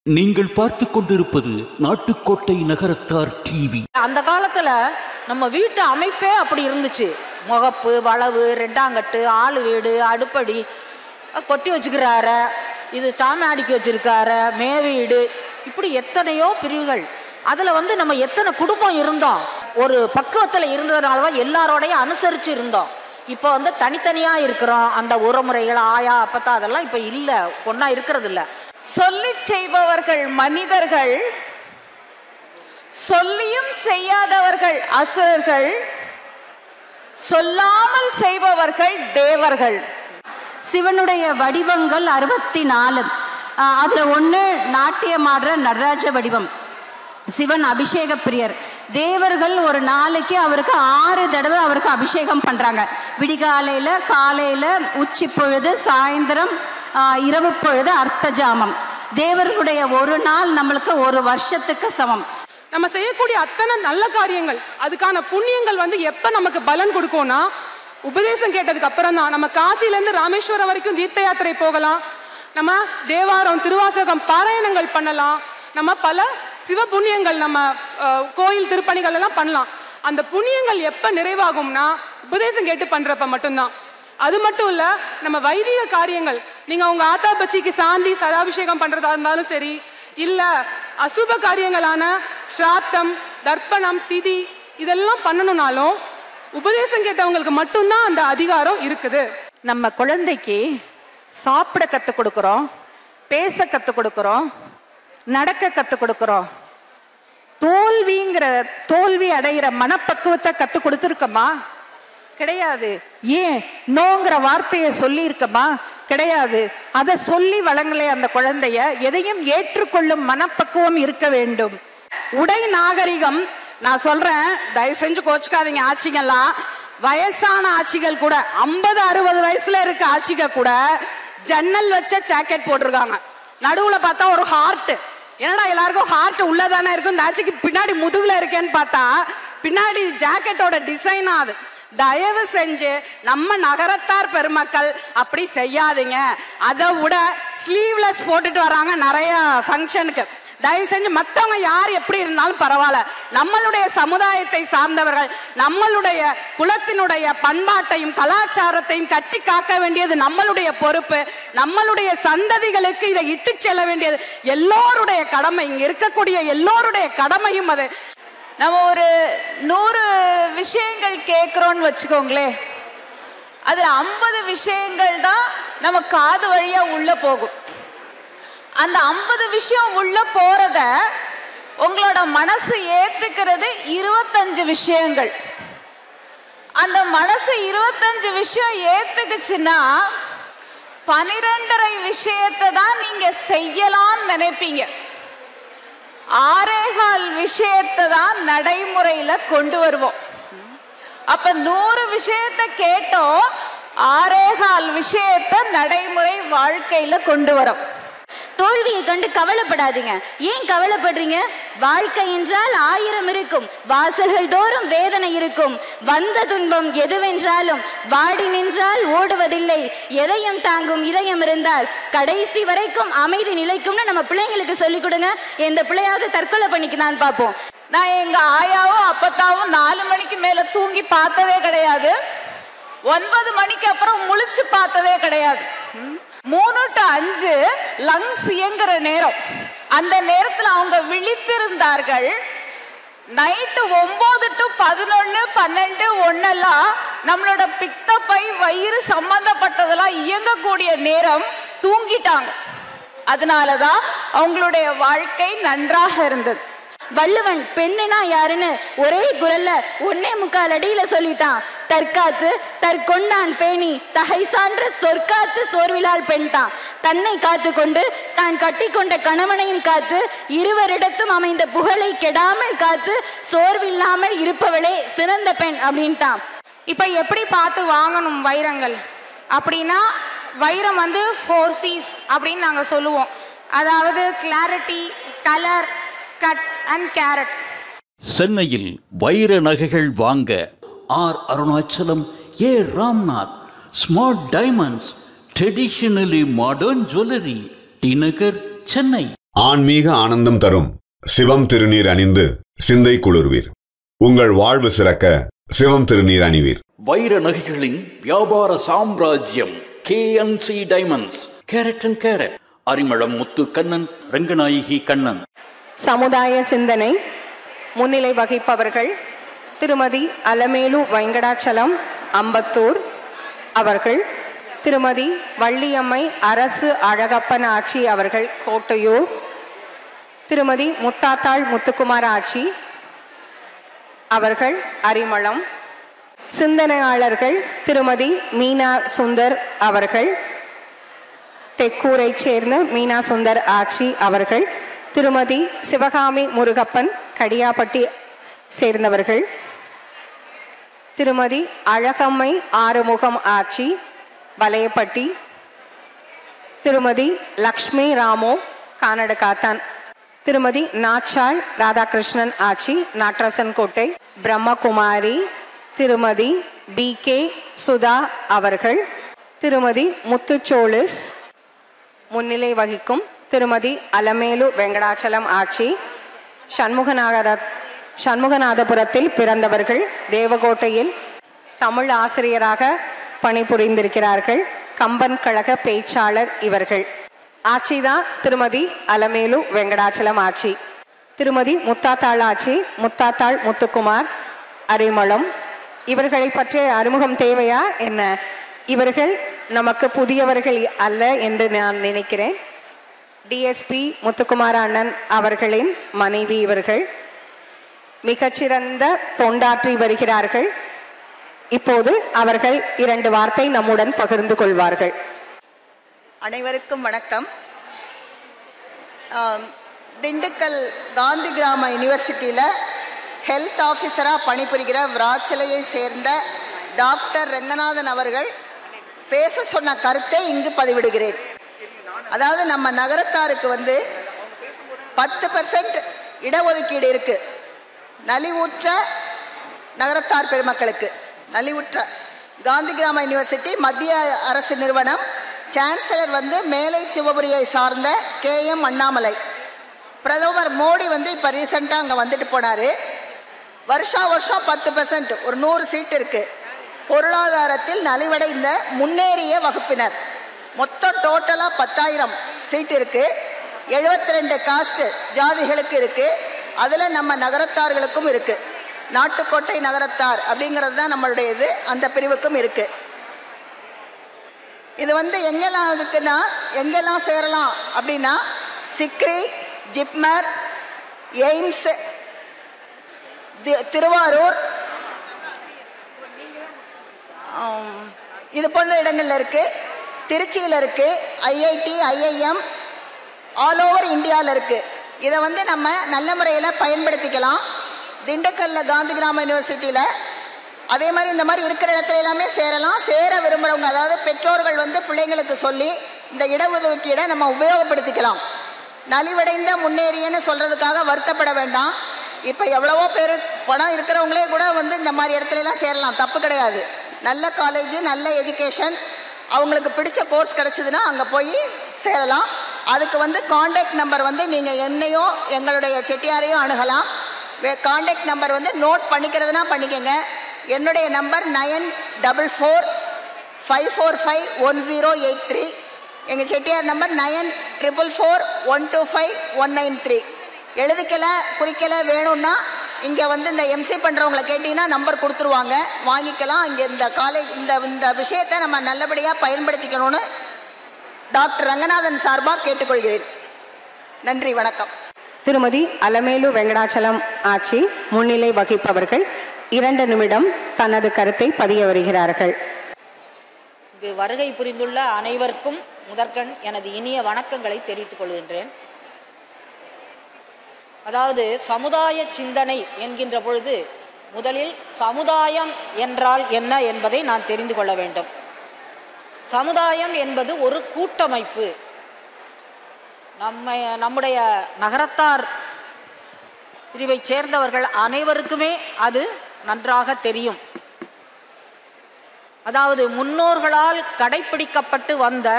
நீங்கள் பார்த்து கொண்டிருப்பது நாட்டுக்கோட்டை நகரத்தார் டிவி. அந்த காலத்துல நம்ம வீட்டு அமைப்பே அப்படி இருந்துச்சு. முகப்பு, வளவு, ரெண்டாங்கட்டு, ஆளு வீடு, அடுப்படி, கொட்டி வச்சுக்கிறாரு, இது சாமி அடிக்கி வச்சிருக்காரு, மே வீடு, இப்படி எத்தனையோ பிரிவுகள். அதுல நம்ம எத்தனை குடும்பம் இருந்தோம், ஒரு பக்குவத்துல இருந்ததுனாலதான் எல்லாரோடையும் அனுசரிச்சு இருந்தோம். இப்போ தனித்தனியா இருக்கிறோம். அந்த உறமுறைகள், ஆயா, அப்பத்தா, அதெல்லாம் இப்ப இல்ல, ஒன்னா இருக்கிறது இல்ல. சொல்லி செய்பவர்கள் மனிதர்கள், சொல்லியும் செய்யாதவர்கள் அசுரர்கள், சொல்லாமல் செய்பவர்கள் தேவர்கள். சிவனுடைய வடிவங்கள் 64. அதுல ஒண்ணு நாட்டியமாடுற நடராஜ வடிவம். சிவன் அபிஷேக பிரியர். தேவர்கள் ஒரு நாளைக்கு அவருக்கு 6 தடவை அவருக்கு அபிஷேகம் பண்றாங்க. விடிகாலையில, காலையில, உச்சி பொழுது, சாயந்தரம், இரவு பொழுது, அர்த்தஜாமம். தேவர்களுடைய ஒரு நாள் நம்மளுக்கு ஒரு வருஷத்துக்கு சமம். நம்ம செய்யக்கூடிய அத்தனை நல்ல காரியங்கள், அதுக்கான புண்ணியங்கள் எப்ப நமக்கு பலன் கொடுக்கும்னா, உபதேசம் கேட்டதுக்கு அப்புறம் தான். நம்ம காசில இருந்து ராமேஸ்வரம் வரைக்கும் தீர்த்த யாத்திரை போகலாம், நம்ம தேவாரம், திருவாசகம், பாராயணங்கள் பண்ணலாம், நம்ம பல சிவ புண்ணியங்கள், நம்ம கோயில் திருப்பணிகள் எல்லாம் பண்ணலாம். அந்த புண்ணியங்கள் எப்ப நிறைவாகும்னா உபதேசம் கேட்டு பண்றப்ப மட்டும்தான். அது மட்டும் இல்ல, நம்ம வைதிக காரியங்கள், நீங்க உங்க ஆத்தா பச்சிக்கு சாந்தி சதாபிஷேகம் பண்றதா இருந்தாலும் சரி, இல்ல அசுப காரியங்களான ஸ்ராத்தம், தர்ப்பணம், திதி, இதெல்லாம் பண்ணணும்னாலும் உபதேசம் கேட்டவங்களுக்கு மட்டும்தான் அந்த அதிகாரம் இருக்குது. நம்ம குழந்தைக்கு சாப்பிட கத்து கொடுக்கிறோம், பேச கத்து கொடுக்கிறோம், நடக்க கத்து கொடுக்கிறோம். தோல்வி அடைகிற மனப்பக்குவத்தை கத்து கொடுத்துருக்கமா? கிடையாது. ஏன் நோங்கிற வார்த்தையை சொல்லி இருக்கமா? கிடையாது. அதை சொல்லி வழங்கலே அந்த குழந்தைய. எதையும் ஏற்றுக்கொள்ளும் மனப்பக்குவம் இருக்க வேண்டும். உடை நாகரிகம், நான் சொல்றேன், தயவு செஞ்சு கோச்சுக்காதீங்க. ஆட்சிகள்லாம், வயசான ஆட்சிகள் கூட, 50-60 வயசுல இருக்க ஆட்சிகள் கூட ஜன்னல் வச்ச ஜாக்கெட் போட்டிருக்காங்க. நடுவுல பார்த்தா ஒரு ஹார்ட். என்னடா எல்லாருக்கும் ஹார்ட் உள்ளதானே இருக்கும், இந்த ஆட்சிக்கு பின்னாடி முதுகுல இருக்கேன்னு பார்த்தா பின்னாடி ஜாக்கெட்டோட டிசைனா அது. தயவு செஞ்சு நம்ம நகரத்தார் பெருமக்கள் அப்படி செய்யாதீங்க. அதை விட ஸ்லீவ்லெஸ் போட்டுட்டு வராங்க நிறைய ஃபங்க்ஷனுக்கு. தயவு செஞ்சு மற்றவங்க யார் எப்படி இருந்தாலும் பரவாயில்ல, நம்மளுடைய சமுதாயத்தை சார்ந்தவர்கள், நம்மளுடைய குலத்தினுடைய பண்பாட்டையும் கலாச்சாரத்தையும் கட்டி காக்க வேண்டியது நம்மளுடைய பொறுப்பு. நம்மளுடைய சந்ததிகளுக்கு இதை இட்டு செல்ல வேண்டியது எல்லோருடைய கடமை. இங்க இருக்கக்கூடிய எல்லோருடைய கடமையும் அது. நம்ம ஒரு 100 விஷயங்கள் கேட்கிறோம்னு வச்சுக்கோங்களே, அதுல 50 விஷயங்கள் தான் நம்ம காது வழியா உள்ள போகும். அந்த 50 விஷயம் உள்ள போறத உங்களோட மனசு ஏத்துக்கிறது 25 விஷயங்கள். அந்த மனசு 25 விஷயம் ஏத்துக்குச்சுன்னா 12.5 விஷயத்தை தான் நீங்க செய்யலாம்னு நினைப்பீங்க. 6.25 விஷயத்தை தான் நடைமுறையில கொண்டு வருவோம். அப்ப 100 விஷயத்தை கேட்டோம், 6.25 விஷயத்தை நடைமுறை வாழ்க்கையில கொண்டு வரோம். தோல்வியை கண்டு கவலைப்படாதீங்க. ஏன் கவலைப்படுறீங்க? வாழ்க்கை என்றால் 1000 இருக்கும், வாசல்கள் தோறும் வேதனை இருக்கும். வந்த துன்பம் எதுவென்றாலும் வாடி நின்றால் ஓடுவதில்லை. எதையும் தாங்கும் இதயம் இருந்தால் கடைசி வரைக்கும் அமைதி நிலைக்கும்னு நம்ம பிள்ளைங்களுக்கு சொல்லிக் கொடுங்க. எந்த பிள்ளையாவது தற்கொலை பண்ணிக்கலான்னு பார்ப்போம். நான் எங்க ஆயாவும் அப்பத்தாவும் 4 மணிக்கு மேல தூங்கி பார்த்ததே கிடையாது. 9 மணிக்கு அப்புறம் முழிச்சு பார்த்ததே கிடையாது. 3 to 5 லங்ஸ் இயங்குற நேரம். அந்த நேரத்தில் அவங்க விழித்திருந்தார்கள். நைட்டு 9 to 11, 12, 1 நம்மளோட பித்தப்பை, வயிறு சம்பந்தப்பட்டதெல்லாம் இயங்கக்கூடிய நேரம். தூங்கிட்டாங்க. அதனாலதான் அவங்களுடைய வாழ்க்கை நன்றாக இருந்தது. வள்ளுவன் பெண்ணுனா யாருன்னு ஒரே குரல்ல 1.25 அடியில சொல்லிட்டான். தற்காத்து தற்கொண்டான் பேணி தகை சான்ற சொற்காத்து சோர்விலால் பெண்தான். தன்னை காத்து கொண்டு தான் கட்டி கொண்ட கணவனையும் காத்து இருவரிடத்தும் அமைந்த புகழை கெடாமல் காத்து சோர்வில்லாமல் இருப்பவளே சிறந்த பெண் அப்படின்ட்டான். இப்ப எப்படி பார்த்து வாங்கணும் வைரங்கள் அப்படின்னா, வைரம் 4 C's அப்படின்னு நாங்க சொல்லுவோம். அதாவது clarity, colour, cut and carat. சென்னையில் வைர நகைகள் வாங்க R Arunachalam, A Ramnath, smart diamonds, traditionally modern jewellery, T Nagar, Chennai. ஆன்மீக ஆனந்தம் தரும் சிவம் திருநீர் அணிந்து சிந்தை குளிர்வீர். உங்கள் வாழ்வு சிறக்க சிவம் திருநீர் அணிவீர். வைர நகைகளின் வியாபார சாம்ராஜ்யம் KNC diamonds. Carat and carat. Arimalam Muthu Kannan, Ranganayaki Kannan. சமுதாய சிந்தனை முன்னிலை வகிப்பவர்கள் திருமதி அலமேலு வெங்கடாச்சலம் அம்பத்தூர் அவர்கள், திருமதி வள்ளியம்மை அரசு அழகப்பன் ஆட்சி அவர்கள் கோட்டையூர், திருமதி முத்தாத்தாள் முத்துக்குமார் ஆட்சி அவர்கள் அரிமளம், சிந்தனையாளர்கள் திருமதி மீனா சுந்தர் அவர்கள் தெக்கூரை சேர்ந்த மீனா சுந்தர் ஆட்சி அவர்கள், திருமதி சிவகாமி முருகப்பன் கடியாப்பட்டி சேர்ந்தவர்கள், திருமதி அழகம்மை ஆறுமுகம் ஆட்சி வலையப்பட்டி, திருமதி லக்ஷ்மி ராமோ கானடகாத்தான், திருமதி நாச்சாள் ராதாகிருஷ்ணன் ஆட்சி நாட்ரசன் கோட்டை பிரம்மகுமாரி, திருமதி BK சுதா அவர்கள், திருமதி முத்துச்சோலிஸ் முன்னிலை வகிக்கும் திருமதி அலமேலு வெங்கடாச்சலம் ஆட்சி சண்முகநாதபுரத்தில் பிறந்தவர்கள், தேவகோட்டையில் தமிழ் ஆசிரியராக பணிபுரிந்திருக்கிறார்கள், கம்பன் கழக பேச்சாளர் இவர்கள். ஆட்சிதான் திருமதி அலமேலு வெங்கடாச்சலம் ஆட்சி. திருமதி முத்தாத்தாள் ஆட்சி முத்தாத்தாள் முத்துக்குமார் அரிமளம். இவர்களை பற்றிய அறிமுகம் தேவையா என்ன? இவர்கள் நமக்கு புதியவர்கள் அல்ல என்று நான் நினைக்கிறேன். DSP முத்துக்குமார் அண்ணன் அவர்களின் மனைவி இவர்கள். மிகச்சிறந்த தொண்டாற்றி வருகிறார்கள். இப்போது அவர்கள் 2 வார்த்தை நம்முடன் பகிர்ந்து கொள்வார்கள். அனைவருக்கும் வணக்கம். திண்டுக்கல் காந்தி கிராம யூனிவர்சிட்டியில் ஹெல்த் ஆஃபீஸராக பணிபுரிகிற விராச்சலையை சேர்ந்த டாக்டர் ரங்கநாதன் அவர்கள் பேச சொன்ன கருத்தை இங்கு பதிவிடுகிறேன். அதாவது நம்ம நகரத்தாருக்கு 10% இடஒதுக்கீடு இருக்கு. நலிவுற்ற நகரத்தார் பெருமக்களுக்கு. நலிவுற்ற காந்தி கிராம யூனிவர்சிட்டி மத்திய அரசு நிறுவனம். சான்சலர் மேலை சிவபுரியை சார்ந்த KM அண்ணாமலை. பிரதமர் மோடி இப்போ ரீசெண்டாக அங்கே வந்துட்டு போனார். வருஷா வருஷம் 10% ஒரு 100 சீட் இருக்கு. பொருளாதாரத்தில் நலிவடைந்த முன்னேறிய வகுப்பினர் மொத்தம் டோட்டலாக 10,000 சீட் இருக்கு. 72 காஸ்ட் ஜாதிகளுக்கு இருக்கு. அதில் நம்ம நகரத்தார்களுக்கும் இருக்கு. நாட்டுக்கோட்டை நகரத்தார் அப்படிங்கிறது தான் நம்மளுடைய இது. அந்த பிரிவுக்கும் இருக்கு. இது எங்கெல்லாம் இருக்குன்னா, எங்கெல்லாம் சேரலாம் அப்படின்னா, சிக்ரி, ஜிப்மர், எய்ம்ஸ், திருவாரூர், இது போன்ற இடங்கள்ல இருக்கு. திருச்சியில் இருக்கு. IIT, IIM ஆல் ஓவர் இந்தியாவில் இருக்கு. இதை நம்ம நல்ல முறையில் பயன்படுத்திக்கலாம். திண்டுக்கல்ல காந்தி கிராம யூனிவர்சிட்டியில் அதே மாதிரி இந்த மாதிரி இருக்கிற இடத்துல எல்லாமே சேரலாம். சேர விரும்புகிறவங்க, அதாவது பெற்றோர்கள் பிள்ளைங்களுக்கு சொல்லி இந்த இடஒதுக்கீடை நம்ம உபயோகப்படுத்திக்கலாம். நலிவடைந்த முன்னேறியன்னு சொல்கிறதுக்காக வருத்தப்பட வேண்டாம். இப்போ எவ்வளவோ பேர் பணம் இருக்கிறவங்களே கூட இந்த மாதிரி இடத்துலலாம் சேரலாம். தப்பு கிடையாது. நல்ல காலேஜ், நல்ல எஜுகேஷன், அவங்களுக்கு பிடிச்ச கோர்ஸ் கிடச்சிதுன்னா அங்கே போய் சேரலாம். அதுக்கு காண்டாக்ட் நம்பர் நீங்கள் என்னையோ எங்களுடைய செட்டியாரையோ அணுகலாம். காண்டாக்ட் நம்பர் நோட் பண்ணிக்கிறதுனா பண்ணிக்கங்க. என்னுடைய நம்பர் 9445451083. எங்கள் செட்டியார் நம்பர் 9444125193. எழுதிக்கல குறிக்கல வேணும்னா இங்கே இந்த MC பண்ணுறவங்களை கேட்டிங்கன்னா நம்பர் கொடுத்துருவாங்க, வாங்கிக்கலாம். இங்கே இந்த காலேஜ் இந்த விஷயத்தை நம்ம நல்லபடியாக பயன்படுத்திக்கணும்னு டாக்டர் ரங்கநாதன் சார்பாக கேட்டுக்கொள்கிறேன். நன்றி, வணக்கம். திருமதி அலமேலு வெங்கடாச்சலம் ஆட்சி முன்னிலை வகிப்பவர்கள் 2 நிமிடம் தனது கருத்தை பதிய வருகிறார்கள். இங்கு வருகை புரிந்துள்ள அனைவருக்கும் முதற்கண் எனது இனிய வணக்கங்களை தெரிவித்துக் கொள்கின்றேன். அதாவது சமுதாய சிந்தனை என்கின்ற பொழுது முதலில் சமுதாயம் என்றால் என்ன என்பதை நான் தெரிந்து கொள்ள வேண்டும். சமுதாயம் என்பது ஒரு கூட்டமைப்பு. நம்முடைய நகரத்தார் பிரிவை சேர்ந்தவர்கள் அனைவருக்குமே அது நன்றாக தெரியும். அதாவது முன்னோர்களால் கடைப்பிடிக்கப்பட்டு வந்த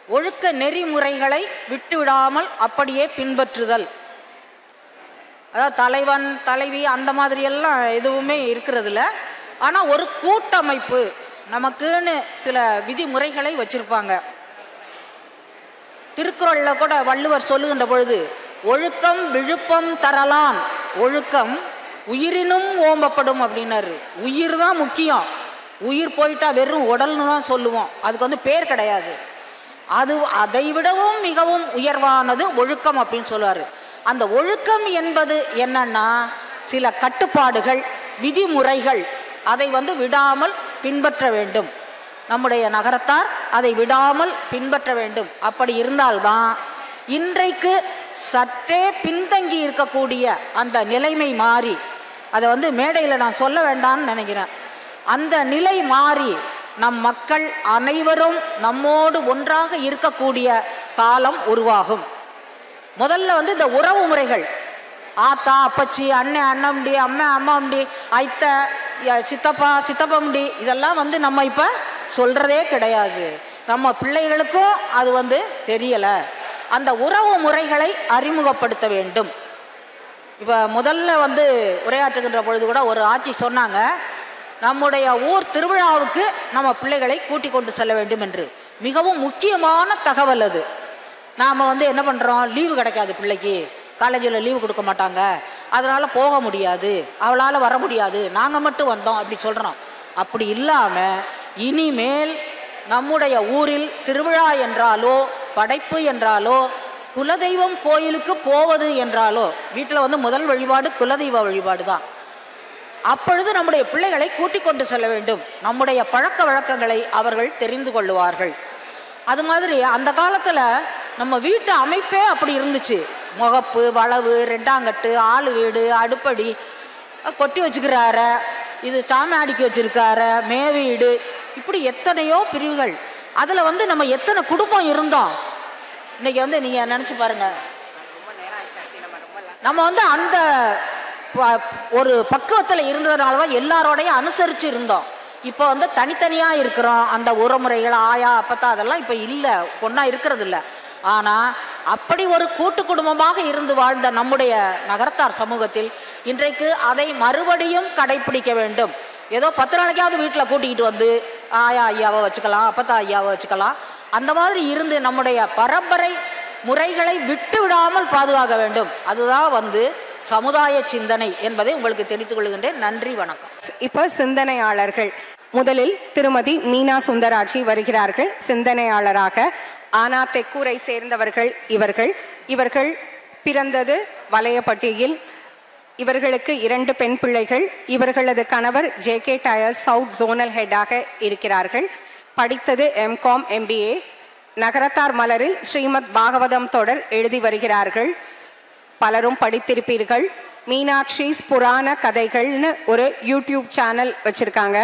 ஒழுக்க நெறிமுறைகளை விட்டுவிடாமல் அப்படியே பின்பற்றுதல். அதாவது தலைவன் தலைவி அந்த மாதிரியெல்லாம் எதுவுமே இருக்கிறதில்ல. ஆனால் ஒரு கூட்டமைப்பு நமக்குன்னு சில விதிமுறைகளை வச்சுருப்பாங்க. திருக்குறளில் கூட வள்ளுவர் சொல்லுகின்ற பொழுது ஒழுக்கம் விழுப்பம் தரலான், ஒழுக்கம் உயிரினும் ஓம்பப்படும் அப்படின்னாரு. உயிர் தான் முக்கியம். உயிர் போயிட்டா வெறும் உடல்னு தான் சொல்லுவோம், அதுக்கு பேர் கிடையாது. அது அதை விடவும் மிகவும் உயர்வானது ஒழுக்கம் அப்படின்னு சொல்லுவார். அந்த ஒழுக்கம் என்பது என்னன்னா சில கட்டுப்பாடுகள் விதிமுறைகள், அதை விடாமல் பின்பற்ற வேண்டும். நம்முடைய நகரத்தார் அதை விடாமல் பின்பற்ற வேண்டும். அப்படி இருந்தால்தான் இன்றைக்கு சற்றே பின்தங்கி இருக்கக்கூடிய அந்த நிலைமை மாறி, அதை மேடையில் நான் சொல்ல வேண்டாம்னு நினைக்கிறேன், அந்த நிலை மாறி நம் மக்கள் அனைவரும் நம்மோடு ஒன்றாக இருக்கக்கூடிய காலம் உருவாகும். முதல்ல இந்த உறவு முறைகள், ஆத்தா அப்பச்சி, அண்ணன் அண்ணம்டி, அம்மா அம்மாம்டி, ஐத்த சித்தப்பா சித்தப்பம்டி, இதெல்லாம் நம்ம இப்போ சொல்கிறதே கிடையாது. நம்ம பிள்ளைகளுக்கும் அது தெரியலை. அந்த உறவு முறைகளை அறிமுகப்படுத்த வேண்டும். இப்போ முதல்ல உரையாற்றுகின்ற பொழுது கூட ஒரு ஆட்சி சொன்னாங்க, நம்முடைய ஊர் திருவிழாவுக்கு நம்ம பிள்ளைகளை கூட்டிக் கொண்டு செல்ல வேண்டும் என்று. மிகவும் முக்கியமான தகவல் அது. நாம் என்ன பண்ணுறோம், லீவு கிடைக்காது பிள்ளைக்கு, காலேஜில் லீவு கொடுக்க மாட்டாங்க, அதனால் போக முடியாது, அவளால் வர முடியாது, நாங்கள் மட்டும் வந்தோம் அப்படி சொல்கிறோம். அப்படி இல்லாமல் இனிமேல் நம்முடைய ஊரில் திருவிழா என்றாலோ படைப்பு என்றாலோ குலதெய்வம் கோயிலுக்கு போவது என்றாலோ, வீட்டில் முதல் வழிபாடு குலதெய்வ வழிபாடு தான். அப்பொழுது நம்முடைய பிள்ளைகளை கூட்டிக் கொண்டு செல்ல வேண்டும். நம்முடைய பழக்க வழக்கங்களை அவர்கள் தெரிந்து கொள்ளுவார்கள். அது மாதிரி அந்த காலத்தில் நம்ம வீட்டு அமைப்பே அப்படி இருந்துச்சு. முகப்பு, வளவு, ரெண்டாங்கட்டு, ஆளு வீடு, அடுப்படி, கொட்டி வச்சுக்கிறார, இது சாமி அடிக்கி வச்சிருக்கார, மே வீடு, இப்படி எத்தனையோ பிரிவுகள். அதில் நம்ம எத்தனை குடும்பம் இருந்தோம். இன்னைக்கு நீங்கள் நினச்சி பாருங்க, நம்ம அந்த ஒரு பக்குவத்தில் இருந்ததுனால தான் எல்லாரோடையும் அனுசரித்து இருந்தோம். இப்போ தனித்தனியாக இருக்கிறோம். அந்த உறமுறைகள், ஆயா அப்பத்தா அதெல்லாம் இப்போ இல்லை, ஒன்றா இருக்கிறது இல்லை. ஆனால் அப்படி ஒரு கூட்டு குடும்பமாக இருந்து வாழ்ந்த நம்முடைய நகரத்தார் சமூகத்தில் இன்றைக்கு அதை மறுபடியும் கடைப்பிடிக்க வேண்டும். ஏதோ 10 நாளைக்காவது வீட்டில் கூட்டிக்கிட்டு ஆயா ஐயாவை வச்சுக்கலாம், அப்பத்தா ஐயாவை வச்சுக்கலாம், அந்த மாதிரி இருந்து நம்முடைய பரம்பரை முறைகளை விட்டு விடாமல் பாதுகாக்க வேண்டும். அதுதான் சமுதாய சிந்தனை என்பதை உங்களுக்கு தெரிவித்துக் கொள்கின்றேன். நன்றி, வணக்கம். இப்போ சிந்தனையாளர்கள், முதலில் திருமதி மீனா சுந்தராட்சி வருகிறார்கள். சிந்தனையாளராக ஆனா தெக்கூரை சேர்ந்தவர்கள் இவர்கள் பிறந்தது வலையப்பட்டியில். இவர்களுக்கு 2 பெண் பிள்ளைகள். இவர்களது கணவர் JK டயர்ஸ் சவுத் ஜோனல் ஹெட்டாக இருக்கிறார்கள். படித்தது MCOM MBA. நகரத்தார் மலரில் ஸ்ரீமத் பாகவதம் தொடர் எழுதி வருகிறார்கள். பலரும் படித்திருப்பீர்கள். மீனாட்சிஸ் புராண கதைகள்னு ஒரு யூடியூப் சேனல் வச்சுருக்காங்க.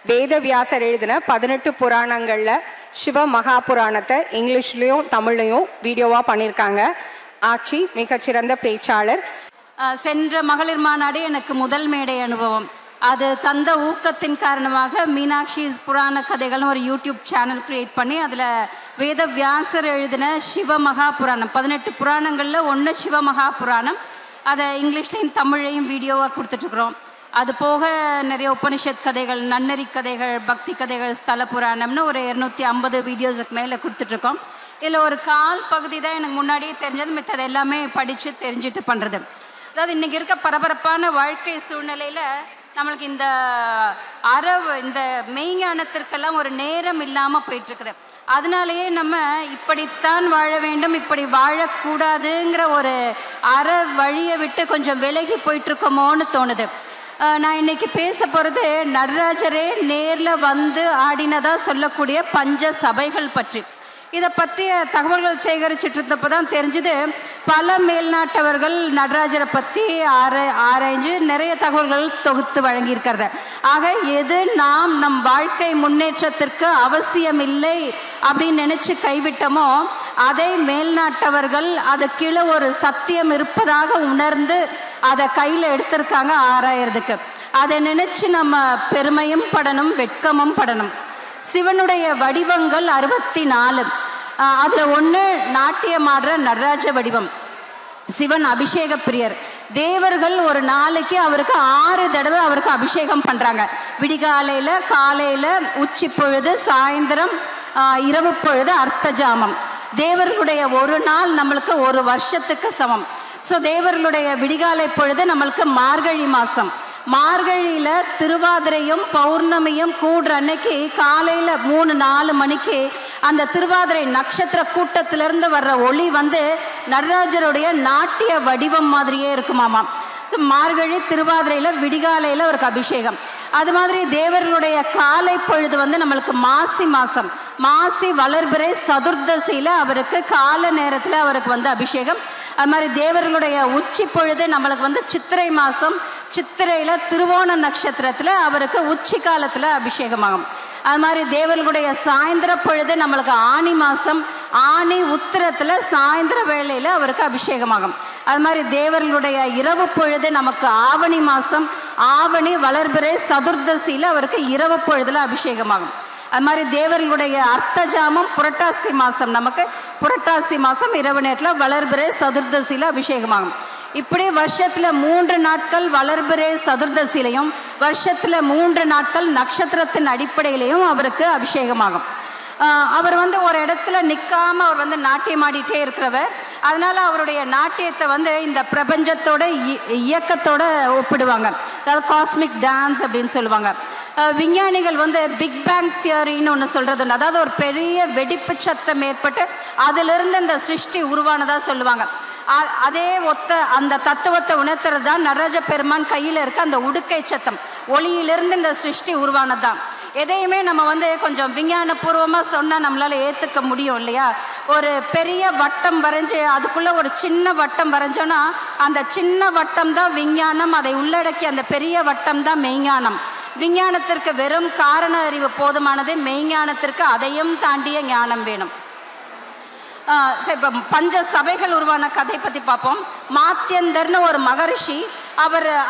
வேதவியாசர் எழுதின 18 புராணங்களில் சிவ மகாபுராணத்தை இங்கிலீஷ்லேயும் தமிழ்லையும் வீடியோவாக பண்ணியிருக்காங்க. ஆட்சி மிகச்சிறந்த பேச்சாளர். சென்ற மகளிர் மாநாடு எனக்கு முதல் மேடை அனுபவம். அது தந்த ஊக்கத்தின் காரணமாக மீனாட்சிஸ் புராண கதைகள்னு ஒரு யூடியூப் சேனல் கிரியேட் பண்ணி அதில் வேதவியாசர் எழுதின சிவ மகாபுராணம் 18 புராணங்களில் ஒன்று சிவ மகாபுராணம், அதை இங்கிலீஷ்லையும் தமிழையும் வீடியோவாக கொடுத்துட்ருக்குறோம். அது போக நிறைய உபனிஷத் கதைகள், நன்னறி கதைகள், பக்தி கதைகள், ஸ்தல புராணம்னு ஒரு 250 வீடியோஸுக்கு மேலே கொடுத்துட்ருக்கோம். இதில் ஒரு கால் பகுதி தான் எனக்கு முன்னாடியே தெரிஞ்சது, மித்தது எல்லாமே படித்து தெரிஞ்சுட்டு பண்ணுறது. அதாவது இன்றைக்கி இருக்க பரபரப்பான வாழ்க்கை சூழ்நிலையில் நம்மளுக்கு இந்த மெய்ஞானத்திற்கெல்லாம் ஒரு நேரம் இல்லாமல் போயிட்டுருக்குது. அதனாலேயே நம்ம இப்படித்தான் வாழ வேண்டும், இப்படி வாழக்கூடாதுங்கிற ஒரு வழியை விட்டு கொஞ்சம் விலகி போயிட்டுருக்கோமோன்னு தோணுது. நான் இன்னைக்கு பேச போகிறது நடராஜரே நேரில் ஆடினதாக சொல்லக்கூடிய பஞ்ச சபைகள் பற்றி. இதை பற்றிய தகவல்கள் சேகரிச்சுட்டு இருந்தப்போ தான் தெரிஞ்சுது, பல மேல்நாட்டவர்கள் நடராஜரை பற்றி ஆராய்ஞ்சு நிறைய தகவல்கள் தொகுத்து வழங்கியிருக்கிறத. ஆக எது நம் வாழ்க்கை முன்னேற்றத்திற்கு அவசியமில்லை அப்படின்னு நினச்சி கைவிட்டோமோ அதை மேல்நாட்டவர்கள் அது கீழே ஒரு சத்தியம் இருப்பதாக உணர்ந்து அதை கையில் எடுத்திருக்காங்க ஆராயறதுக்கு. அதை நினச்சி நம்ம பெருமையும் படணும், வெட்கமும் படணும். சிவனுடைய வடிவங்கள் 64. அதில் ஒன்று நாட்டியம் ஆடுற நடராஜ வடிவம். சிவன் அபிஷேக பிரியர். தேவர்கள் ஒரு நாளைக்கு அவருக்கு 6 தடவை அவருக்கு அபிஷேகம் பண்ணுறாங்க. விடிகாலையில், காலையில், உச்சி பொழுது, சாயந்தரம், இரவு பொழுது, அர்த்த ஜாமம். தேவர்களுடைய ஒரு நாள் நம்மளுக்கு ஒரு வருஷத்துக்கு சமம். ஸோ தேவர்களுடைய விடிகாலை பொழுது நம்மளுக்கு மார்கழி மாதம். மார்கழியில் திருவாதிரையும் பௌர்ணமியும் கூடுற அன்னைக்கு காலையில் 3-4 மணிக்கு அந்த திருவாதிரை நட்சத்திர கூட்டத்திலிருந்து வர்ற ஒளி வந்து நடராஜருடைய நாட்டிய வடிவம் மாதிரியே இருக்குமாமா. மார்கழி திருவாதிரையில் விடிகாலையில் அவருக்கு அபிஷேகம். அது மாதிரி தேவர்களுடைய காலை பொழுது வந்து நம்மளுக்கு மாசி மாதம், மாசி வளர்பிறை சதுர்தசியில் அவருக்கு கால நேரத்தில் அவருக்கு வந்து அபிஷேகம். அது மாதிரி தேவர்களுடைய உச்சி பொழுது நம்மளுக்கு வந்து சித்திரை மாதம், சித்திரையில் திருவோண நட்சத்திரத்தில் அவருக்கு உச்சி காலத்தில் அபிஷேகமாகும். அது மாதிரி தேவர்களுடைய சாயந்தர பொழுது நம்மளுக்கு ஆனி மாதம், ஆனி உத்திரத்தில் சாயந்தர வேளையில் அவருக்கு அபிஷேகமாகும். அது மாதிரி தேவர்களுடைய இரவு பொழுது நமக்கு ஆவணி மாதம், ஆவணி வளர்பிறை சதுர்தசியில் அவருக்கு இரவு பொழுதுல அபிஷேகமாகும். அது மாதிரி தேவர்களுடைய அர்த்த ஜாமம் புரட்டாசி மாதம், நமக்கு புரட்டாசி மாதம் இரவு நேரத்தில் வளர்பிறை சதுர்தசியில் அபிஷேகமாகும். இப்படி வருஷத்தில் 3 நாட்கள் வளர்பிறை சதுர்தசிலையும், வருஷத்தில் 3 நாட்கள் நட்சத்திரத்தின் அடிப்படையிலையும் அவருக்கு அபிஷேகமாகும். அவர் வந்து ஒரு இடத்துல நிற்காம அவர் வந்து நாட்டியம் ஆடிட்டே இருக்கிறவர். அதனால அவருடைய நாட்டியத்தை வந்து இந்த பிரபஞ்சத்தோட இயக்கத்தோட ஒப்பிடுவாங்க. அதாவது காஸ்மிக் டான்ஸ் அப்படின்னு சொல்லுவாங்க. விஞ்ஞானிகள் வந்து பிக் பேங் தியரின்னு ஒன்று சொல்கிறது உண்டு. அதாவது ஒரு பெரிய வெடிப்பு சத்தம் ஏற்பட்டு அதிலிருந்து இந்த சிருஷ்டி உருவானதாக சொல்லுவாங்க. அதே அந்த தத்துவத்தை உணர்த்துறது தான் நடராஜ பெருமான் கையில் இருக்க அந்த உடுக்கை சத்தம். ஒளியிலிருந்து இந்த சிருஷ்டி உருவானது தான். எதையுமே நம்ம வந்து கொஞ்சம் விஞ்ஞானபூர்வமாக சொன்னால் நம்மளால் ஏற்றுக்க முடியும் இல்லையா? ஒரு பெரிய வட்டம் வரைஞ்சி அதுக்குள்ளே ஒரு சின்ன வட்டம் வரைஞ்சோன்னா அந்த சின்ன வட்டம் தான் விஞ்ஞானம், அதை உள்ளடக்கி அந்த பெரிய வட்டம் தான் மெய்ஞானம். விஞ்ஞானத்திற்கு வெறும் காரண அறிவு போதுமானது, மெய்ஞானத்திற்கு அதையும் தாண்டிய ஞானம் வேணும். இப்போ பஞ்ச சபைகள் உருவான கதை பற்றி பார்ப்போம். மாத்தியந்தர்னு ஒரு மகரிஷி,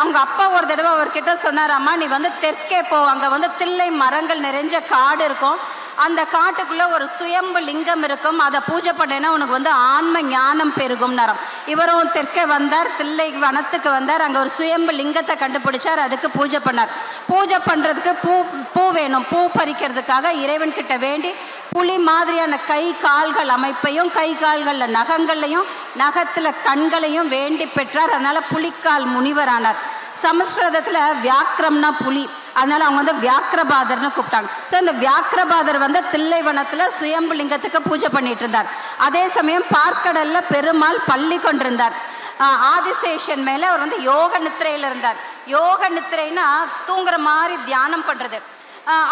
அவங்க அப்பா ஒரு தடவை அவர்கிட்ட சொன்னாராம்மா, நீ வந்து தெற்கே போ, அங்கே வந்து தில்லை மரங்கள் நிறைஞ்ச காடு இருக்கும், அந்த காட்டுக்குள்ளே ஒரு சுயம்பு லிங்கம் இருக்கும், அதை பூஜை பண்ணேன்னா உனக்கு வந்து ஆன்ம ஞானம் பெருகும்னாராம். இவரும் தெற்கே வந்தார், தில்லை வனத்துக்கு வந்தார், அங்கே ஒரு சுயம்பு லிங்கத்தை கண்டுபிடிச்சார், அதுக்கு பூஜை பண்ணார். பூஜை பண்ணுறதுக்கு பூ வேணும். பூ பறிக்கிறதுக்காக இறைவன்கிட்ட வேண்டி புலி மாதிரியான கை கால்கள் அமைப்பையும், கை கால்களில் நகங்களையும், நகத்தில் கண்களையும் வேண்டி பெற்றார். அதனால் புலிக்கால் முனிவரானார். சமஸ்கிருதத்தில் வியாக்கிரம்னா புலி, அதனால அவங்க வந்து வியாக்கிரபாதர்னு கூப்பிட்டாங்க. ஸோ இந்த வியாக்கிரபாதர் வந்து தில்லைவனத்தில் சுயம்பு லிங்கத்துக்கு பூஜை பண்ணிட்டு இருந்தார். அதே சமயம் பார்க்கடல்ல பெருமாள் பள்ளி கொண்டிருந்தார். ஆதிசேஷன் மேலே அவர் வந்து யோக நித்திரையில் இருந்தார். யோக நித்திரைன்னா தூங்குற மாதிரி தியானம் பண்ணுறது.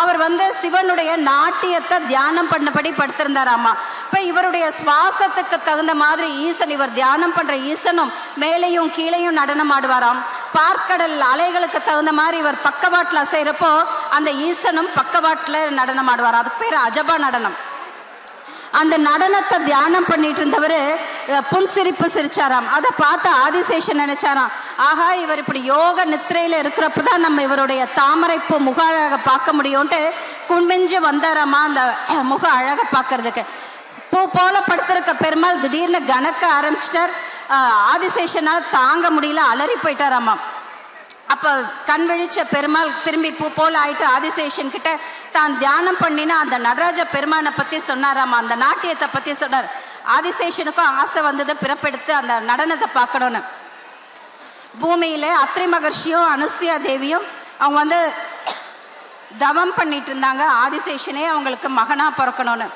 அவர் வந்து சிவனுடைய நாட்டியத்தை தியானம் பண்ணபடி படுத்திருந்தாராமா. இப்போ இவருடைய சுவாசத்துக்கு தகுந்த மாதிரி ஈசன், இவர் தியானம் பண்ணுற ஈசனும் மேலையும் கீழையும் நடனம் ஆடுவாராம். பார்க்கடல் அலைகளுக்கு தகுந்த மாதிரி இவர் பக்கவாட்டில் அசைகிறப்போ அந்த ஈசனும் பக்கவாட்டில் நடனம் ஆடுவார். அதுக்கு பேர் அஜபா நடனம். அந்த நடனத்தை தியானம் பண்ணிட்டு இருந்தவர் புன்சிரிப்பு சிரிச்சாராம். அதை பார்த்து ஆதிசேஷன் நினைச்சாராம், ஆகா இவர் இப்படி யோக நித்திரையில் இருக்கிறப்ப தான் நம்ம இவருடைய தாமரைப்பூ முக அழகை பார்க்க முடியும்ட்டு குமிஞ்சு வந்தாராமா அந்த முக அழகை பார்க்கறதுக்கு. பூ போல படுத்திருக்க பெருமாள் திடீர்னு கணக்க ஆரம்பிச்சிட்டார். ஆதிசேஷனால் தாங்க முடியல, அலறி போயிட்டாராமா. அப்போ கண் விழிச்ச பெருமாள் திரும்பி பூ போல் ஆயிட்டு ஆதிசேஷன் கிட்ட தான் தியானம் பண்ணினா அந்த நடராஜ பெருமானை பற்றி சொன்னாராமா, அந்த நாட்டியத்தை பற்றி சொன்னார். ஆதிசேஷனுக்கும் ஆசை வந்தது பிறப்பெடுத்து அந்த நடனத்தை பார்க்கணுன்னு. பூமியில் அத்ரி மகர்ஷியும் அனுசுயா தேவியும் அவங்க வந்து தவம் பண்ணிட்டு இருந்தாங்க. ஆதிசேஷனே அவங்களுக்கு மகனா பிறக்கணும்னு.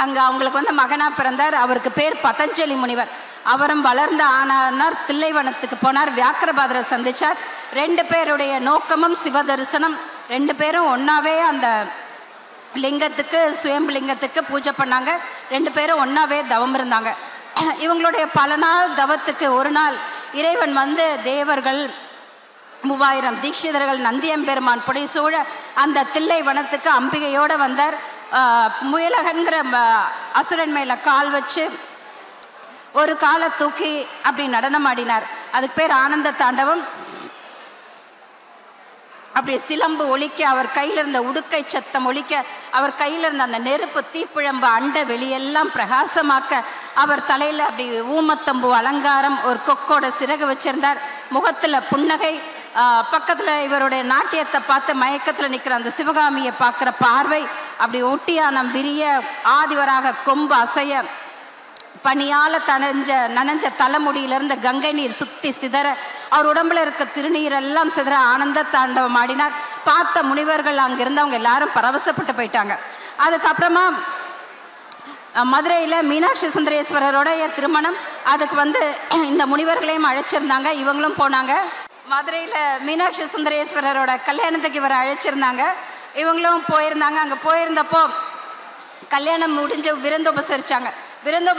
அங்கே அவங்களுக்கு வந்து மகனா பிறந்தார். அவருக்கு பேர் பதஞ்சலி முனிவர். அவரும் வளர்ந்த ஆனார். தில்லைவனத்துக்கு போனார், வியாக்கிரபாதரை சந்திச்சார். 2 பேருடைய நோக்கமும் சிவ தரிசனம். 2 பேரும் ஒன்றாவே அந்த லிங்கத்துக்கு, சுயம்பு லிங்கத்துக்கு பூஜை பண்ணாங்க. 2 பேரும் ஒன்றாவே தவம் இருந்தாங்க. இவங்களுடைய பல நாள் தவத்துக்கு ஒரு நாள் இறைவன் வந்து தேவர்கள் 3000 தீட்சிதர்கள் நந்தியம்பெருமான் புடைசூழ அந்த தில்லை வனத்துக்கு அம்பிகையோடு வந்தார். முயலகன்கிற அசுரன் மேலே கால் வச்சு ஒரு காலை தூக்கி அப்படி நடனம் ஆடினார். அதுக்கு பேர் ஆனந்த தாண்டவம். அப்படியே சிலம்பு ஒலிக்க, அவர் கையில் இருந்த உடுக்கை சத்தம் ஒலிக்க, அவர் கையில் இருந்த அந்த நெருப்பு தீப்பிழம்பு அண்ட வெளியெல்லாம் பிரகாசமாக்க, அவர் தலையில் அப்படி ஊமத்தம்பூ அலங்காரம், ஒரு கொக்கோட சிறகு வச்சிருந்தார், முகத்தில் புன்னகை, பக்கத்தில் இவருடைய நாட்டியத்தை பார்த்து மயக்கத்தில் நிற்கிற அந்த சிவகாமியை பார்க்குற பார்வை, அப்படி ஒட்டியானம் விரிய, ஆதிவராக கொம்பு அசைய, பனியால் நனைஞ்ச தலைமுடியிலிருந்து கங்கை நீர் சுத்தி சிதற, அவர் உடம்புல இருக்க திருநீரெல்லாம் சிதற ஆனந்த தாண்டவம் ஆடினார். பார்த்த முனிவர்கள் அங்கிருந்து அவங்க எல்லாரும் பரவசப்பட்டு போயிட்டாங்க. அதுக்கப்புறமா மதுரையில் மீனாட்சி சுந்தரேஸ்வரருடைய திருமணம், அதுக்கு இந்த முனிவர்களையும் அழைச்சிருந்தாங்க, இவங்களும் போனாங்க. மதுரையில் மீனாட்சி சுந்தரேஸ்வரரோட கல்யாணத்துக்கு இவரை அழைச்சிருந்தாங்க, இவங்களும் போயிருந்தாங்க. அங்கே போயிருந்தப்போ கல்யாணம் முடிஞ்சு விருந்து உபசரிச்சாங்க. விருந்து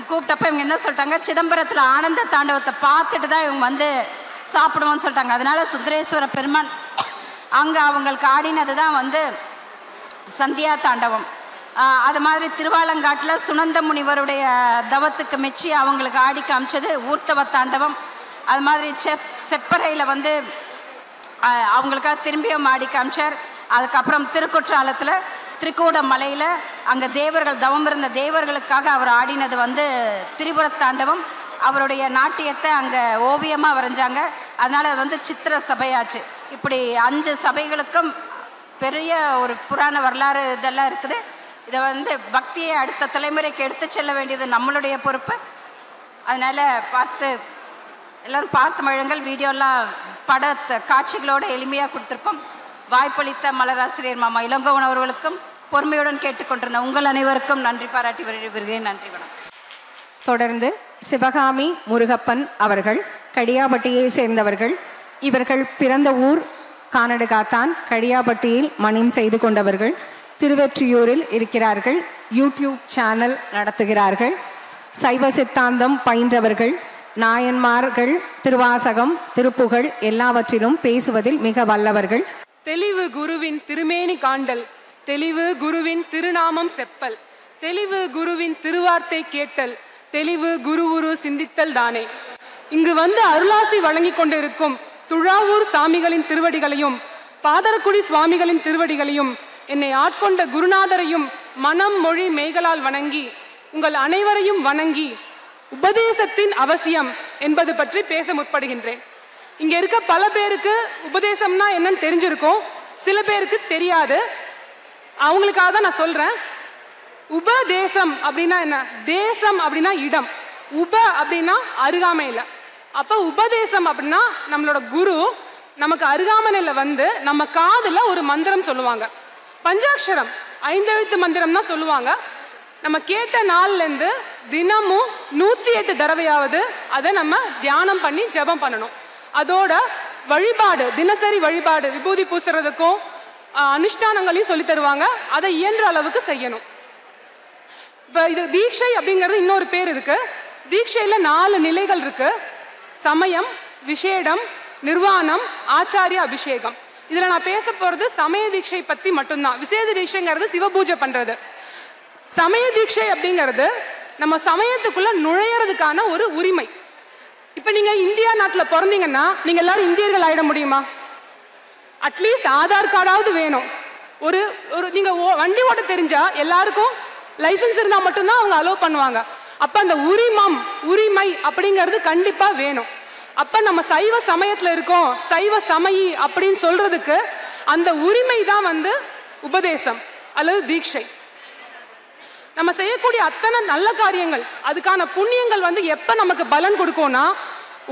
கூப்பிட்டப்ப இவங்க என்ன சொல்லிட்டாங்க, சிதம்பரத்தில் ஆனந்த தாண்டவத்தை பார்த்துட்டு தான் இவங்க சாப்பிடுவோம்னு சொல்லிட்டாங்க. அதனால சுந்தரேஸ்வர பெருமான் அங்கே அவங்களுக்கு ஆடினது தான் சந்தியா தாண்டவம். அது மாதிரி திருவாலங்காட்டில் சுனந்த முனிவருடைய தவத்துக்கு மெச்சி அவங்களுக்கு ஆடி காமிச்சது ஊர்த்தவ தாண்டவம். அது மாதிரி செப்பறையில் அவங்களுக்காக திரும்பியும் ஆடி காமிச்சார். அதுக்கப்புறம் திருக்குற்றாலத்தில் திரிகூட மலையில் அங்கே தேவர்கள் தவம் இருந்த தேவர்களுக்காக அவர் ஆடினது திரிபுர தாண்டவம். அவருடைய நாட்டியத்தை அங்கே ஓவியமாக வரைஞ்சாங்க. அதனால் அது சித்திர சபையாச்சு. இப்படி 5 சபைகளுக்கும் பெரிய ஒரு புராண வரலாறு இதெல்லாம் இருக்குது. இதை பக்தியை அடுத்த தலைமுறைக்கு எடுத்து செல்ல வேண்டியது நம்மளுடைய பொறுப்பு. அதனால் எல்லோரும் பார்த்து மழுங்கள். வீடியோலாம் காட்சிகளோடு எளிமையாக கொடுத்துருப்போம். வாய்ப்பளித்த மலராசிரியர் மாமா இளங்கோவன் அவர்களுக்கும் பொறுமையுடன் கேட்டுக்கொண்டிருந்த உங்கள் அனைவருக்கும் நன்றி பாராட்டி வருகிறேன். நன்றி, வணக்கம். தொடர்ந்து சிவகாமி முருகப்பன் அவர்கள் கடியாபட்டியை சேர்ந்தவர்கள். இவர்கள் பிறந்த ஊர் கானடுகாத்தான், கடியாபட்டியில் மணியம் செய்து கொண்டவர்கள். திருவெற்றியூரில் இருக்கிறார்கள். யூடியூப் சேனல் நடத்துகிறார்கள். சைவ சித்தாந்தம் பயின்றவர்கள். நாயன்மார்கள், திருவாசகம், திருப்புகழ் எல்லாவற்றிலும் பேசுவதில் மிக வல்லவர்கள். தெளிவு குருவின் திருமேனி காண்டல், தெளிவு குருவின் திருநாமம் செப்பல், தெளிவு குருவின் திருவார்த்தை கேட்டல், தெளிவு குரு சிந்தித்தல் தானே. இங்கு அருளாசி வழங்கி கொண்டிருக்கும் துழாவூர் சாமிகளின் திருவடிகளையும் பாதரக்குடி சுவாமிகளின் திருவடிகளையும் என்னை ஆட்கொண்ட குருநாதரையும் மனம் மொழி மெய்களால் வணங்கி உங்கள் அனைவரையும் வணங்கி உபதேசத்தின் அவசியம் என்பது பற்றி பேச முற்படுகின்றேன். இங்க இருக்க பல பேருக்கு உபதேசம்னா என்னன்னு தெரிஞ்சிருக்கும், சில பேருக்கு தெரியாது. அவங்களுக்காக தான் நான் சொல்றேன். உபதேசம் அப்படின்னா என்ன? தேசம் அப்படின்னா இடம், உப அப்படின்னா அருகாமையில். அப்ப உபதேசம் அப்படின்னா நம்மளோட குரு நமக்கு அருகாமையில நம்ம காதுல ஒரு மந்திரம் சொல்லுவாங்க. பஞ்சாட்சரம் 5 எழுத்து மந்திரம் தான் சொல்லுவாங்க. நம்ம கேட்ட நாள்ல இருந்து தினமும் 108 தடவையாவது அதை நம்ம தியானம் பண்ணி ஜெபம் பண்ணணும். அதோட வழிபாடு, தினசரி வழிபாடு, விபூதி பூசுறதுக்கும் அனுஷ்டானங்களையும் சொல்லி தருவாங்க. அதை இயன்ற அளவுக்கு செய்யணும். இப்போ இது தீட்சை அப்படிங்கிறது இன்னொரு பேர் இருக்கு. தீட்சையில 4 நிலைகள் இருக்கு: சமயம், விசேடம், நிர்வாணம், ஆச்சாரிய அபிஷேகம். இதுல நான் பேச போறது சமய தீட்சை பத்தி மட்டும்தான். விசேட தீட்சைங்கிறது சிவபூஜை பண்றது. சமய தீட்சை அப்படிங்கிறது நம்ம சமயத்துக்குள்ள நுழையறதுக்கான ஒரு உரிமை. இப்ப நீங்க இந்தியா நாட்டில் பிறந்தீங்கன்னா நீங்க எல்லாரும் இந்தியர்கள் ஆயிட முடியுமா? அட்லீஸ்ட் ஆதார் கார்டாவது வேணும். ஒரு நீங்க வண்டி ஓட்ட தெரிஞ்சா எல்லாருக்கும் லைசன்ஸ் இருந்தா மட்டும்தான் அவங்க அலோவ் பண்ணுவாங்க. அப்ப அந்த உரிமை அப்படிங்கிறது கண்டிப்பா வேணும். அப்ப நம்ம சைவ சமயத்துல இருக்கோம், சைவ சமயி அப்படின்னு சொல்றதுக்கு அந்த உரிமை தான் உபதேசம் அல்லது தீட்சை. நம்ம செய்யக்கூடிய அத்தனை நல்ல காரியங்கள், அதுக்கான புண்ணியங்கள் எப்ப நமக்கு பலன் கொடுக்கும்னா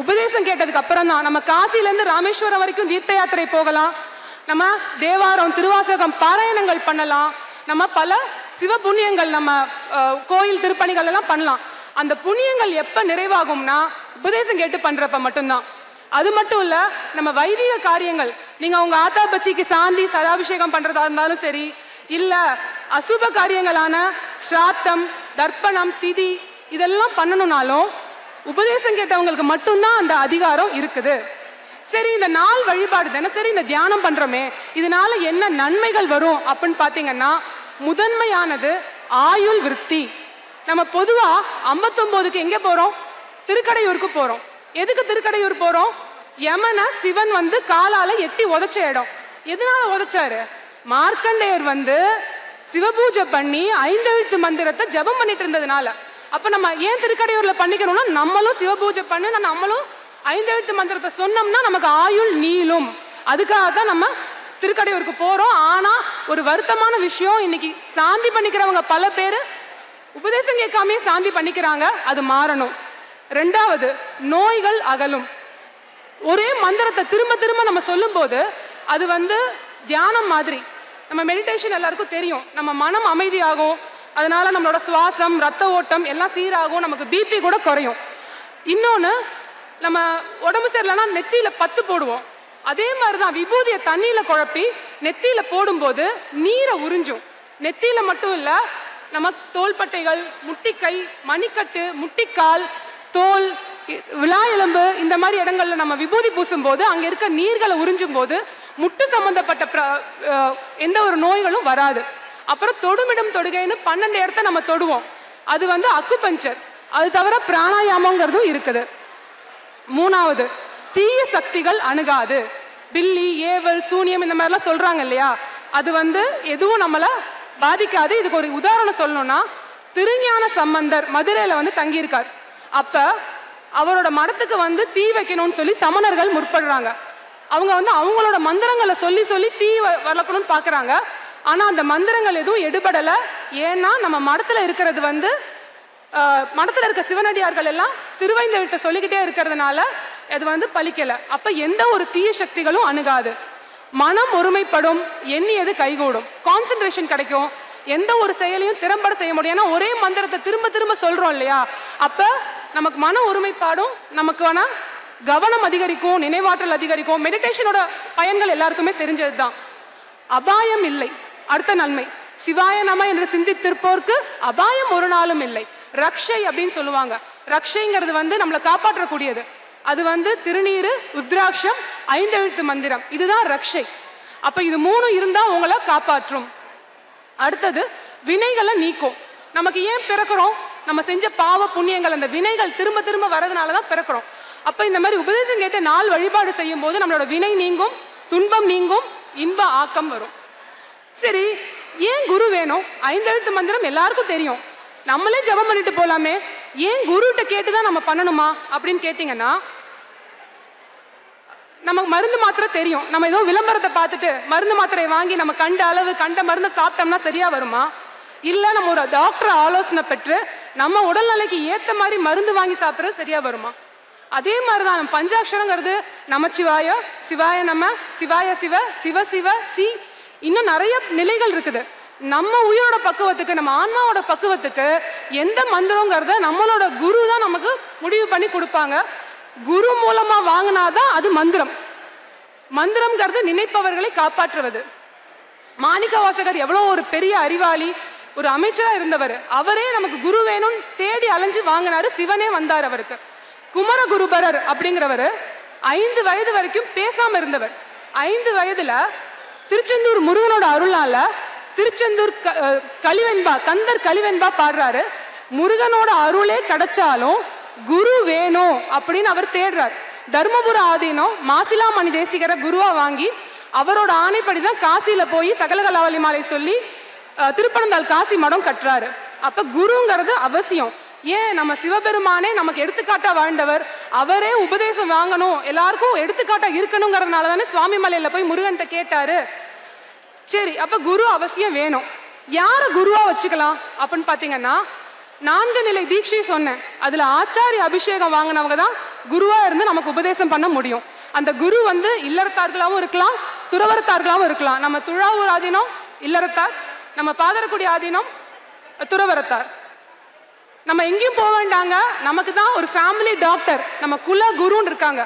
உபதேசம் கேட்டதுக்கு அப்புறம் தான். நம்ம காசில இருந்து ராமேஸ்வரம் வரைக்கும் தீர்த்த யாத்திரை போகலாம், நம்ம தேவாரம் திருவாசகம் பாராயணங்கள் பண்ணலாம், நம்ம பல சிவ புண்ணியங்கள் நம்ம கோயில் திருப்பணிகள் எல்லாம் பண்ணலாம். அந்த புண்ணியங்கள் எப்ப நிறைவாகும்னா உபதேசம் கேட்டு பண்றப்ப மட்டும்தான். அது மட்டும் இல்ல, நம்ம வைதிக காரியங்கள், நீங்க உங்க ஆத்தா பச்சிக்கு சாந்தி சதாபிஷேகம் பண்றதா இருந்தாலும் சரி, இல்ல அசுப காரியங்களான ஸ்ராத்தம், தர்ப்பணம், திதி இதெல்லாம் பண்ணணும்னாலும் உபதேசம் கேட்டவங்களுக்கு மட்டும்தான் அந்த அதிகாரம் இருக்குது. சரி, இந்த நாள் வழிபாடு தினசரி இந்த தியானம் பண்றோமே, இதனால என்ன நன்மைகள் வரும் அப்படின்னு பாத்தீங்கன்னா, முதன்மையானது ஆயுள் விருத்தி. நம்ம பொதுவா 59க்கு எங்க போறோம்? திருக்கடையூருக்கு போறோம். எதுக்கு திருக்கடையூர் போறோம்? யமனை சிவன் வந்து காலால எட்டி உதைச்ச இடம். எதனால உதைச்சாரு? மார்க்கண்டேயர் வந்து சிவபூஜை பண்ணி 5 எழுத்து மந்திரத்தை ஜபம் பண்ணிட்டு இருந்ததுனால. அப்ப நம்ம ஏன் திருக்கடையூர்ல பண்ணிக்கணும்னா, நம்மளும் சிவபூஜை பண்ணி நம்மளும் 5 எழுத்து மந்திரத்தை சொன்னோம்னா நமக்கு ஆயுள் நீளும். அதுக்காக தான் நம்ம திருக்கடையூருக்கு போறோம். ஆனா ஒரு வருத்தமான விஷயம், இன்னைக்கு சாந்தி பண்ணிக்கிறவங்க பல பேர் உபதேசம் கேட்காமே சாந்தி பண்ணிக்கிறாங்க. அது மாறணும். 2வது, நோய்கள் அகலும். ஒரே மந்திரத்தை திரும்ப திரும்ப நம்ம சொல்லும் போது அது வந்து தியானம் மாதிரி. நம்ம மெடிடேஷன் எல்லாருக்கும் தெரியும், நம்ம மனம் அமைதியாகும், அதனால நம்மளோட சுவாசம், ரத்த ஓட்டம் எல்லாம் சீராகும், நமக்கு பிபி கூட குறையும். இன்னொன்று, நம்ம உடம்பு சரியில்லைன்னா நெத்தியில 10 போடுவோம். அதே மாதிரிதான் விபூதியை தண்ணியில குழப்பி நெத்தியில போடும்போது நீரை உறிஞ்சும். நெத்தியில மட்டும் இல்ல, நம்ம தோள்பட்டைகள், முட்டிக்கை, மணிக்கட்டு, முட்டிக்கால், தோல், விழா எலும்பு இந்த மாதிரி இடங்கள்ல நம்ம விபூதி பூசும் போது அங்க இருக்க நீர்களை உறிஞ்சும் போது முட்டு சம்பந்தப்பட்ட எந்த ஒரு நோய்களும் வராது. அப்புறம் தொடுமிடம் தொடுகைன்னு 12 இடத்த நம்ம தொடுவோம். அது வந்து அக்குபஞ்சர். அது தவிர பிராணாயாமங்கிறதும் இருக்குது. 3வது, தீய சக்திகள் அணுகாது. பில்லி, ஏவல், சூனியம் இந்த மாதிரிலாம் சொல்றாங்க இல்லையா, அது வந்து எதுவும் நம்மள பாதிக்காது. இதுக்கு ஒரு உதாரணம் சொல்லணும்னா, திருஞான சம்பந்தர் மதுரையில வந்து தங்கியிருக்கார். அப்ப அவரோட மடத்துக்கு வந்து தீ வைக்கணும்னு சொல்லி சமணர்கள் முற்படுறாங்க. அவங்க வந்து அவங்களோட மந்திரங்களை சொல்லி சொல்லி தீ வளர்க்கணும்னு பாக்குறாங்க. ஆனா அந்த மந்திரங்கள் எதுவும் எடுபடல. ஏன்னா நம்ம மடத்துல இருக்கிறது வந்து மடத்துல இருக்க சிவனடியார்கள் எல்லாம் திருவைந்தெழுத்தை சொல்லிக்கிட்டே இருக்கிறதுனால அது வந்து பலிக்கல. அப்ப எந்த ஒரு தீய சக்திகளும் அணுகாது. மனம் ஒருமைப்படும், எண்ணியது கைகூடும், கான்சென்ட்ரேஷன் கிடைக்கும், எந்த ஒரு செயலையும் திறம்பட செய்ய முடியும். ஏன்னா ஒரே மந்திரத்தை திரும்ப திரும்ப சொல்றோம் இல்லையா, அப்ப நமக்கு மன ஒருமைப்பாடும், நமக்கு வேணா கவனம் அதிகரிக்கும், நினைவாற்றல் அதிகரிக்கும். மெடிடேஷனோட பயன்கள் எல்லாருக்குமே தெரிஞ்சதுதான். அபாயம் இல்லை. அடுத்த நன்மை, சிவாய நம என்று சிந்தித்திருப்போருக்கு அபாயம் ஒரு நாளும் இல்லை. ரக்ஷை அப்படின்னு சொல்லுவாங்க. ரக்ஷைங்கிறது வந்து நம்மளை காப்பாற்றக்கூடியது. அது வந்து திருநீரு, ருத்ராட்சம், 5 எழுத்து மந்திரம், இதுதான் ரக்ஷை. அப்ப இது 3 இருந்தா உங்களை காப்பாற்றும். அடுத்தது, வினைகளை நீக்கும். நமக்கு ஏன் பிறக்கிறோம்? நம்ம செஞ்ச பாவ புண்ணியங்கள், அந்த வினைகள் திரும்ப திரும்ப வரதுனாலதான் பிறக்கிறோம். அப்ப இந்த மாதிரி உபதேசம் கேட்ட நாள் வழிபாடு செய்யும் போது நம்மளோட வினை நீங்கும், துன்பம் நீங்கும், இன்ப ஆக்கம் வரும். சரி, ஏன் குரு வேணும்? 5 எழுத்து மந்திரம் எல்லாருக்கும் தெரியும், நம்மளே ஜபம் பண்ணிட்டு போலாமே, ஏன் குருகிட்ட கேட்டுதான் நம்ம பண்ணணுமா அப்படின்னு கேட்டீங்கன்னா, நமக்கு மருந்து மாத்திரை தெரியும். நம்ம ஏதோ விளம்பரத்தை பார்த்துட்டு மருந்து மாத்திரையை வாங்கி நம்ம கண்ட அளவு கண்ட மருந்து சாப்பிட்டோம்னா சரியா வருமா? இல்ல நம்ம ஒரு டாக்டர் ஆலோசனை பெற்று நம்ம உடல்நிலைக்கு ஏத்த மாதிரி மருந்து வாங்கி சாப்பிட்றது சரியா வருமா? அதே மாதிரிதான் பஞ்சாட்சரங்கிறது நமச்சிவாய, சிவாய நம, சிவாய சிவ, சிவ சிவ சி, இன்னும் நிறைய நிலைகள் இருக்குது. நம்ம உயிரோட பக்குவத்துக்கு, நம்ம ஆன்மாவோட பக்குவத்துக்கு எந்த மந்திரங்கிறத நம்மளோட குரு தான் நமக்கு முடிவு பண்ணி கொடுப்பாங்க. குரு மூலமா வாங்கினாதான் அது மந்திரம். மந்திரம்ங்கிறது நினைப்பவர்களை காப்பாற்றுவது. மாணிக்க வாசகர் எவ்வளவு ஒரு பெரிய அறிவாளி, ஒரு அமைச்சரா இருந்தவர். அவரே நமக்கு குரு வேணும்னு தேடி அலைஞ்சு வாங்கினாரு. சிவனே வந்தார் அவருக்கு. குமரகுருபரர் அப்படிங்கிறவர் 5 வயது வரைக்கும் பேசாம இருந்தவர். 5 வயதுல திருச்செந்தூர் முருகனோட அருளால திருச்செந்தூர் கலிவெண்பா, கந்தர் கலிவெண்பா பாடுறாரு. முருகனோட அருளே கிடைச்சாலும் குரு வேணும் அப்படின்னு அவர் தேடுறார். தர்மபுர ஆதீனம் மாசிலாமணி தேசிகரை குருவா வாங்கி அவரோட ஆணைப்படிதான் காசியில போய் சகலகலாவலி மாலை சொல்லி திருப்பனந்தாள் காசி மடம் கட்டுறாரு. அப்ப குருங்கிறது அவசியம். ஏன்? நம்ம சிவபெருமானே நமக்கு எடுத்துக்காட்டா வாழ்ந்தவர். அவரே உபதேசம் வாங்கணும், எல்லாருக்கும் எடுத்துக்காட்டா இருக்கணுங்கிறதுனால தானே சுவாமி மலையில போய் முருகன்கிட்ட கேட்டாரு. சரி, அப்ப குரு அவசியம் வேணும். யார குருவா வச்சுக்கலாம் அப்படின்னு பாத்தீங்கன்னா, 4 நிலை தீட்சை சொன்னேன். அதுல ஆச்சாரிய அபிஷேகம் வாங்கினவங்க தான் குருவா இருந்து நமக்கு உபதேசம் பண்ண முடியும். அந்த குரு வந்து இல்லறத்தார்களாகவும் இருக்கலாம், துறவரத்தார்களாகவும் இருக்கலாம். நம்ம துழாவூர் ஆதீனம் இல்லறத்தார், நம்ம பாதரக்குடி ஆதீனம் துறவரத்தார். நம்ம எங்கேயும் போக வேண்டாங்க, நமக்கு தான் ஒரு ஃபேமிலி டாக்டர், நம்ம குல குருன்னு இருக்காங்க.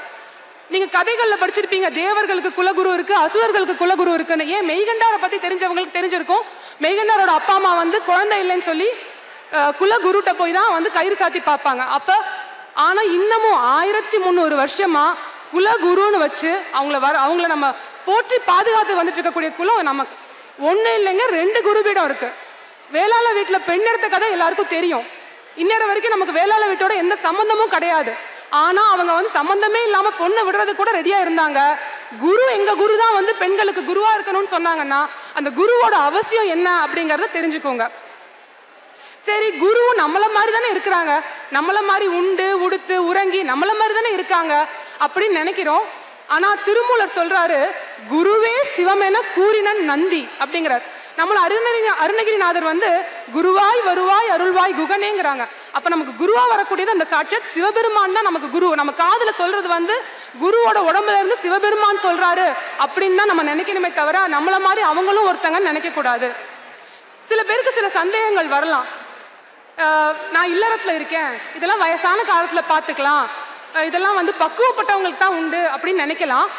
நீங்க கதைகள்ல படிச்சிருப்பீங்க, தேவர்களுக்கு குலகுரு இருக்கு, அசுரர்களுக்கு குலகுரு இருக்குன்னு. ஏன்? மெய்கண்டாரை பத்தி தெரிஞ்சவங்களுக்கு தெரிஞ்சிருக்கும். மெய்கண்டாரோட அப்பா அம்மா வந்து குழந்தை இல்லைன்னு சொல்லி குலகுருட்ட போய் தான் வந்து கயிறு சாத்தி பார்ப்பாங்க. அப்ப ஆனா இன்னமும் 1300 வருஷமா குலகுருன்னு வச்சு அவங்கள நம்ம போற்றி பாதுகாத்து வந்துட்டு இருக்கக்கூடிய குலம் நமக்கு. 1 இல்லைங்க, 2 குருபீடம் இருக்கு. வேளாள வீட்டுல பெண் எடுத்த கதை எல்லாருக்கும் தெரியும். இன்னொரு வரைக்கும் நமக்கு வேளாள வீட்டோட எந்த சம்பந்தமும் கிடையாது. ஆனா அவங்க வந்து சம்பந்தமே இல்லாம பொண்ணை விடுறது கூட ரெடியா இருந்தாங்க. குரு எங்க குரு தான் வந்து பெண்களுக்கு குருவா இருக்கணும்னு சொன்னாங்கன்னா அந்த குருவோட அவசியம் என்ன அப்படிங்கறத தெரிஞ்சுக்கோங்க. சரி, குரு நம்மள மாதிரி தானே இருக்கிறாங்க, நம்மள மாதிரி உண்டு உடுத்து உறங்கி நம்மள மாதிரி தானே இருக்காங்க அப்படின்னு நினைக்கிறோம். ஆனா திருமூலர் சொல்றாரு, குருவே சிவமென கூறினன் நந்தி அப்படிங்கிறார். நம்மள அருணகிரிநாதர் வந்து குருவாய் வருவாய் அருள்வாய் குகனேங்கிறாங்க. அப்ப நமக்கு குருவா வரக்கூடியது அந்த சாட்சாத் சிவபெருமான் தான் நமக்கு குரு. நம்ம காதுல சொல்றது வந்து குருவோட உடம்புல இருந்து சிவபெருமான் சொல்றாரு அப்படின்னு தான் நம்ம நினைக்கணுமே தவிர நம்மள மாதிரி அவங்களும் ஒருத்தங்க நினைக்க கூடாது. சில பேருக்கு சில சந்தேகங்கள் வரலாம். நான் இல்லறத்துல இருக்கேன், இதெல்லாம் வயசான காலத்துல பாத்துக்கலாம், இதெல்லாம் வந்து பக்குவப்பட்டவங்களுக்கு தான் உண்டு அப்படின்னு நினைக்கலாம்.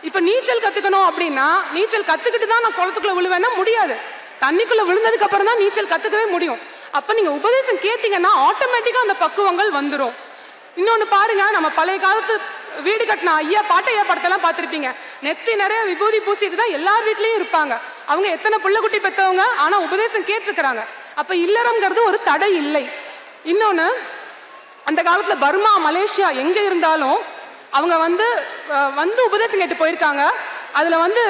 இப்ப நீச்சல் கத்துக்கணும் அப்படின்னா நீச்சல் கத்துக்கிட்டு தான் நான் குளத்துக்குள்ள விழுவேன்னா முடியாது. தண்ணிக்குள்ள விழுந்ததுக்கு அப்புறம் தான் நீச்சல் கத்துக்கவே முடியும். அப்ப நீங்க உபதேசம் கேட்டீங்கன்னா ஆட்டோமேட்டிக்கா அந்த பக்குவங்கள் வந்துடும். இன்னொன்னு பாருங்க, நம்ம பழைய காலத்து வீடு கட்டின ஐயா பாட்டையா படத்தெல்லாம் பார்த்திருப்பீங்க. நெத்தி நிறைய விபூதி பூசிட்டு தான் எல்லார் வீட்லயும் இருப்பாங்க. அவங்க எத்தனை புள்ள குட்டி பெற்றவங்க, ஆனா உபதேசம் கேட்டிருக்கிறாங்க. அப்ப இல்லறம்ங்கிறது ஒரு தடை இல்லை. இன்னொன்னு, அந்த காலத்துல பர்மா மலேசியா எங்க இருந்தாலும் அவங்க வந்து உபதேசம் கேட்டு போயிருக்காங்க. அதுல வந்து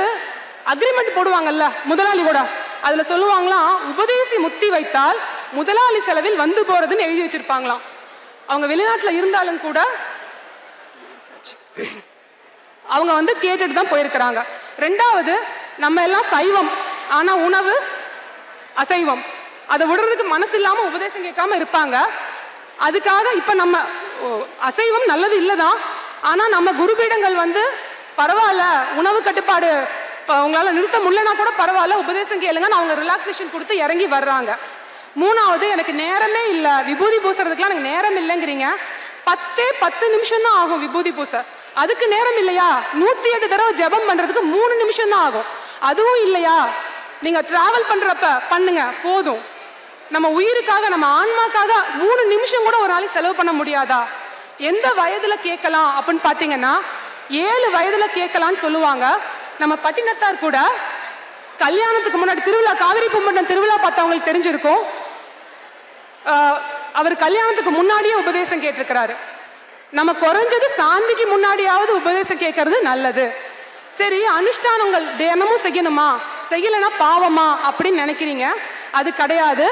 அக்ரிமெண்ட் போடுவாங்கல்ல முதலாளி கூட, அதுல சொல்லுவாங்களாம், உபதேசி முத்தி வைத்தால் முதலாளி செலவில் வந்து போறதுன்னு எழுதி வச்சிருப்பாங்களாம். அவங்க வெளிநாட்டுல இருந்தாலும் கூட அவங்க வந்து கேட்டுட்டு தான் போயிருக்கிறாங்க. ரெண்டாவது, நம்ம எல்லாம் சைவம், ஆனா உணவு அசைவம். அதை விடுறதுக்கு மனசு இல்லாம உபதேசம் கேட்காம இருப்பாங்க. அதுக்காக இப்ப நம்ம அசைவம் நல்லது இல்லதான், ஆனா நம்ம குருபீடங்கள் வந்து பரவாயில்ல, உணவு கட்டுப்பாடு உங்களால நிறுத்த முடியலன்னா கூட பரவாயில்ல, உபதேசம் கேளுங்கன்னு அவங்க ரிலாக்ஸேஷன் கொடுத்து இறங்கி வர்றாங்க. மூணாவது, எனக்கு நேரமே இல்லை, விபூதி பூசுறதுக்குலாம் எனக்கு நேரம் இல்லைங்கிறீங்க. 10 நிமிஷம் தான் ஆகும் விபூதி பூச, அதுக்கு நேரம் இல்லையா? 108 தடவை ஜெபம் பண்றதுக்கு 3 நிமிஷம் தான் ஆகும், அதுவும் இல்லையா? நீங்க டிராவல் பண்றப்ப பண்ணுங்க போதும். நம்ம உயிருக்காக நம்ம ஆன்மாக்காக 3 நிமிஷம் கூட ஒரு நாளைக்கு செலவு பண்ண முடியாதா? எந்த வயதுல கேட்கலாம் அப்படின்னு பாத்தீங்கன்னா 7 வயதுல கேட்கலாம்னு சொல்லுவாங்க. நம்ம பட்டினத்தார் கூட கல்யாணத்துக்கு முன்னாடி திருவிழா, காவிரி பூம்பட்டினம் திருவிழா பார்த்தவங்களுக்கு தெரிஞ்சிருக்கும், அவர் கல்யாணத்துக்கு முன்னாடியே உபதேசம் கேட்டிருக்கிறாரு. நம்ம குறைஞ்சது சாந்திக்கு முன்னாடியாவது உபதேசம் கேட்கறது நல்லது. சரி, அனுஷ்டானங்கள் தினமும் செய்யணுமா, செய்யலைன்னா பாவமா அப்படின்னு நினைக்கிறீங்க. அது கிடையாது.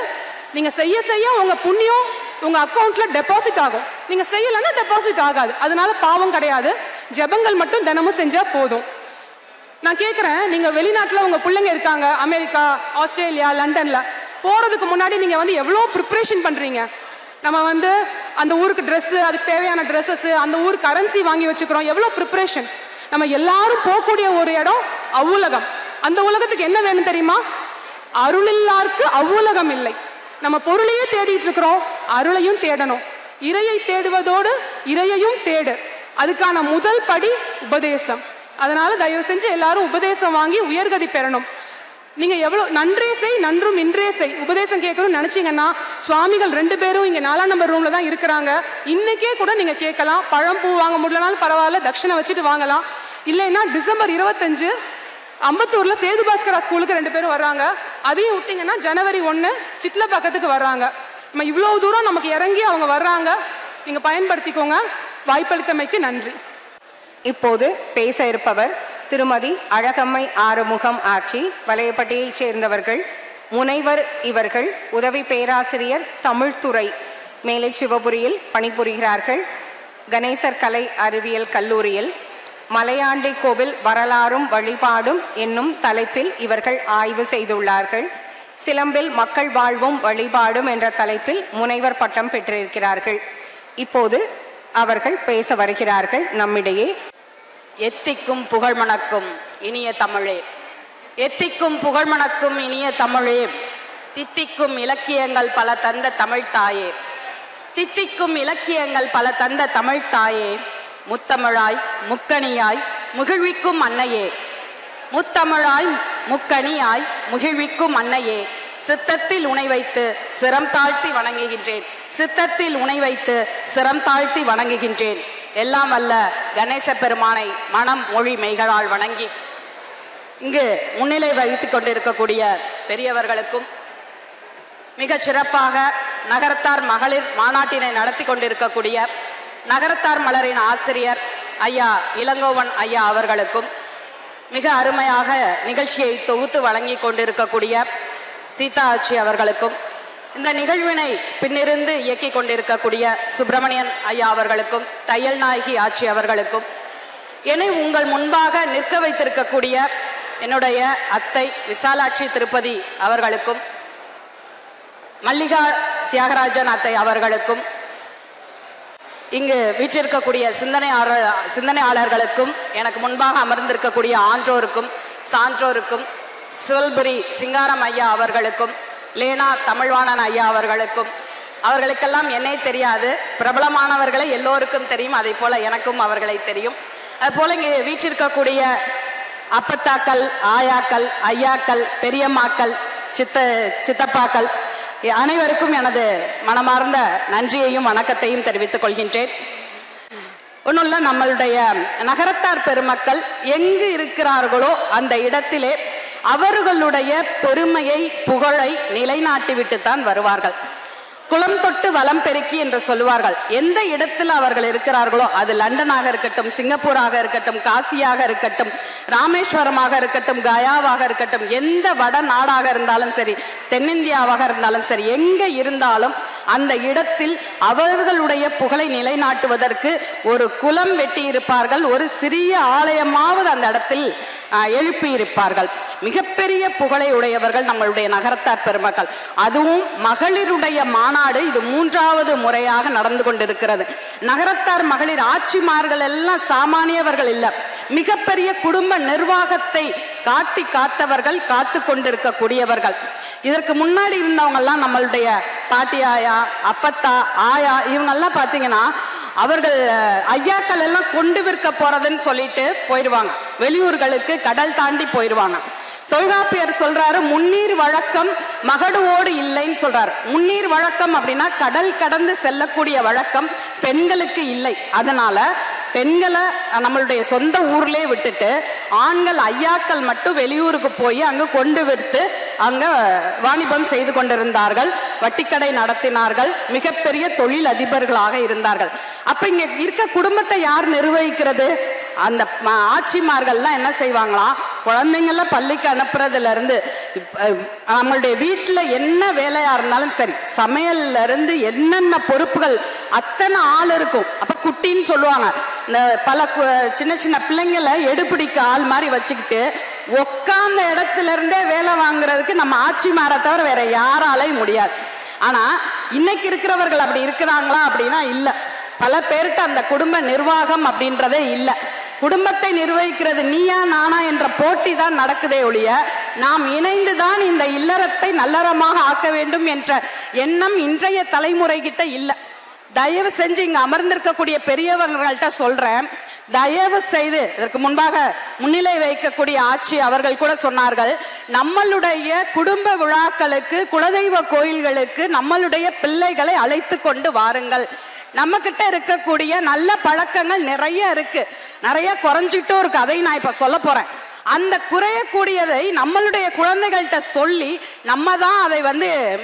நீங்க செய்ய செய்ய உங்க புண்ணியம் உங்க அக்கௌண்ட்ல டெபாசிட் ஆகும். நீங்க செய்யலைன்னா டெபாசிட் ஆகாது, அதனால பாவம் கிடையாது. ஜெபங்கள் மட்டும் தினமும் செஞ்சா போதும். நான் கேட்குறேன், நீங்க வெளிநாட்டுல உங்க பிள்ளைங்க இருக்காங்க, அமெரிக்கா, ஆஸ்திரேலியா, லண்டன்ல, போறதுக்கு முன்னாடி நீங்க வந்து எவ்வளோ ப்ரிப்ரேஷன் பண்றீங்க? நம்ம வந்து அந்த ஊருக்கு ட்ரெஸ்ஸு, அதுக்கு தேவையான ட்ரெஸ்ஸஸ், அந்த ஊர் கரன்சி வாங்கி வச்சுக்கிறோம், எவ்வளோ ப்ரிப்ரேஷன். நம்ம எல்லாரும் போகக்கூடிய ஒரு இடம் அவ்வுலகம். அந்த உலகத்துக்கு என்ன வேணும் தெரியுமா? அருளில்லார்க்கு அவ்வுலகம் இல்லை. நம்ம பொருளையே தேடிட்டு இருக்கிறோம், அருளையும் தேடணும். இறையை தேடுவதோடு இறையையும் தேடு. அதுக்கான முதல் படி உபதேசம். அதனால தயவு செஞ்சு எல்லாரும் உபதேசம் வாங்கி உயர்கதி பெறணும். நீங்க எவ்வளவு நன்றே செய் நன்றும் இன்றே செய் உபதேசம் கேட்கணும்னு நினைச்சீங்கன்னா, சுவாமிகள் 2 பேரும் இங்க 4ஆம் நம்பர் ரூம்ல தான் இருக்கிறாங்க. இன்னைக்கே கூட நீங்க கேட்கலாம். பழம் பூ வாங்க முடியலனாலும் பரவாயில்ல, தட்சணை வச்சுட்டு வாங்கலாம். இல்லைன்னா டிசம்பர் 25 அம்பத்தூர்ல சேது பாஸ்கரா ஸ்கூலுக்கு 2 பேரும் வர்றாங்க. அதையும் விட்டீங்கன்னா ஜனவரி 1 சிட்ல பக்கத்துக்கு வர்றாங்க. நம்ம இவ்வளவு தூரம் நமக்கு இறங்கி அவங்க வர்றாங்க, நீங்க பயன்படுத்திக்கோங்க. வாய்ப்பளித்தமைக்கு நன்றி. இப்போது பேச இருப்பவர் திருமதி அழகம்மை ஆறுமுகம் ஆட்சி, வலையப்பட்டியைச் சேர்ந்தவர்கள். முனைவர் இவர்கள் உதவி பேராசிரியர் தமிழ்துறை, மேலை சிவபுரியில் பணிபுரிகிறார்கள். கணேசர் கலை அறிவியல் கல்லூரியில் மலையாண்டி கோவில் வரலாறும் வழிபாடும் என்னும் தலைப்பில் இவர்கள் ஆய்வு செய்துள்ளார்கள். சிலம்பில் மக்கள் வாழ்வும் வழிபாடும் என்ற தலைப்பில் முனைவர் பட்டம் பெற்றிருக்கிறார்கள். இப்போது அவர்கள் பேச வருகிறார்கள் நம்மிடையே. எத்திக்கும் புகழ்மணக்கும் இனிய தமிழே, எத்திக்கும் புகழ்மணக்கும் இனிய தமிழே, தித்திக்கும் இலக்கியங்கள் பல தந்த தமிழ்த்தாயே, தித்திக்கும் இலக்கியங்கள் பல தந்த தமிழ்த்தாயே, முத்தமிழாய் முக்கணியாய் முகிழ்விக்கும் அன்னையே, முத்தமிழாய் முக்கணியாய் முகிழ்விக்கும் அன்னையே, சித்தத்தில் உனை வைத்து சிரம் தாழ்த்தி வணங்குகின்றேன், சித்தத்தில் உனை வைத்து சிரம் தாழ்த்தி வணங்குகின்றேன். எல்லாம் வல்ல கணேச பெருமானை மனம் மொழி மெய்களால் வணங்கி இங்கு முன்னிலை வகித்து கொண்டிருக்கக்கூடிய பெரியவர்களுக்கும், மிகச் சிறப்பாக நகரத்தார் மகளிர் மாநாட்டினை நடத்தி கொண்டிருக்கக்கூடிய நகரத்தார் மலரின் ஆசிரியர் ஐயா இளங்கோவன் ஐயா அவர்களுக்கும், மிக அருமையாக நிகழ்ச்சியை தொகுத்து வழங்கி கொண்டிருக்கக்கூடிய சீதா ஆச்சி அவர்களுக்கும், இந்த நிகழ்வினை பின்னிருந்து இயக்கி கொண்டிருக்கக்கூடிய சுப்பிரமணியன் ஐயா அவர்களுக்கும், தையல் நாயகி ஆட்சி அவர்களுக்கும், என்னை உங்கள் முன்பாக நிற்க வைத்திருக்கக்கூடிய என்னுடைய அத்தை விசாலாட்சி திருப்பதி அவர்களுக்கும், மல்லிகா தியாகராஜன் அத்தை அவர்களுக்கும், இங்கு வீற்றிருக்கக்கூடிய சிந்தனையாளர்களுக்கும், எனக்கு முன்பாக அமர்ந்திருக்கக்கூடிய ஆன்றோருக்கும் சான்றோருக்கும், சிவல்புரி சிங்காரம் ஐயா அவர்களுக்கும், லேனா தமிழ்வாணன் ஐயா அவர்களுக்கும், அவர்களுக்கெல்லாம் என்னை தெரியாது, பிரபலமானவர்களை எல்லோருக்கும் தெரியும், அதே போல எனக்கும் அவர்களை தெரியும். அதுபோல இங்கே வீற்றிருக்கக்கூடிய அப்பத்தாக்கள், ஆயாக்கள், ஐயாக்கள், பெரியம்மாக்கள், சித்தப்பாக்கள் அனைவருக்கும் எனது மனமார்ந்த நன்றியையும் வணக்கத்தையும் தெரிவித்துக் கொள்கின்றேன். ஒன்றும் நம்மளுடைய நகரத்தார் பெருமக்கள் எங்கு இருக்கிறார்களோ அந்த இடத்திலே அவர்களுடைய பெருமையை புகழை நிலைநாட்டிவிட்டுத்தான் வருவார்கள். குளம் தொட்டு வலம் பெருக்கி என்று சொல்லுவார்கள். எந்த இடத்தில் அவர்கள் இருக்கிறார்களோ, அது லண்டனாக இருக்கட்டும், சிங்கப்பூராக இருக்கட்டும், காசியாக இருக்கட்டும், ராமேஸ்வரமாக இருக்கட்டும், கயாவாக இருக்கட்டும், எந்த வட நாடாக இருந்தாலும் சரி, தென்னிந்தியாவாக இருந்தாலும் சரி, எங்கே இருந்தாலும் அந்த இடத்தில் அவர்களுடைய புகழை நிலைநாட்டுவதற்கு ஒரு குளம் வெட்டி இருப்பார்கள், ஒரு சிறிய ஆலயமாவது அந்த இடத்தில் எழுப்பி இருப்பார்கள். மிகப்பெரிய புகழை உடையவர்கள் நம்மளுடைய நகரத்தார் பெருமக்கள். அதுவும் மகளிருடைய மாநாடு இது 3வது முறையாக நடந்து கொண்டிருக்கிறது. நகரத்தார் மகளிர் ஆட்சிமார்கள் எல்லாம் சாமானியவர்கள் இல்ல, மிகப்பெரிய குடும்ப நிர்வாகத்தை காட்டி காத்தவர்கள், காத்து கொண்டிருக்கக்கூடியவர்கள். இதற்கு முன்னாடி இருந்தவங்க எல்லாம் நம்மளுடைய பாட்டி ஆயா, அப்பத்தா ஆயா, இவங்கெல்லாம் பார்த்தீங்கன்னா அவர்கள் ஐயாக்கள் எல்லாம் கொண்டு விற்க போறதுன்னு சொல்லிட்டு போயிடுவாங்க, வெளியூர்களுக்கு கடல் தாண்டி போயிடுவாங்க. தொல்காப்பியர் சொல்றாரு, முன்னீர் வழக்கம் மகடுவோடு இல்லைன்னு சொல்றாரு. முன்னீர் வழக்கம் அப்படின்னா கடல் கடந்து செல்லக்கூடிய வழக்கம் பெண்களுக்கு இல்லை. அதனால பெண்களை நம்மளுடைய சொந்த ஊர்லேயே விட்டுட்டு ஆண்கள் ஐயாக்கள் மட்டும் வெளியூருக்கு போய் அங்கு கொண்டு விற்று அங்க வாணிபம் செய்து கொண்டிருந்தார்கள், வட்டிக்கடை நடத்தினார்கள், மிகப்பெரிய தொழில் அதிபர்களாக இருந்தார்கள். அப்ப இங்க இருக்க குடும்பத்தை யார் நிர்வகிக்கிறது? அந்த ஆட்சிமார்கள்லாம் என்ன செய்வாங்களாம், குழந்தைங்கள பள்ளிக்கு அனுப்புறதுல இருந்து நம்மளுடைய வீட்டுல என்ன வேலையா இருந்தாலும் சரி, சமையல்ல இருந்து என்னென்ன பொறுப்புகள் அத்தனை ஆள் இருக்கும். அப்ப குட்டின்னு சொல்லுவாங்க, இந்த பல சின்ன சின்ன பிள்ளைங்களை எடுபிடிக்க ஆள் மாதிரி வச்சுக்கிட்டு உட்கார்ந்த இடத்துல இருந்தே வேலை வாங்குறதுக்கு நம்ம ஆட்சிமாரை தவிர வேற யாராலையும் முடியாது. ஆனா இன்னைக்கு இருக்கிறவர்கள் அப்படி இருக்கிறாங்களா அப்படின்னா இல்ல. பல பேருக்கு அந்த குடும்ப நிர்வாகம் அப்படின்றதே இல்லை. குடும்பத்தை நிர்வகிக்கிறது நீயா நானா என்ற போட்டி தான் நடக்குதே ஒழிய நாம் இணைந்துதான் இந்த இல்லறத்தை நல்லறமாக ஆக்க வேண்டும் என்ற எண்ணம் இன்றைய தலைமுறை கிட்ட இல்லை. தயவு செஞ்சு இங்க அமர்ந்திருக்கக்கூடிய பெரியவங்கள்ட்ட சொல்றேன், தயவு செய்து இதற்கு முன்பாக முன்னிலை வைக்கக்கூடிய ஆட்சி அவர்கள் கூட சொன்னார்கள், நம்மளுடைய குடும்ப விழாக்களுக்கு, குலதெய்வ கோயில்களுக்கு நம்மளுடைய பிள்ளைகளை அழைத்து கொண்டு வாருங்கள். நம்ம கிட்ட இருக்கக்கூடிய நல்ல பழக்கங்கள் நிறைய இருக்கு, நிறைய குறைஞ்சிட்டும் இருக்கு. அதை நான் இப்ப சொல்ல போறேன். அந்த குறையக்கூடியதை நம்மளுடைய குழந்தைகள்கிட்ட சொல்லி நம்ம தான் அதை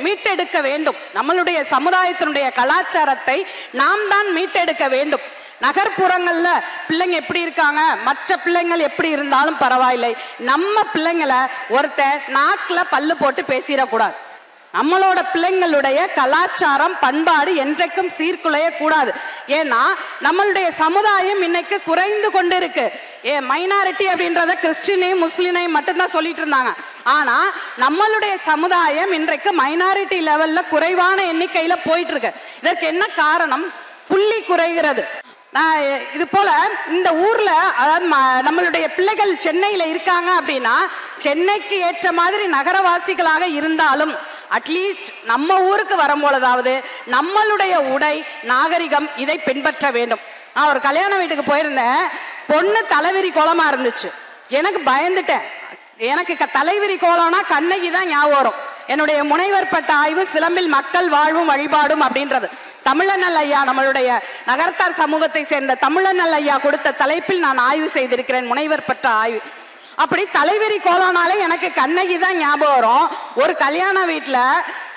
மீட்டெடுக்க வேண்டும். நம்மளுடைய சமுதாயத்தினுடைய கலாச்சாரத்தை நாம் தான் மீட்டெடுக்க வேண்டும். நகர்ப்புறங்கள்ல பிள்ளைங்க எப்படி இருக்காங்க, மற்ற பிள்ளைங்கள் எப்படி இருந்தாலும் பரவாயில்லை, நம்ம பிள்ளைங்களை ஒருத்தர் நாக்குல பல்லு போட்டு பேசிடக்கூடாது. நம்மளோட பிள்ளைங்களுடைய கலாச்சாரம் பண்பாடு என்றைக்கும் சீர்குலைய கூடாது. ஏன்னா நம்மளுடைய சமுதாயம் இன்னைக்கு குறைந்து கொண்டு இருக்கு. மைனாரிட்டி அப்படின்றத கிறிஸ்டினையும் முஸ்லிமையும் மட்டும்தான் சொல்லிட்டு இருந்தாங்க. ஆனா நம்மளுடைய சமுதாயம் இன்றைக்கு மைனாரிட்டி லெவல்ல குறைவான எண்ணிக்கையில போயிட்டு இருக்கு. இதற்கு என்ன காரணம்? புள்ளி குறைகிறது. இது போல இந்த ஊர்ல நம்மளுடைய பிள்ளைகள் சென்னையில இருக்காங்க அப்படின்னா சென்னைக்கு ஏற்ற மாதிரி நகரவாசிகளாக இருந்தாலும் அட்லீஸ்ட் நம்ம ஊருக்கு வரும்பொழுதாவது நம்மளுடைய உடை நாகரிகம் இதை பின்பற்ற வேண்டும். நான் ஒரு கல்யாண வீட்டுக்கு போயிருந்தேன், பொண்ணு தலைவிரி கோலமா இருந்துச்சு. எனக்கு பயந்துட்டேன். எனக்கு தலைவிரி கோலம்னா கண்ணகி தான் ஞாபகம் வரும். என்னுடைய முனைவர் பட்ட ஆய்வு சிலம்பில் மக்கள் வாழ்வும் வழிபாடும் அப்படின்றது. தமிழண்ணல் ஐயா, நம்மளுடைய நகரத்தார் சமூகத்தை சேர்ந்த தமிழண்ணல் ஐயா கொடுத்த தலைப்பில் நான் ஆய்வு செய்திருக்கிறேன், முனைவர் பட்ட ஆய்வு. அப்படி தலைவிரி கோலம்னாலே எனக்கு கண்ணகி தான் ஞாபகம் வரும். ஒரு கல்யாண வீட்டுல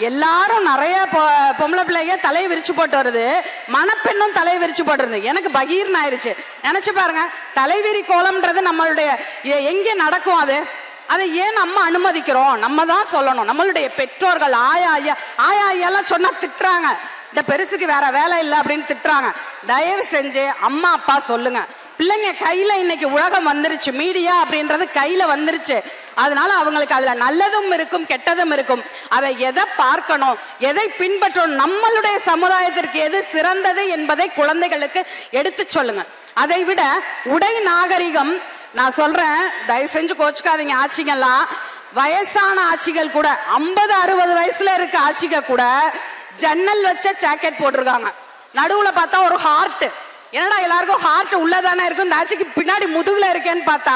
எல்லாரும் நிறைய பொம்பளை பிள்ளைங்க தலையை விரிச்சு போட்டு வருது, மணப்பெண்ணும் தலையை விரிச்சு போட்டுருது. எனக்கு பகீர்னு ஆயிடுச்சு. நினைச்சு பாருங்க, தலைவிரி கோலம்ன்றது நம்மளுடைய எங்கே நடக்கும்? அதை ஏன் நம்ம அனுமதிக்கிறோம்? நம்ம தான் சொல்லணும். நம்மளுடைய பெற்றோர்கள் ஆயா ஐயாலாம் சொன்னா திட்டுறாங்க, இந்த பெருசுக்கு வேற வேலை இல்லை அப்படின்னு திட்டுறாங்க. தயவு செஞ்சு அம்மா அப்பா சொல்லுங்க. பிள்ளைங்க கையில இன்னைக்கு உலகம் வந்துருச்சு, மீடியா அப்படின்றது கையில வந்துருச்சு. அதனால அவங்களுக்கு அதுல நல்லதும் இருக்கும் கெட்டதும் இருக்கும். அதை எதை பார்க்கணும், எதை பின்பற்றணும், நம்மளுடைய சமுதாயத்திற்கு எது சிறந்தது என்பதை குழந்தைகளுக்கு எடுத்து சொல்லுங்க. அதை விட உடை நாகரிகம், நான் சொல்றேன், தயவு செஞ்சு கோச்சுக்காதீங்க ஆட்சிகள்லாம். வயசான ஆட்சிகள் கூட 50-60 வயசுல இருக்க ஆட்சிகள் கூட ஜன்னல் வச்ச ஜாக்கெட் போட்டிருக்காங்க. நடுவுல பார்த்தா ஒரு ஹார்ட். என்னடா எல்லாருக்கும் ஹார்ட் உள்ளதானே இருக்கும், இந்த ஆட்சிக்கு பின்னாடி முதுகுல இருக்கேன்னு பார்த்தா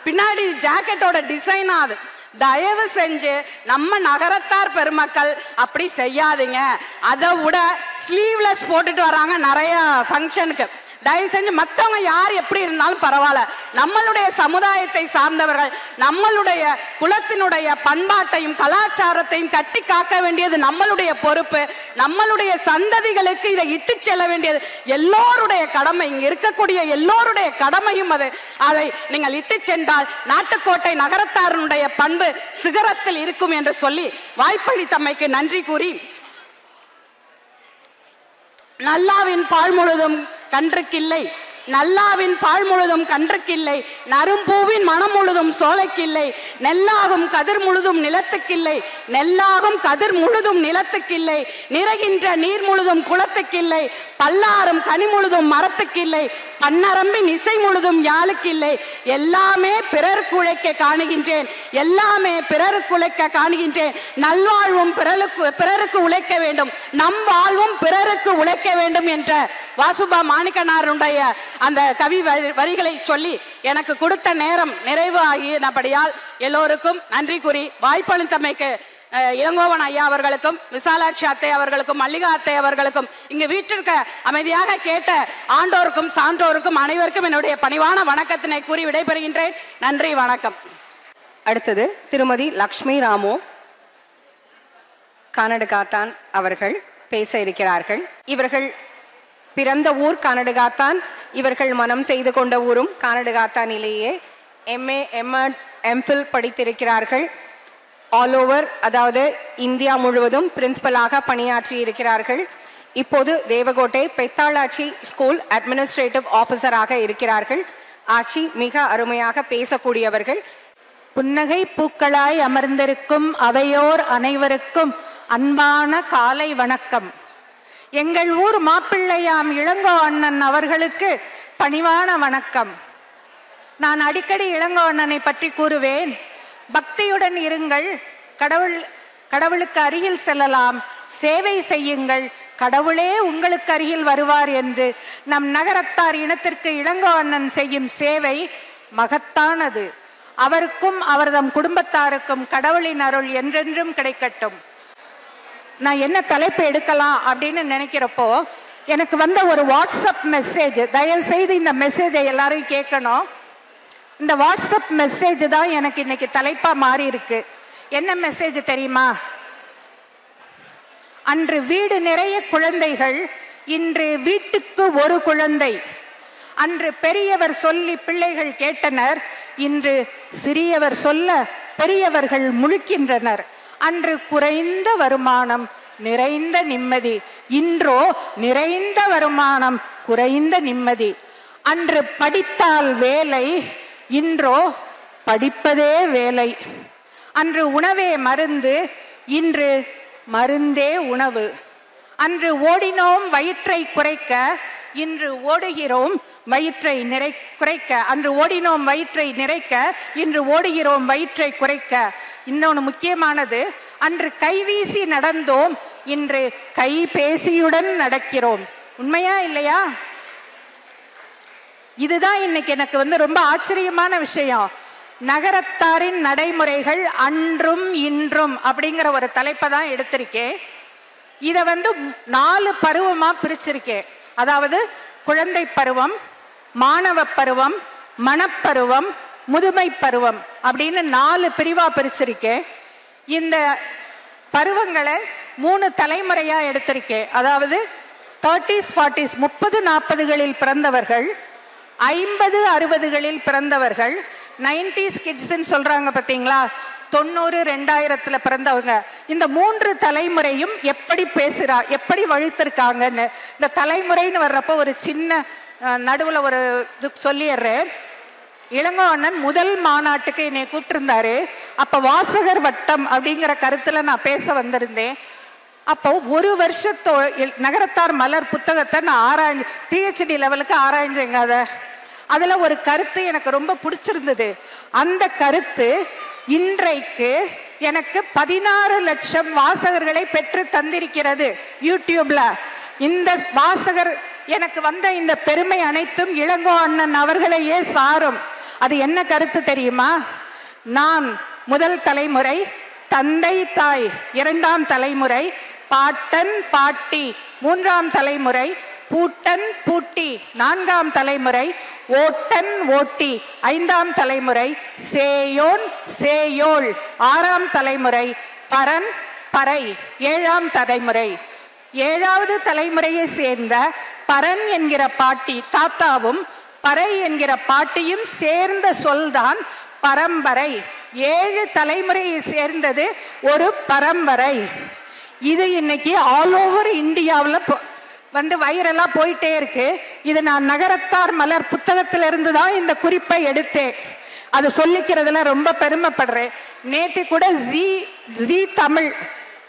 பின்னாடி ஜாக்கெட்டோட டிசைன். அது தயவு செஞ்சு நம்ம நகரத்தார் பெருமக்கள் அப்படி செய்யாதீங்க. அதை விட ஸ்லீவ்லெஸ் போட்டுட்டு வராங்க நிறைய ஃபங்க்ஷனுக்கு. தயவு செஞ்சு மற்றவங்க யார் எப்படி இருந்தாலும் பரவாயில்ல, நம்மளுடைய சமுதாயத்தை சார்ந்தவர்கள் நம்மளுடைய குலத்தினுடைய பண்பாட்டையும் கலாச்சாரத்தையும் கட்டி காக்க வேண்டியது நம்மளுடைய பொறுப்பு. நம்மளுடைய சந்ததிகளுக்கு இதை இட்டு செல்ல வேண்டியது எல்லோருடைய கடமை. இங்க இருக்கக்கூடிய எல்லோருடைய கடமையும் அது. அதை நீங்கள் இட்டு சென்றால் நாட்டுக்கோட்டை நகரத்தாரனுடைய பண்பு சிகரத்தில் இருக்கும் என்று சொல்லி வாய்ப்பளித்தமைக்கு நன்றி கூறி, நல்லாவின் பால் முழுதும் கன்றுக்கில்லை, நல்லாவின் பால் முழுதும் கன்றுக்கில்லை, நறும்பூவின் மனம் முழுதும் சோலைக்கில்லை, நெல்லாகும் கதிர் முழுதும் நிலத்துக்கில்லை, நெல்லாகும் கதிர் முழுதும் நிலத்துக்கில்லை, நிறைகின்ற நீர் முழுதும் குளத்துக்கில்லை, பல்லாரும் கனி முழுதும் மரத்துக்கில்லை, பன்னரம்பின் இசை முழுதும் யாழுக்கில்லை. எல்லாமே பிறருக்கு உழைக்க காணுகின்றேன், எல்லாமே பிறருக்கு உழைக்க காணுகின்றேன். நல்வாழ்வும் பிறருக்கு உழைக்க வேண்டும், நம் வாழ்வும் பிறருக்கு உழைக்க வேண்டும் என்ற வாசுபா மாணிக்கனாருடைய அந்த கவி வரிகளை சொல்லி எனக்கு கொடுத்த நேரம் நிறைவு ஆகியபடியால் எல்லோருக்கும் நன்றி கூறி வாய்ப்பளித்தமைக்கு இளங்கோவன் ஐயா அவர்களுக்கும், விசாலாட்சி அத்தை அவர்களுக்கும், மல்லிகா அத்தை அவர்களுக்கும், இங்கு வீட்டிற்கு அமைதியாக கேட்ட ஆண்டோருக்கும் சான்றோருக்கும் அனைவருக்கும் என்னுடைய பணிவான வணக்கத்தினை கூறி விடைபெறுகின்றேன். நன்றி, வணக்கம். அடுத்தது திருமதி லக்ஷ்மி ராமு கானடுகாத்தான் அவர்கள் பேச இருக்கிறார்கள். இவர்கள் பிறந்த ஊர் கானடுகாத்தான், இவர்கள் மனம் செய்து கொண்ட ஊரும் கானடுகாத்தானிலேயே MA MAd MPhil படித்திருக்கிறார்கள். ஆல் ஓவர், அதாவது இந்தியா முழுவதும் பிரின்சிபலாக பணியாற்றி இருக்கிறார்கள். இப்போது தேவகோட்டை பெத்தாளாச்சி ஸ்கூல் அட்மினிஸ்ட்ரேட்டிவ் ஆஃபீஸராக இருக்கிறார்கள். ஆட்சி மிக அருமையாக பேசக்கூடியவர்கள். புன்னகை பூக்களாய் அமர்ந்திருக்கும் அவையோர் அனைவருக்கும் அன்பான காலை வணக்கம். எங்கள் ஊர் மாப்பிள்ளையாம் இளங்கோ அண்ணன் அவர்களுக்கு பணிவான வணக்கம். நான் அடிக்கடி இளங்கோ அண்ணனை பற்றி கூறுவேன். பக்தியுடன் இருங்கள், கடவுளுக்கு அருகில் செல்லலாம், சேவை செய்யுங்கள், கடவுளே உங்களுக்கு அருகில் வருவார் என்று நம் நகரத்தார் இனத்திற்கு இளங்கோ அண்ணன் செய்யும் சேவை மகத்தானது. அவருக்கும் அவர்தம் குடும்பத்தாருக்கும் கடவுளின் அருள் என்றென்றும் கிடைக்கட்டும். நான் என்ன தலைப்பு எடுக்கலாம் அப்படின்னு நினைக்கிறப்போ எனக்கு வந்த ஒரு வாட்ஸ்அப் மெசேஜ், தயவு செய்து இந்த மெசேஜை எல்லாரும் கேட்கணும். இந்த வாட்ஸ்அப் மெசேஜ் தான் எனக்கு இன்னைக்கு தலைப்பா மாறி இருக்கு. என்ன மெசேஜ் தெரியுமா? அன்று வீடு நிறைய குழந்தைகள், இன்று வீட்டுக்கு ஒரு குழந்தை. அன்று பெரியவர் சொல்லி பிள்ளைகள் கேட்டனர், இன்று சிறியவர் சொல்ல பெரியவர்கள் முழிக்கின்றனர். அன்று குறைந்த வருமானம் நிறைந்த நிம்மதி, இன்றோ நிறைந்த வருமானம் குறைந்த நிம்மதி. அன்று படித்தால் வேலை, இன்றோ படிப்பதே வேலை. அன்று உணவே மருந்து, இன்று மருந்தே உணவு. அன்று ஓடினோம் வயிற்றை குறைக்க, இன்று ஓடுகிறோம் வயிற்றை குறைக்க. அன்று ஓடினோம் வயிற்றை நிறைக்க, இன்று ஓடுகிறோம் வயிற்றை குறைக்க. இன்னொன்று முக்கியமானது, அன்று கைவீசி நடந்தோம், இன்று கைபேசியுடன் நடக்கிறோம். உண்மையா இல்லையா? இதுதான் இன்னைக்கு எனக்கு ரொம்ப ஆச்சரியமான விஷயம். நகரத்தாரின் நடைமுறைகள் அன்றும் இன்றும் அப்படிங்கிற ஒரு தலைப்பை தான் எடுத்திருக்கேன். இதை 4 பருவமா பிரிச்சிருக்கேன். அதாவது குழந்தை பருவம், மாணவ பருவம், மனப்பருவம், முதுமை பருவம் அப்படின்னு 4 பிரிவா பிரிச்சிருக்கேன். இந்த பருவங்களை 3 தலைமுறையா எடுத்திருக்கேன். அதாவது 30s 40s 30-40களில் பிறந்தவர்கள், 50-60களில் பிறந்தவர்கள், 90s கிட்ஸ்ன்னு சொல்றாங்க பார்த்தீங்களா, 90-2000 பிறந்தவங்க. இந்த 3 தலைமுறையும் எப்படி எப்படி வழித்திருக்காங்கன்னு இந்த தலைமுறைன்னு வர்றப்போ ஒரு சின்ன நடுவில் ஒரு இது சொல்லிடுறேன். இளங்கோ அண்ணன் முதல் மாநாட்டுக்கு என்னை கூப்பிட்டிருந்தாரு. அப்போ வாசகர் வட்டம் அப்படிங்கிற கருத்தில் நான் பேச வந்திருந்தேன். அப்போ ஒரு வருஷத்தோ நகரத்தார் மலர் புத்தகத்தை நான் PhD லெவலுக்கு ஆராய்ஞ்சேங்க. அதில் ஒரு கருத்து எனக்கு ரொம்ப பிடிச்சிருந்தது. அந்த கருத்து இன்றைக்கு எனக்கு 16 லட்சம் வாசகர்களை பெற்று தந்திருக்கிறது யூடியூப்ல. இந்த வாசகர் எனக்கு வந்த இந்த பெருமை அனைத்தும் இளங்கோ அண்ணன் அவர்களையே சாரும். அது என்ன கருத்து தெரியுமா? நான் முதல் தலைமுறை, தந்தை தாய் 2ஆம் தலைமுறை, பாட்டன் பாட்டி 3ஆம் தலைமுறை, பூட்டன் பூட்டி 4ஆம் தலைமுறை, ஓட்டன் ஓட்டி 5ஆம் தலைமுறை, சேயோன் சேயோள் 6ஆம் தலைமுறை, பரன் பறை 7ஆம் தலைமுறை. 7வது தலைமுறையை சேர்ந்த பரன் என்கிற பாட்டி தாத்தாவும் பறை என்கிற பாட்டியும் சேர்ந்த சொல்தான் பரம்பரை. 7 தலைமுறையை சேர்ந்தது ஒரு பரம்பரை. இது இன்னைக்கு ஆல் ஓவர் இந்தியாவில் வந்து வைரலா போயிட்டே இருக்கு. இது நான் நகரத்தார் மலர் புத்தகத்திலிருந்து தான் இந்த குறிப்பை எடுத்தேன். அது சொல்லிக்கிறதுல ரொம்ப பெருமைப்படுறேன். நேற்று கூட ஜி தமிழ்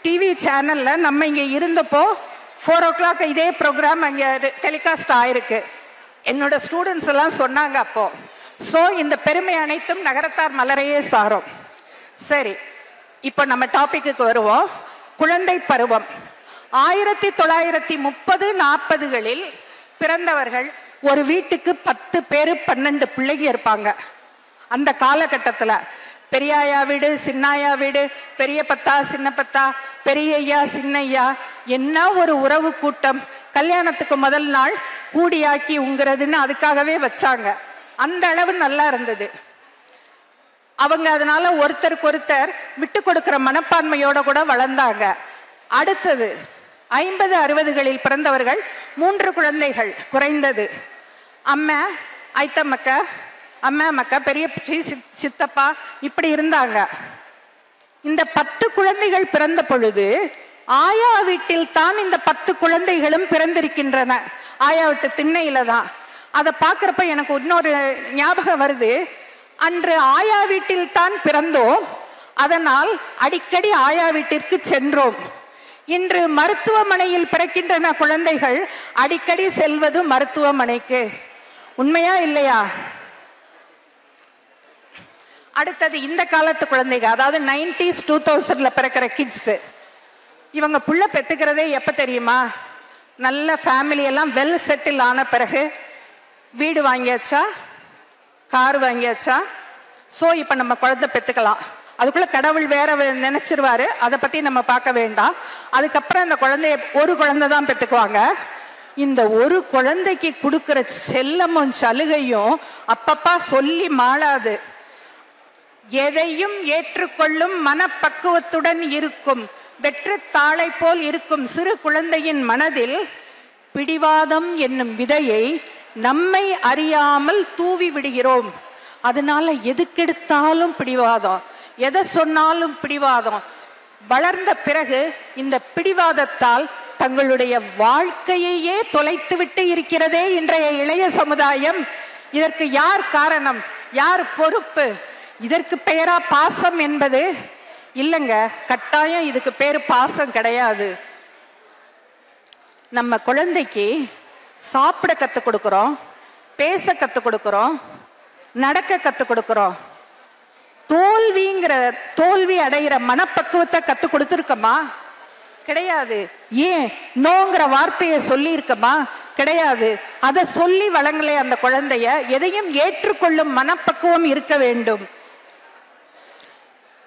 டிவி சேனல்ல நம்ம இங்க இருந்தப்போ 4 o'clock இதே ப்ரோக்ராம் அங்கே டெலிகாஸ்ட் ஆயிருக்கு. என்னோட ஸ்டூடெண்ட்ஸ் எல்லாம் சொன்னாங்க அப்போ. ஸோ இந்த பெருமை அனைத்தும் நகரத்தார் மலரையே சாரும். சரி, இப்போ நம்ம டாபிக்கு வருவோம். குழந்தை பருவம். 1930-40களில் பிறந்தவர்கள் ஒரு வீட்டுக்கு 10 பேர் 12 பிள்ளைங்க இருப்பாங்க. அந்த காலகட்டத்தில் பெரியாயா வீடு, சின்னாயா வீடு, பெரிய பத்தா, சின்ன பத்தா, பெரியய்யா, சின்னையா, என்ன ஒரு உறவு கூட்டம். கல்யாணத்துக்கு முதல் நாள் கூடியாக்கி உங்கிறதுன்னு அதுக்காகவே வச்சாங்க. அந்த அளவு நல்லா இருந்தது. அவங்க அதனால ஒருத்தருக்கு ஒருத்தர் விட்டு கொடுக்கிற மனப்பான்மையோட கூட வளர்ந்தாங்க. அடுத்தது 50-60களில் பிறந்தவர்கள் 3 குழந்தைகள் குறைந்தது. அம்மா, ஐத்தம்மக்க, அம்மா மக்கா, பெரிய சித்தப்பா இப்படி இருந்தாங்க. இந்த 10 குழந்தைகள் பிறந்த பொழுது ஆயா வீட்டில் தான் இந்த 10 குழந்தைகளும் பிறந்திருக்கின்றன. ஆயா வீட்டு திண்ணையில தான். அதை பார்க்குறப்ப எனக்கு இன்னொரு ஞாபகம் வருது. அன்று ஆயா வீட்டில் தான் பிறந்தோம், அதனால் அடிக்கடி ஆயா வீட்டிற்கு சென்றோம். இன்று மருத்துவமனையில் பிறக்கின்றன குழந்தைகள், அடிக்கடி செல்வது மருத்துவமனைக்கு. உண்மையா இல்லையா? அடுத்தது இந்த காலத்து குழந்தைங்க, அதாவது 90s 2000ல பிறக்கிற கிட்ஸ். இவங்க புள்ள பெற்றுக்கிறதே எப்போ தெரியுமா? நல்ல ஃபேமிலி எல்லாம் வெல் செட்டில் ஆன பிறகு. வீடு வாங்கியாச்சா, கார் வாங்கியாச்சா, ஸோ இப்போ நம்ம குழந்தை பெற்றுக்கலாம். அதுக்குள்ள கடவுள் வேற நினைச்சிருவாரு, அதை பற்றி நம்ம பார்க்க வேண்டாம். அதுக்கப்புறம் இந்த குழந்தைய ஒரு குழந்தை தான் பெற்றுக்குவாங்க. இந்த ஒரு குழந்தைக்கு கொடுக்குற செல்லமும் சலுகையும் அப்பப்பா சொல்லி மாளாது. எதையும் ஏற்றுக்கொள்ளும் மனப்பக்குவத்துடன் இருக்கும் வெற்று தாளை போல் இருக்கும் சிறு குழந்தையின் மனதில் பிடிவாதம் என்னும் விதையை நம்மை அறியாமல் தூவி விடுகிறோம். அதனால எதுக்கெடுத்தாலும் பிடிவாதம், எதை சொன்னாலும் பிடிவாதம். வளர்ந்த பிறகு இந்த பிடிவாதத்தால் தங்களுடைய வாழ்க்கையையே தொலைத்துவிட்டு இருக்கிறதே இன்றைய இளைய சமுதாயம். இதற்கு யார் காரணம், யார் பொறுப்பு? இதற்கு பெயரா பாசம் என்பது இல்லைங்க. கட்டாயம் இதுக்கு பேரு பாசம் கிடையாது. நம்ம குழந்தைக்கு சாப்பிட கற்றுக் கொடுக்குறோம், பேச கற்றுக் கொடுக்குறோம், நடக்க கற்றுக் கொடுக்குறோம். தோல்வி அடைகிற மனப்பக்குவத்தை கற்றுக் கொடுத்துருக்கோமா? கிடையாது. ஏன் நோங்கிற வார்த்தையை சொல்லி இருக்கமா? கிடையாது. அதை சொல்லி வழங்கலே அந்த குழந்தைய. எதையும் ஏற்றுக்கொள்ளும் மனப்பக்குவம் இருக்க வேண்டும்.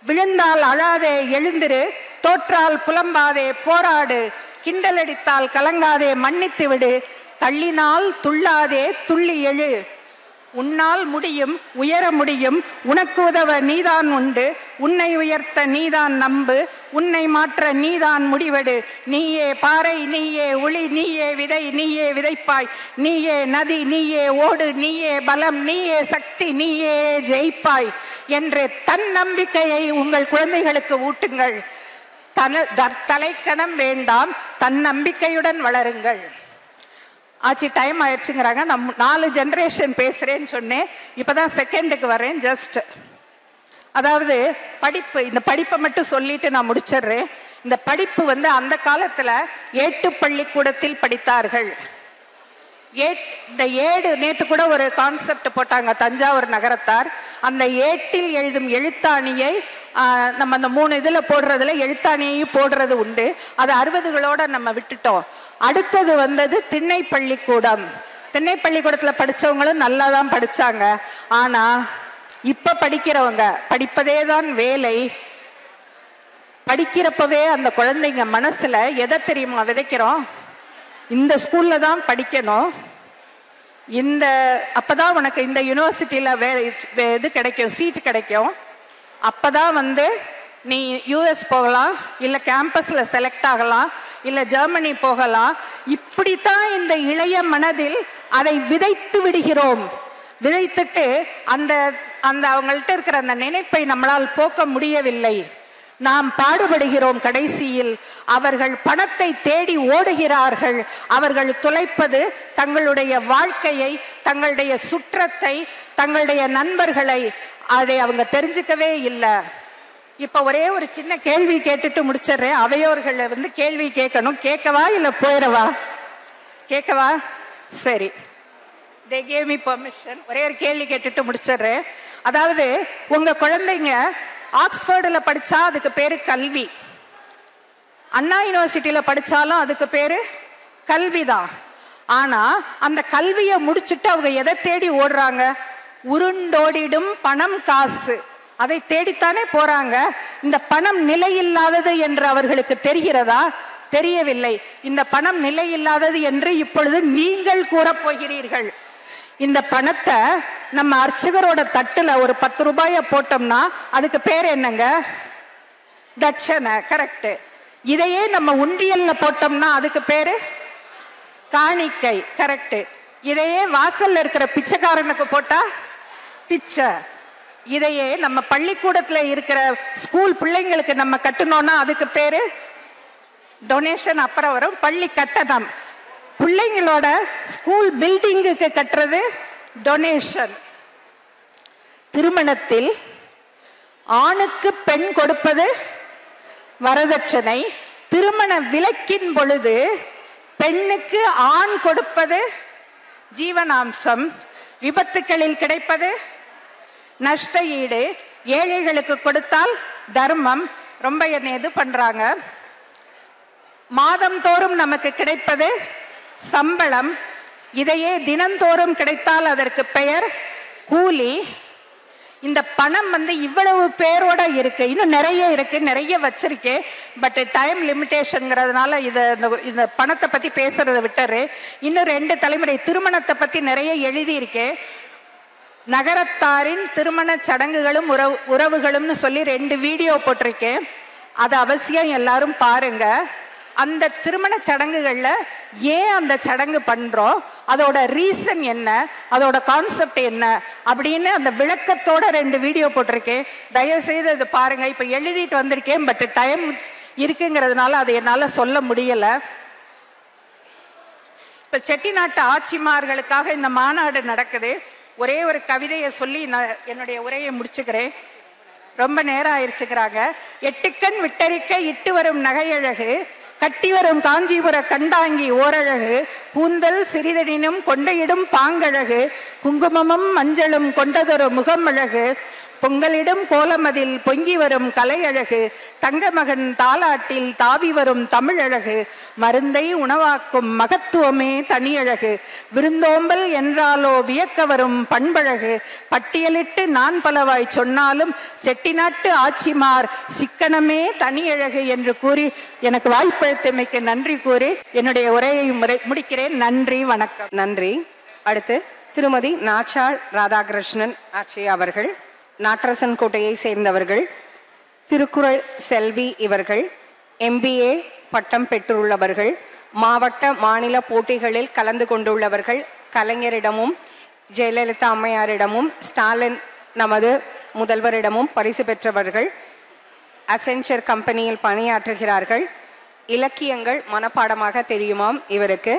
விழுந்தால் அழாதே எழுந்திரு, தோற்றால் புலம்பாதே போராடு, கிண்டலடித்தால் கலங்காதே மன்னித்து விடு, தள்ளினால் துள்ளாதே துள்ளி எழு. உன்னால் முடியும், உயர முடியும், உனக்கு உதவ நீதான் உண்டு, உன்னை உயர்த்த நீதான் நம்பு, உன்னை மாற்ற நீதான் முடிவெடு, நீயே பாறை, நீயே ஒளி, நீயே விதை, நீயே விதைப்பாய், நீயே நதி, நீயே ஓடு, நீயே பலம், நீயே சக்தி, நீயே ஜெயிப்பாய் என்று தன் நம்பிக்கையை உங்கள் குழந்தைகளுக்கு ஊட்டுங்கள். தலைக்கணம் வேண்டாம், தன் நம்பிக்கையுடன் வளருங்கள். ஆச்சு, டைம் ஆயிடுச்சுங்கிறாங்க. நான் 4 ஜெனரேஷன் பேசுறேன்னு சொன்னேன், இப்பதான் செகண்டுக்கு வரேன். ஜஸ்ட் அதாவது படிப்பு, இந்த படிப்பை மட்டும் சொல்லிட்டு நான் முடிச்சிடுறேன். இந்த படிப்பு அந்த காலத்துல ஏட்டு பள்ளிக்கூடத்தில் படித்தார்கள். இந்த ஏடு, நேற்று கூட ஒரு கான்செப்ட் போட்டாங்க தஞ்சாவூர் நகரத்தார். அந்த ஏட்டில் எழுதும் எழுத்தாணியை நம்ம அந்த 3 இதுல போடுறதுல எழுத்தாணியையும் போடுறது உண்டு. அது 60களோட நம்ம விட்டுட்டோம். அடுத்தது வந்தது திண்ணை பள்ளிக்கூடம். திண்ணை பள்ளிக்கூடத்துல படிச்சவங்களும் நல்லா தான் படிச்சாங்க. ஆனா இப்ப படிக்கிறவங்க படிப்பதே தான் வேலை. படிக்கிறப்பவே அந்த குழந்தைங்க மனசுல எதை தெரியுமா விதைக்கிறோம்? இந்த ஸ்கூல்ல தான் படிக்கணும், அப்பதான் உனக்கு இந்த யூனிவர்சிட்டியில இது கிடைக்கும், சீட்டு கிடைக்கும், அப்பதான் நீ யூஎஸ் போகலாம், இல்ல கேம்பஸ்ல செலக்ட் ஆகலாம், இல்ல ஜெர்மனி போகலாம். இப்படித்தான் இந்த இளைய மனதில் அதை விதைத்து விடுகிறோம். விதைத்துட்டு அந்த அவங்கள்ட்ட இருக்கிற அந்த நினைப்பை நம்மளால் போக்க முடியவில்லை. நாம் பாடுபடுகிறோம். கடைசியில் அவர்கள் பணத்தை தேடி ஓடுகிறார்கள். அவர்கள் துளைப்பது தங்களுடைய வாழ்க்கையை, தங்களுடைய சுற்றத்தை, தங்களுடைய நண்பர்களை. அதை அவங்க தெரிஞ்சுக்கவே இல்லை. இப்ப ஒரே ஒரு சின்ன கேள்வி கேட்டுட்டு முடிச்சிடுறேன். அவையோர்களை கேள்வி கேட்கணும். கேட்கவா இல்ல போயிடவா? கேட்கவா? சரி, they gave me permission. ஒரே ஒரு கேள்வி கேட்டுட்டு முடிச்சிடுறேன். அதாவது உங்க குழந்தைங்க ஆக்ஸ்போர்டில் படிச்சா அதுக்கு பேரு கல்வி, அண்ணா யூனிவர்சிட்டியில படிச்சாலும் அதுக்கு பேரு கல்விதான். ஆனா அந்த கல்வியை முடிச்சுட்டு அவங்க எதை தேடி ஓடுறாங்க? உருண்டோடிடும் பணம், காசு. அதை தேடித்தானே போறாங்க. இந்த பணம் நிலையில்லாதது என்று அவர்களுக்கு தெரிகிறதா? தெரியவில்லை. இந்த பணம் நிலையில்லாதது என்று இப்பொழுது நீங்கள் கூற போகிறீர்கள். இந்த பணத்தை நம்ம அர்ச்சகரோட தட்டுல ஒரு 10 ரூபாய போட்டோம்னா அதுக்கு பேர் என்னங்க? தட்சணை. கரெக்ட். இதையே நம்ம உண்டியல்ல போட்டோம்னா அதுக்கு பேரு காணிக்கை. கரெக்ட். இதையே வாசல்ல இருக்கிற பிச்சைக்காரனுக்கு போட்டா பிச்சை. இதையே நம்ம பள்ளிக்கூடத்துல இருக்கிற ஸ்கூல் பிள்ளைங்களுக்கு நம்ம கட்டணும்னா அதுக்கு பேரு டொனேஷன். அப்புறம் வரும் பள்ளி கட்டணம். பிள்ளைங்களோட ஸ்கூல் பில்டிங்குக்கு கட்டுறது டொனேஷன். திருமணத்தில் ஆணுக்கு பெண் கொடுப்பது வரதட்சணை. திருமண விலக்கின் பொழுது பெண்ணுக்கு ஆண் கொடுப்பது ஜீவனாம்சம். விபத்துக்களில் கிடைப்பது நஷ்ட ஈடு. ஏழைகளுக்கு கொடுத்தால் தர்மம். ரொம்ப என்ன இது பண்றாங்க. மாதம் தோறும் நமக்கு கிடைப்பது சம்பளம். இதையே தினந்தோறும் கிடைத்தால் அதற்கு பெயர் கூலி. இந்த பணம் இவ்வளவு பேரோட இருக்கு. இன்னும் நிறைய இருக்கு, நிறைய வச்சிருக்கேன். பட் டைம் லிமிட்டேஷன்ங்கிறதுனால இந்த பணத்தை பத்தி பேசுறதை விட்டுரு. இன்னும் 2 தலைமுறை திருமணத்தை பத்தி நிறைய எழுதி இருக்கேன். நகரத்தாரின் திருமண சடங்குகளும் உறவுகளும்னு சொல்லி 2 வீடியோ போட்டிருக்கேன். அது அவசியம் எல்லாரும் பாருங்க. அந்த திருமண சடங்குகள்ல ஏன் அந்த சடங்கு பண்றோம், அதோட ரீசன் என்ன, அதோட கான்செப்ட் என்ன அப்படின்னு அந்த விளக்கத்தோட 2 வீடியோ போட்டிருக்கேன். தயவு செய்து அது பாருங்க. இப்ப எழுதிட்டு வந்திருக்கேன், பட் டைம் இருக்குங்கிறதுனால அதை என்னால சொல்ல முடியல. இப்ப செட்டிநாட்டு ஆட்சிமார்களுக்காக இந்த மாநாடு நடக்குது. ஒரே ஒரு கவிதையை சொல்லி நான் என்னுடைய உரையை முடிச்சுக்கிறேன். ரொம்ப நேரம் ஆயிடுச்சுக்கிறாங்க. 8 கண் விட்டறிக்க இட்டு வரும் நகையழகு, கட்டி வரும் காஞ்சிபுர கண்டாங்கி ஓரழகு, கூந்தல் சிறிதனினும் கொண்டையிடும் பாங்கழகு, குங்குமமும் மஞ்சளும் கொண்டதொரு முகமழகு, பொங்கலிடும் கோலமதில் பொங்கி வரும் கலையழகு, தங்கமகன் தாலாட்டில் தாவி வரும் தமிழழகு, மருந்தை உணவாக்கும் மகத்துவமே தனியழகு, விருந்தோம்பல் என்றாலோ வியக்க வரும் பண்பழகு, பட்டியலிட்டு நான் பலவாய் சொன்னாலும் செட்டிநாட்டு ஆட்சிமார் சிக்கனமே தனியழகு என்று கூறி எனக்கு வாய்ப்பளித்தமைக்கு நன்றி கூறி என்னுடைய உரையை முடிக்கிறேன். நன்றி, வணக்கம். நன்றி. அடுத்து திருமதி நாச்சாள் ராதாகிருஷ்ணன் ஆட்சி அவர்கள் நாட்டரசன் கோட்டையை சேர்ந்தவர்கள். திருக்குறள் செல்வி இவர்கள் MBA பட்டம் பெற்றுள்ளவர்கள். மாவட்ட மாநில போட்டிகளில் கலந்து கொண்டுள்ளவர்கள். கலைஞரிடமும் ஜெயலலிதா அம்மையாரிடமும் ஸ்டாலின் நமது முதல்வரிடமும் பரிசு பெற்றவர்கள். அசென்ச்சர் கம்பெனியில் பணியாற்றுகிறார்கள். இலக்கியங்கள் மனப்பாடமாக தெரியுமாம் இவருக்கு.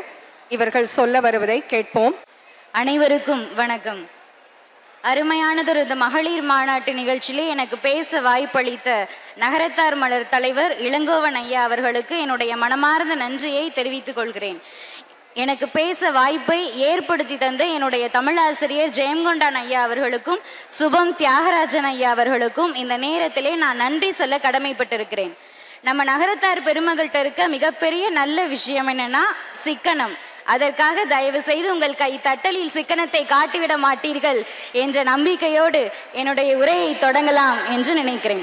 இவர்கள் சொல்ல வருவதை கேட்போம். அனைவருக்கும் வணக்கம். அருமையானதொரு இந்த மகளிர் மாநாட்டு நிகழ்ச்சியிலே எனக்கு பேச வாய்ப்பளித்த நகரத்தார் மலர் தலைவர் இளங்கோவன் ஐயா அவர்களுக்கு என்னுடைய மனமார்ந்த நன்றியை தெரிவித்துக் கொள்கிறேன். எனக்கு பேச வாய்ப்பை ஏற்படுத்தி தந்த என்னுடைய தமிழாசிரியர் ஜெயங்கொண்டான் ஐயா அவர்களுக்கும் சுபம் தியாகராஜன் ஐயா அவர்களுக்கும் இந்த நேரத்திலே நான் நன்றி சொல்ல கடமைப்பட்டிருக்கிறேன். நம்ம நகரத்தார் பெருமகள்கிட்ட இருக்க மிகப்பெரிய நல்ல விஷயம் என்னன்னா சிக்கனம். அதற்காக தயவு செய்து உங்கள் கை தட்டலில் சிக்கனத்தை காட்டிவிட மாட்டீர்கள் என்ற நம்பிக்கையோடு என்னுடைய உரையை தொடங்கலாம் என்று நினைக்கிறேன்.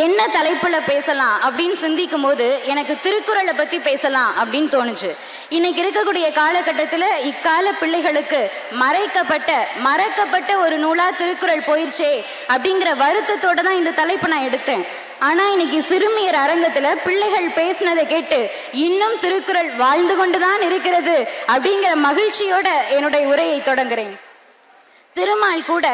என்ன தலைப்புல பேசலாம் அப்படின்னு சிந்திக்கும் போது எனக்கு திருக்குறளை பத்தி பேசலாம் அப்படின்னு தோணுச்சு. இன்னைக்கு இருக்கக்கூடிய காலகட்டத்தில் இக்கால பிள்ளைகளுக்கு மறக்கப்பட்ட ஒரு நூலா திருக்குறள் போயிடுச்சே அப்படிங்கிற வருத்தத்தோட தான் இந்த தலைப்பை நான் எடுத்தேன். ஆனா இன்னைக்கு சிறுமியர் அரங்கத்துல பிள்ளைகள் பேசினதை கேட்டு இன்னும் திருக்குறள் வாழ்ந்து கொண்டுதான் இருக்கிறது அப்படிங்கிற மகிழ்ச்சியோட என்னுடைய உரையை தொடங்குறேன். திருமால் கூட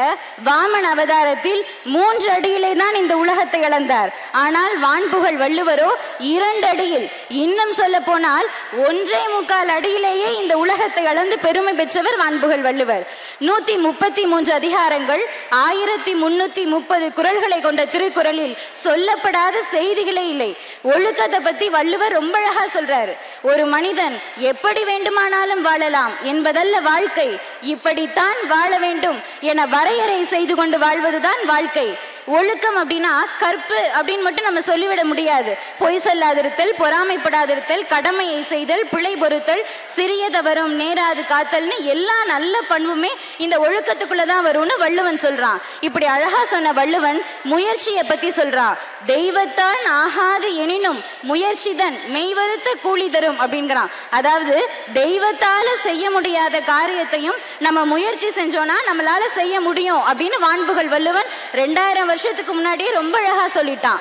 வாமன் அவதாரத்தில் 3 அடியிலே தான் இந்த உலகத்தை அளந்தார். ஆனால் வான்புகழ் வள்ளுவரோ 2 அடியில், இன்னும் சொல்ல போனால் 1.25 அடியிலேயே இந்த உலகத்தை அளந்து பெருமை பெற்றவர் வான்புகழ் வள்ளுவர். 133 அதிகாரங்கள், 1330 குறள்களை கொண்ட திருக்குறளில் சொல்லப்படாத செய்திகளே இல்லை. ஒழுக்கத்தை பத்தி வள்ளுவர் ரொம்ப அழகா சொல்றாரு. ஒரு மனிதன் எப்படி வேண்டுமானாலும் வாழலாம் என்பதல்ல வாழ்க்கை, இப்படித்தான் வாழ வேண்டும் என வரையறை செய்து கொண்டு வாழ்வதுதான் வாழ்க்கை. ஒழுக்கம் அப்படின்னா கற்பு அப்படின்னு மட்டும் நம்ம சொல்லிவிட முடியாது. பொய் சொல்லாதிருத்தல், பொறாமைப்படாதிருத்தல், கடமையை செய்தல், பிழை பொறுத்தல், சிறிய தவறும் நேராது காத்தல்னு எல்லா நல்ல பண்புமே இந்த ஒழுக்கத்துக்குள்ளதான் வரும்னு வள்ளுவன் சொல்றான். இப்படி அழகா சொன்ன வள்ளுவன் முயற்சியை பத்தி சொல்றான். தெய்வத்தான் ஆகாது எனினும் முயற்சிதன் மெய்வருத்த கூலி தரும் அப்படிங்கிறான். அதாவது தெய்வத்தால செய்ய முடியாத காரியத்தையும் நம்ம முயற்சி செஞ்சோம்னா நம்மளால செய்ய முடியும் அப்படின்னு வான்புகழ் வள்ளுவன் 2000 வருஷத்துக்கு முன்னாடியே ரொம்ப அழகா சொல்லிட்டான்.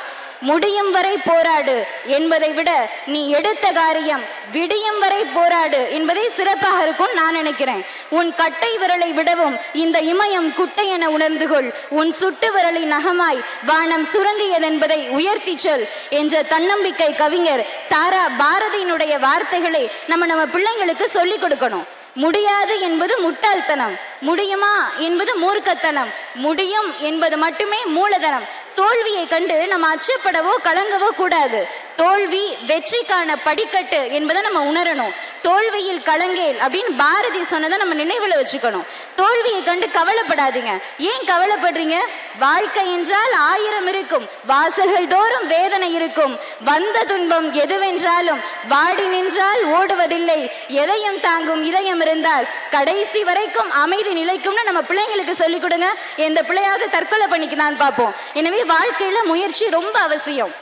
முடியும் வரை போராடு என்பதை விட நீ எடுத்த காரியம் விடியும் வரை போராடு என்பதை சிறப்பாக இருக்கும் நான் நினைக்கிறேன். உன் கட்டை விரலை விடவும் இந்த இமயம் குட்டை என உணர்ந்து கொள், உன் சுட்டு விரலை நகமாய் வானம் சுரங்கியதென்பதை உயர்த்தி சொல் என்ற தன்னம்பிக்கை கவிஞர் தாரா பாரதியினுடைய வார்த்தைகளை நம்ம பிள்ளைங்களுக்கு சொல்லிக் கொடுக்கணும். முடியாது என்பது முட்டாள்தனம், முடியுமா என்பது மூர்க்கத்தனம், முடியும் என்பது மட்டுமே மூலதனம். தோல்வியை கண்டு நம்ம அச்சப்படவோ கலங்கவோ கூடாது. தோல்வி வெற்றிக்கான படிக்கட்டு என்பதை நம்ம உணரணும். தோல்வியில் கலங்கேல் அப்படின்னு பாரதி சொன்னதை நம்ம நினைவுல வச்சுக்கணும். தோல்வியை கண்டு கவலைப்படாதீங்க. ஏன் கவலைப்படுறீங்க? வாழ்க்கை என்றால் 1000 இருக்கும், வாசல்கள் தோறும் வேதனை இருக்கும். வந்த துன்பம் எதுவென்றாலும் வாடி நின்றால் ஓடுவதில்லை, எதையும் தாங்கும் இதயம் இருந்தால் கடைசி வரைக்கும் அமைதி நிலைக்கும்னு நம்ம பிள்ளைங்களுக்கு சொல்லிக் கொடுங்க. எந்த பிள்ளையாவது தற்கொலை பண்ணிக்கலான்னு பார்ப்போம். எனவே வாழ்க்கையில முயற்சி ரொம்ப அவசியம்.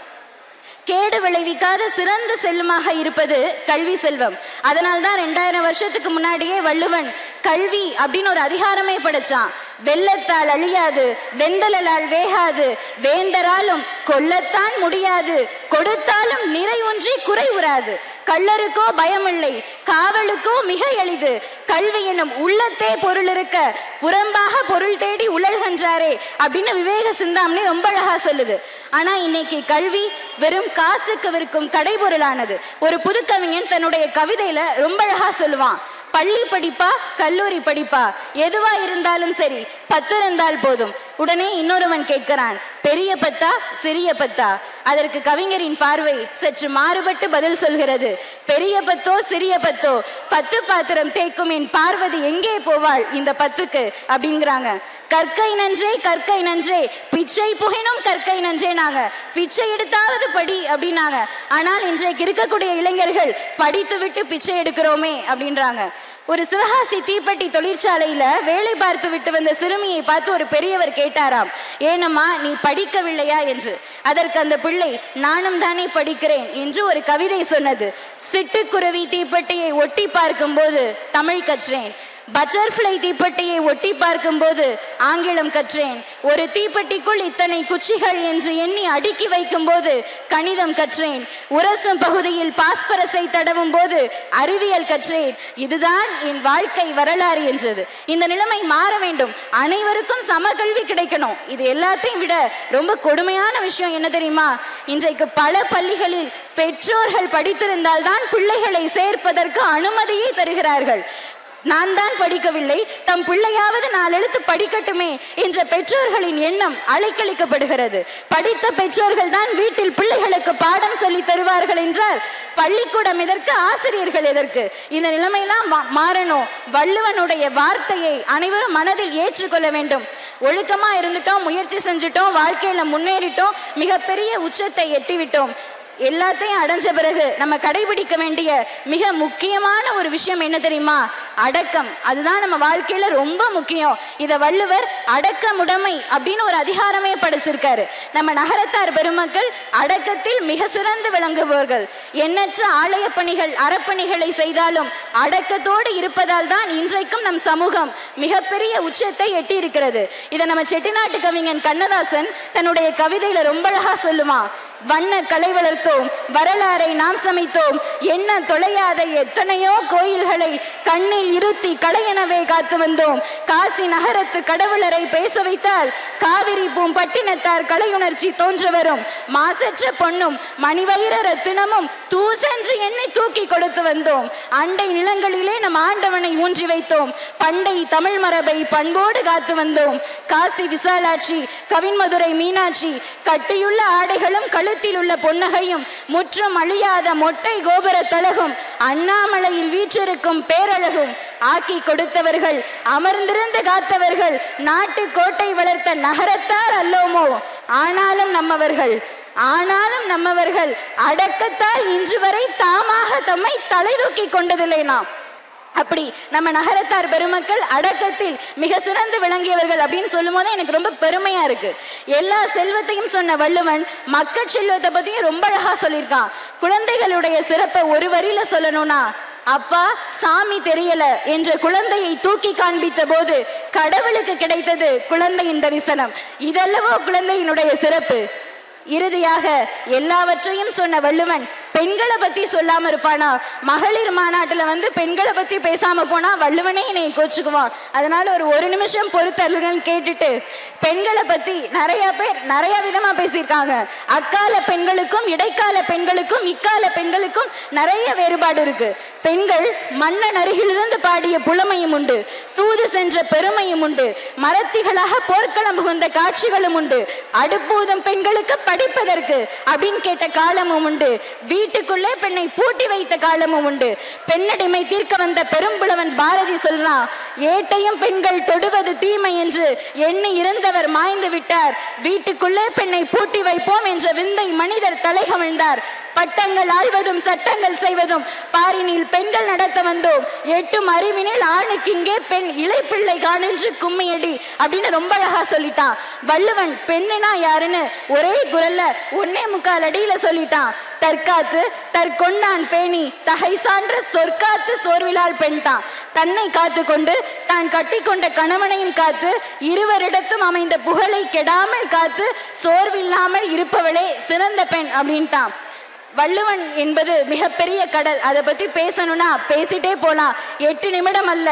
கேடு விளைவிக்காத சிறந்த செல்வமாக இருப்பது கல்வி செல்வம். அதனால்தான் 2000 வருஷத்துக்கு முன்னாடியே வள்ளுவன் கல்வி அப்படின்னு ஒரு அதிகாரமே படைச்சான். வெள்ளத்தால் அழியாது, வெந்தலால் வேகாது, வேந்தராலும் கொல்லத்தான் முடியாது, கொடுத்தாலும் நிறை ஒன்றி குறை உறாது. கள்ளருக்கோ பயமில்லை, காவலுக்கோ மிக எளிது, கல்வி எனும் உள்ளத்தே பொருள் இருக்க புறம்பாக பொருள் தேடி உழல்கின்றாரே அப்படின்னு விவேக சிந்தாமணி ரொம்ப அழகா சொல்லுது. ஆனா இன்னைக்கு கல்வி வெறும் காசுக்கு விற்கும் கடைபொருளானது. ஒரு புதுக்கவிஞன் தன்னுடைய கவிதையில ரொம்ப அழகா சொல்லுவான், பள்ளி படிப்பா கல்லூரி படிப்பா எதுவா இருந்தாலும் சரி 10 இருந்தால் போதும். உடனே இன்னொருவன் கேட்கிறான், பெரிய பத்தா சிறிய பத்தா? அதற்கு கவிஞரின் பார்வை சற்று மாறுபட்டு பதில் சொல்கிறது. பெரிய பத்தோ சிறிய பத்தோ 10 பாத்திரம் தேய்க்கும் என் பார்வதி எங்கே போவாள் இந்த 10க்கு அப்படிங்கிறாங்க. கற்கை நன்றே கற்கை நன்றே, பிச்சை புகினும் கற்கை நன்றே. நாங்க பிச்சை எடுத்தாவது படி அப்படின்னாங்க. ஆனால் இன்றைக்கு இருக்கக்கூடிய இளைஞர்கள் படித்து விட்டு பிச்சை எடுக்கிறோமே அப்படின்றாங்க. ஒரு சிவகாசி தீப்பெட்டி தொழிற்சாலையில வேலை பார்த்து விட்டு வந்த சிறுமியை பார்த்து ஒரு பெரியவர் கேட்டாராம், ஏனம்மா நீ படிக்கவில்லையா என்று. அதற்கு அந்த பிள்ளை, நானும் தானே படிக்கிறேன் என்று ஒரு கவிதை சொன்னது. சிட்டுக்குருவி தீப்பெட்டியை ஒட்டி பார்க்கும் போது தமிழ் கற்றேன், பட்டர்ஃப்ளை தீப்பெட்டியை ஒட்டி பார்க்கும்போது ஆங்கிலம் கற்றேன். ஒரு தீப்பெட்டிக்குள் இத்தனை குச்சிகள் என்று எண்ணி அடுக்கி வைக்கும் போது கணிதம் கற்றேன். உரசும் பகுதியில் பாஸ்பரஸை தடவும் போது அறிவியல் கற்றேன். இதுதான் என் வாழ்க்கை வரலாறு என்றது. இந்த நிலைமை மாற வேண்டும். அனைவருக்கும் சமகல்வி கிடைக்கணும். இது எல்லாத்தையும் விட ரொம்ப கொடுமையான விஷயம் என்ன தெரியுமா? இன்றைக்கு பல பள்ளிகளில் பெற்றோர்கள் படித்திருந்தால்தான் பிள்ளைகளை சேர்ப்பதற்கு அனுமதியை தருகிறார்கள். நான் தான் படிக்கவில்லை, தம் பிள்ளையாவது 4 எழுத்து படிக்கட்டுமே என்ற பெற்றோர்களின் எண்ணம் அலைக்கழிக்கப்படுகிறது. படித்த பெற்றோர்கள் தான் வீட்டில் பிள்ளைகளுக்கு பாடம் சொல்லி தருவார்கள் என்றால் பள்ளிக்கூடம் எதற்கு, ஆசிரியர்கள் எதற்கு? இந்த நிலைமையெல்லாம் மாறணும். வள்ளுவனுடைய வார்த்தையை அனைவரும் மனதில் ஏற்றுக்கொள்ள வேண்டும். ஒழுக்கமா இருந்துட்டோம், முயற்சி செஞ்சுட்டோம், வாழ்க்கையில முன்னேறிட்டோம், மிகப்பெரிய உச்சத்தை எட்டிவிட்டோம். எல்லாத்தையும் அடைஞ்ச பிறகு நம்ம கடைபிடிக்க வேண்டிய மிக முக்கியமான ஒரு விஷயம் என்ன தெரியுமா? அடக்கம். அதுதான் நம்ம வாழ்க்கையில ரொம்ப முக்கியம். இத வள்ளுவர் அடக்கமுடைமை அப்படின்னு ஒரு அதிகாரமே படிச்சிருக்காரு. நம்ம நகரத்தார் பெருமக்கள் அடக்கத்தில் மிக சிறந்து விளங்குபவர்கள். எண்ணற்ற ஆலய பணிகள், அறப்பணிகளை செய்தாலும் அடக்கத்தோடு இருப்பதால் தான் இன்றைக்கும் நம் சமூகம் மிகப்பெரிய உச்சத்தை எட்டி இருக்கிறது. இதை நம்ம செட்டிநாட்டு கவிஞன் கண்ணதாசன் தன்னுடைய கவிதையில ரொம்ப அழகா சொல்லுவான். வண்ண கலை வளர்த்தோம், வரலாறை நாம் சமைத்தோம், என்ன தொலையாத எத்தனையோ கோயில்களை கண்ணில் இருத்தி கலையெனவே காத்து வந்தோம். காசி நகரத்து கடவுளரை பேச வைத்தால் காவிரி பூம்பட்டினத்தார் கலையுணர்ச்சி தோன்ற வரும். மாசற்ற பொன்னும் மணிவயிர ரத்தினமும் தூசென்று எண்ணி தூக்கி கொடுத்து வந்தோம். அண்டை நிலங்களிலே நம் ஆண்டவனை ஊன்றி வைத்தோம். பண்டை தமிழ் மரபை பண்போடு காத்து வந்தோம். காசி விசாலாட்சி, கவின்மதுரை மீனாட்சி, கட்டியுள்ள ஆடைகளும் கழுத்தில் உள்ள பொன்னகையும் முற்றும் அழியாத மொட்டை கோபுர தலகும் அண்ணாமலையில் வீற்றிருக்கும் பேரழகும் ஆக்கி கொடுத்தவர்கள், அமர்ந்திருந்து காத்தவர்கள், நாட்டு கோட்டை வளர்த்த நகரத்தார் அல்லோமோ. ஆனாலும் நம்மவர்கள் அடக்கத்தால் இன்று வரை தாமாக தம்மை தலை தூக்கி கொண்டதில்லை. நாம் அப்படி நம்ம நகரத்தார் பெருமக்கள் அடக்கத்தில் மிக சிறந்து விளங்கியவர்கள் அப்படின்னு சொல்லும் போது எனக்கு ரொம்ப பெருமையா இருக்கு. எல்லா செல்வத்தையும் சொன்ன வள்ளுவன் மக்கள் செல்வத்தை பத்தியும் ரொம்ப அழகா சொல்லியிருக்கான். குழந்தைகளுடைய சிறப்பை ஒரு வரியில சொல்லணும்னா, அப்பா சாமி தெரியல என்ற குழந்தையை தூக்கி காண்பித்த போது கடவுளுக்கு கிடைத்தது குழந்தையின் தரிசனம். இதல்லவோ குழந்தையினுடைய சிறப்பு. இறுதியாக எல்லாவற்றையும் சொன்ன வள்ளுவன் பெண்களை பத்தி சொல்லாம இருப்பானா? மகளிர் மாநாட்டுல பெண்களை பத்தி பேசாம போனா வள்ளுவனே என்னை கோச்சுக்குவான். அதனால ஒரு நிமிஷம் பொறுத்தருங்கன்னு கேட்டுட்டு, பெண்களை பத்தி நிறைய பேர் நிறைய விதமா பேசியிருக்காங்க. அக்கால பெண்களுக்கும் இடைக்கால பெண்களுக்கும் இக்கால பெண்களுக்கும் நிறைய வேறுபாடு இருக்கு. பெண்கள் மன்னன் அருகிலிருந்து பாடிய புலமையும் உண்டு, தூது சென்ற பெருமையும் உண்டு, மரத்திகளாக போர்க்களம் புகுந்த காட்சிகளும் உண்டு, அடுப்பூதும் பெண்களுக்கு படிப்பதற்கு அப்படின்னு கேட்ட காலமும் உண்டு, வீட்டுக்குள்ளே பெண்ணை பூட்டி வைத்த காலமும் உண்டு. பெண்ணடிமை தீர்க்க வந்த பெரும்புலவன் பாரதி சொல்றான், ஏட்டையும் பெண்கள் தொடுவது தீமை என்று எண்ணி இருந்தவர் மாய்ந்து விட்டார், வீட்டுக்குள்ளே பெண்ணை பூட்டி வைப்போம் என்ற விந்தை மனிதர் தலைகமிழ்ந்தார். பட்டங்கள் ஆழ்வதும் சட்டங்கள் செய்வதும் பாரினில் பெண்கள் நடத்த வந்தோம், எட்டும் அறிவினில் ஆணுக்கு இங்கே பெண் இளைப்பிள்ளை காணென்று கும்மியடி அப்படின்னு ரொம்ப அழகா சொல்லிட்டான். வள்ளுவன் பெண்ணுனா யாருன்னு ஒரே குரல்ல 1.25 அடியில சொல்லிட்டான். தற்காத்து தற்கொண்டான் பேணி தகை சான்ற சொற்காத்து சோர்விலால் பெண் தான். தன்னை காத்து கொண்டு தான் கட்டி கொண்ட கணவனையும் காத்து இருவரிடத்தும் அமைந்த புகழை கெடாமல் காத்து சோர்வில்லாமல் இருப்பவளே சிறந்த பெண் அப்படின்ட்டான். வள்ளுவன் என்பது மிகப்பெரிய கடல். அதை பத்தி பேசணும்னா பேசிட்டே போலாம். 8 நிமிடம் அல்ல,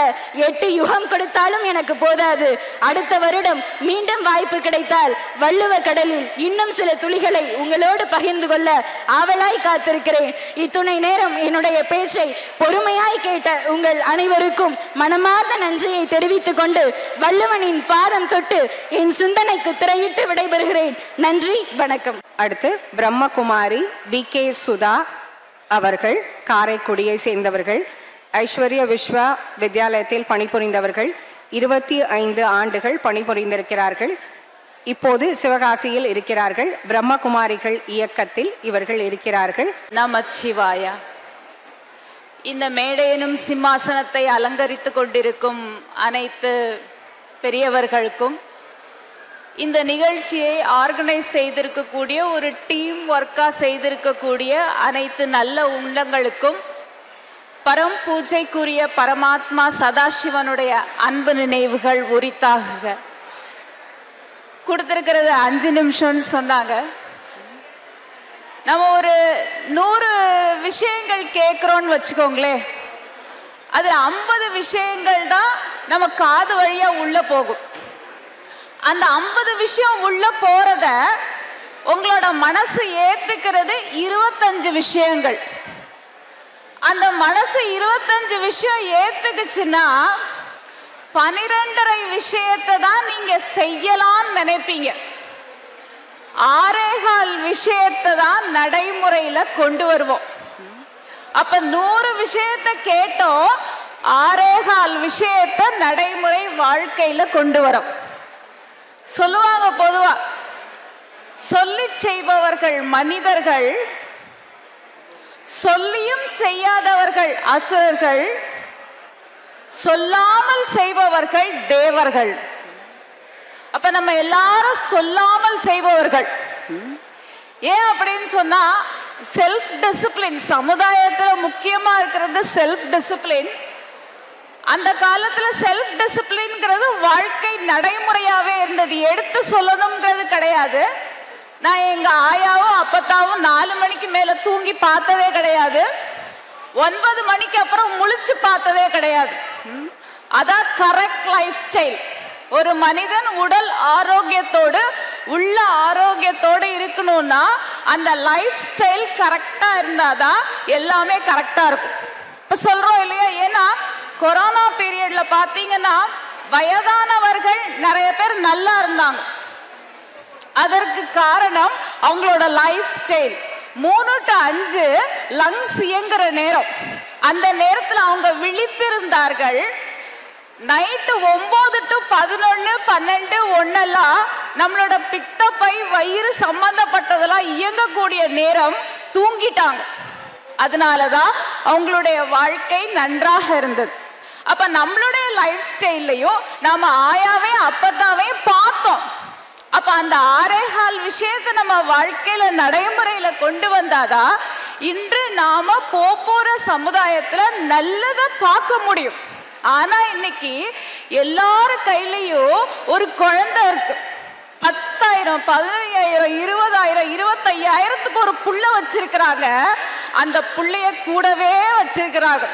8 யுகம் கொடுத்தாலும் எனக்கு போதாது. அடுத்த வருடம் மீண்டும் வாய்ப்பு கிடைத்தால் வள்ளுவ கடலில் இன்னும் சில துளிகளை உங்களோடு பகிர்ந்து கொள்ள ஆவலாய் காத்திருக்கிறேன். இத்துணை நேரம் என்னுடைய பேச்சை பொறுமையாய் கேட்ட உங்கள் அனைவருக்கும் மனமார்ந்த நன்றியை தெரிவித்துக் கொண்டு வள்ளுவனின் பாதம் தொட்டு என் சிந்தனைக்கு திரையிட்டு விடைபெறுகிறேன். நன்றி, வணக்கம். அடுத்து பிரம்மகுமாரி BK சுதா அவர்கள் காரைக்குடியை சேர்ந்தவர்கள். ஐஸ்வர்ய விஸ்வா வித்யாலயத்தில் பணிபுரிந்தவர்கள். 25 ஆண்டுகள் பணிபுரிந்திருக்கிறார்கள். இப்போது சிவகாசியில் இருக்கிறார்கள். பிரம்மகுமாரிகள் இயக்கத்தில் இவர்கள் இருக்கிறார்கள். நமச்சிவாய. இந்த மேடையினும் சிம்மாசனத்தை அலங்கரித்து கொண்டிருக்கும் அனைத்து பெரியவர்களுக்கும், இந்த நிகழ்ச்சியை ஆர்கனைஸ் செய்திருக்கக்கூடிய ஒரு டீம் ஒர்க்காக செய்திருக்கக்கூடிய அனைத்து நல்ல உள்ளங்களுக்கும், பரம் பூஜைக்குரிய பரமாத்மா சதாசிவனுடைய அன்பு நினைவுகள் உரித்தாகுக. கொடுத்திருக்கிறது 5 நிமிஷம்னு சொன்னாங்க. நம்ம ஒரு 100 விஷயங்கள் கேட்குறோன்னு வச்சுக்கோங்களேன், அது 50 விஷயங்கள் தான் நம்ம காது வழியா உள்ள போகும். அந்த 50 விஷயம் உள்ள போறத உங்களோட மனசு ஏத்துக்கிறது 25 விஷயங்கள். அந்த மனசு 25 விஷயம் ஏத்துக்குச்சுன்னா 12.5 விஷயத்தை தான் நீங்க செய்யலாம்னு நினைப்பீங்க. 6.25 விஷயத்தை தான் நடைமுறையில கொண்டு வருவோம். அப்ப 100 விஷயத்தை கேட்டோம், 6.25 விஷயத்தை நடைமுறை வாழ்க்கையில கொண்டு வரோம். சொல்லுவாங்க பொதுவா, சொல்லி செய்பவர்கள் மனிதர்கள், சொல்லியும் செய்யாதவர்கள் அசுரர்கள், சொல்லாமல் செய்பவர்கள் தேவர்கள். அப்ப நம்ம எல்லாரும் சொல்லாமல் செய்பவர்கள். ஏன் அப்படின்னு சொன்னா, செல்ஃப் டிசிப்ளின் சமுதாயத்துல முக்கியமா இருக்கிறது செல்ஃப் டிசிப்ளின். அந்த காலத்துல செல்ஃப் டிசிப்ளின்ங்கிறது வாழ்க்கை நடைமுறையாவே இருந்தது, எடுத்து சொல்லணுங்கிறது கிடையாது. நான் எங்க ஆயாவும் அப்பத்தாவும் 4 மணிக்கு மேல தூங்கி பார்த்ததே கிடையாது. 9 மணிக்கு அப்புறம் முழிச்சு பார்த்ததே கிடையாது. அதான் கரெக்ட் லைஃப் ஸ்டைல். ஒரு மனிதன் உடல் ஆரோக்கியத்தோடு உள்ள ஆரோக்கியத்தோடு இருக்கணும்னா அந்த லைஃப் ஸ்டைல் கரெக்டா இருந்தாதான் எல்லாமே கரெக்டா இருக்கும். இப்ப சொல்றோம் இல்லையா, ஏன்னா கொரோனா பீரியட்ல பாத்தீங்கன்னா வயதானவர்கள் நிறைய பேர் நல்லா இருந்தாங்க. அதற்கு காரணம் அவங்களோட லைஃப் ஸ்டைல். 3 to 5 லங்ஸ் இயங்குற நேரம், அந்த நேரத்தில் அவங்க விழித்திருந்தார்கள். நைட்டு 9 to 11, 12, 1 நம்மளோட பித்தப்பை வயிறு சம்பந்தப்பட்டதெல்லாம் இயங்கக்கூடிய நேரம், தூங்கிட்டாங்க. அதனாலதான் அவங்களுடைய வாழ்க்கை நன்றாக இருந்தது. அப்ப நம்மளுடைய லைஃப் ஸ்டைல்லையும் நாம ஆயாவே அப்பத்தாவே பார்த்தோம். அப்ப அந்த 6.25 விஷயத்தை நம்ம வாழ்க்கையில நடைமுறையில கொண்டு வந்தாதான் இன்று நாம போற சமுதாயத்துல நல்லதை பார்க்க முடியும். ஆனா இன்னைக்கு எல்லாரு கையிலையும் ஒரு குழந்தை இருக்கு. 10,000, 15,000, 20,000, 25,000க்கு ஒரு புள்ள வச்சிருக்கிறாங்க. அந்த புள்ளைய கூடவே வச்சிருக்கிறாங்க.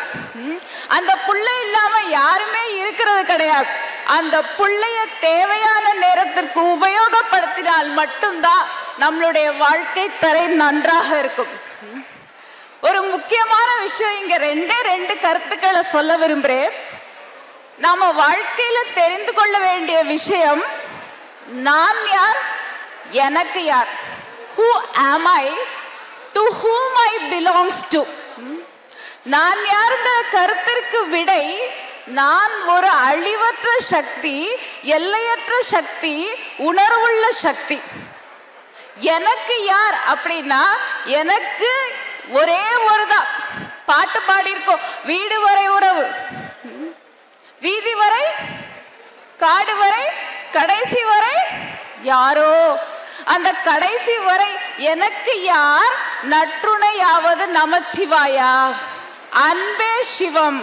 அந்த புள்ள இல்லாம யாருமே இருக்கிறது கிடையாது. அந்த புள்ளைய தேவையான நேரத்திற்கு உபயோகப்படுத்தினால் மட்டும்தான் நம்மளுடைய வாழ்க்கை தரை நன்றாக இருக்கும். ஒரு முக்கியமான விஷயம் இங்க 2 கருத்துக்களை சொல்ல விரும்புறேன். நாம வாழ்க்கையில தெரிந்து கொள்ள வேண்டிய விஷயம், நான் யார், எனக்கு யார், who am I, to whom I belongs to. நான் யாருங்கிற கருத்திற்கு விடை, நான் ஒரு அழிவற்ற சக்தி, எல்லையற்ற சக்தி, உணர்வுள்ள சக்தி. எனக்கு யார் அப்படின்னா, எனக்கு ஒரே ஒருதான். பாட்டு பாடியிருக்கோம், வீடு வரை உறவு, வீதி வரை, காடு வரை, கடைசி வரை யாரோ. அந்த கடைசி வரை எனக்கு யார், நற்றுணையாவது நமச்சிவாயா, அன்பே சிவம்,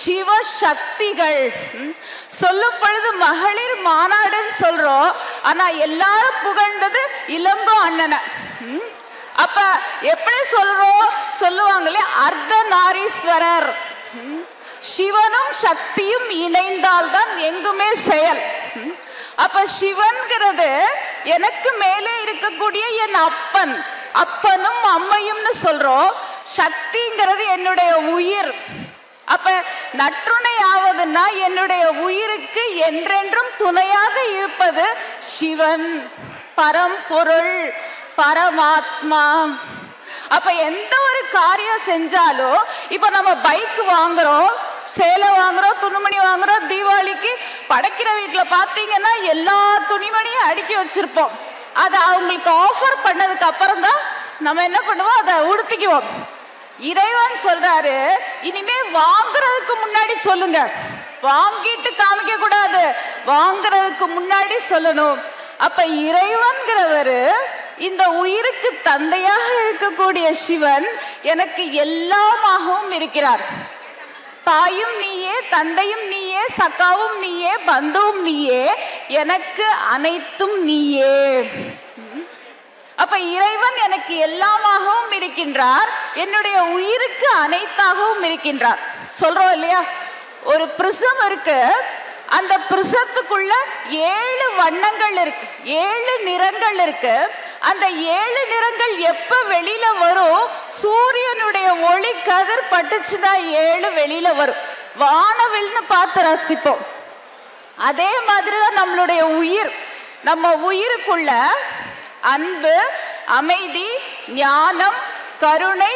சிவ சக்திகள். சொல்லும் பொழுது மகளிர் மாநாடுன்னு சொல்றோம், ஆனா எல்லாரும் புகழ்ந்தது இளங்கோ அண்ணனை. அப்ப எப்படி சொல்றோம், சொல்லுவாங்களே அர்த்தநாரீஸ்வரர். சிவனும் சக்தியும் இணைந்தால்தான் எங்குமே செயல். அப்ப சிவன்கிறது எனக்கு மேலே இருக்கக்கூடிய என் அப்பன், அப்பனும் அம்மையும்னு சொல்றோம். சக்திங்கிறது என்னுடைய உயிர். அப்ப நற்றுணை ஆவதுன்னா என்னுடைய உயிருக்கு என்றென்றும் துணையாக இருப்பது சிவன், பரம்பொருள், பரமாத்மா. அப்ப எந்த ஒரு காரியம் செஞ்சாலும், இப்ப நம்ம பைக் வாங்குறோம், சேலை வாங்குறோம், துணிமணி வாங்குறோம், தீபாவளிக்கு படைக்கிற வீட்டுல பாத்தீங்கன்னா எல்லா துணிமணியும் அடுக்கி வச்சிருப்போம். அதை அவங்களுக்கு ஆஃபர் பண்ணதுக்கு அப்புறம் தான் நம்ம என்ன பண்ணுவோம், அதை உடுத்திக்குவோம். இறைவன் சொல்றாரு, இனிமே வாங்குறதுக்கு முன்னாடி சொல்லுங்க, வாங்கிட்டு காமிக்க கூடாது, வாங்குறதுக்கு முன்னாடி சொல்லணும். அப்ப இறைவன்கிறவரு இந்த உயிருக்கு தந்தையாக இருக்கக்கூடிய சிவன் எனக்கு எல்லாமாகவும் இருக்கிறார். தாயும் நீயே, தந்தையும் நீயே, சக்காவும் நீயே, பந்துவும் நீயே, எனக்கு அனைத்தும் நீயே. அப்ப இறைவன் எனக்கு எல்லாமாகவும் இருக்கின்றார், என்னுடைய உயிருக்கு அனைத்தாகவும் இருக்கின்றார். சொல்றோம் இல்லையா, ஒரு பிரிசம் இருக்கு, அந்த பிரிசத்துக்குள்ள 7 வண்ணங்கள் இருக்கு, 7 நிறங்கள் இருக்கு. அந்த 7 நிறங்கள் எப்ப வெளியில வரும்? சூரியனுடைய ஒளி கதிர் பட்டுச்சுன்னா 7 வெளியில வரும். வானவில்னு பார்த்து ரசிப்போம். அதே மாதிரிதான் நம்மளுடைய உயிர். நம்ம உயிருக்குள்ள அன்பு, அமைதி, ஞானம், கருணை,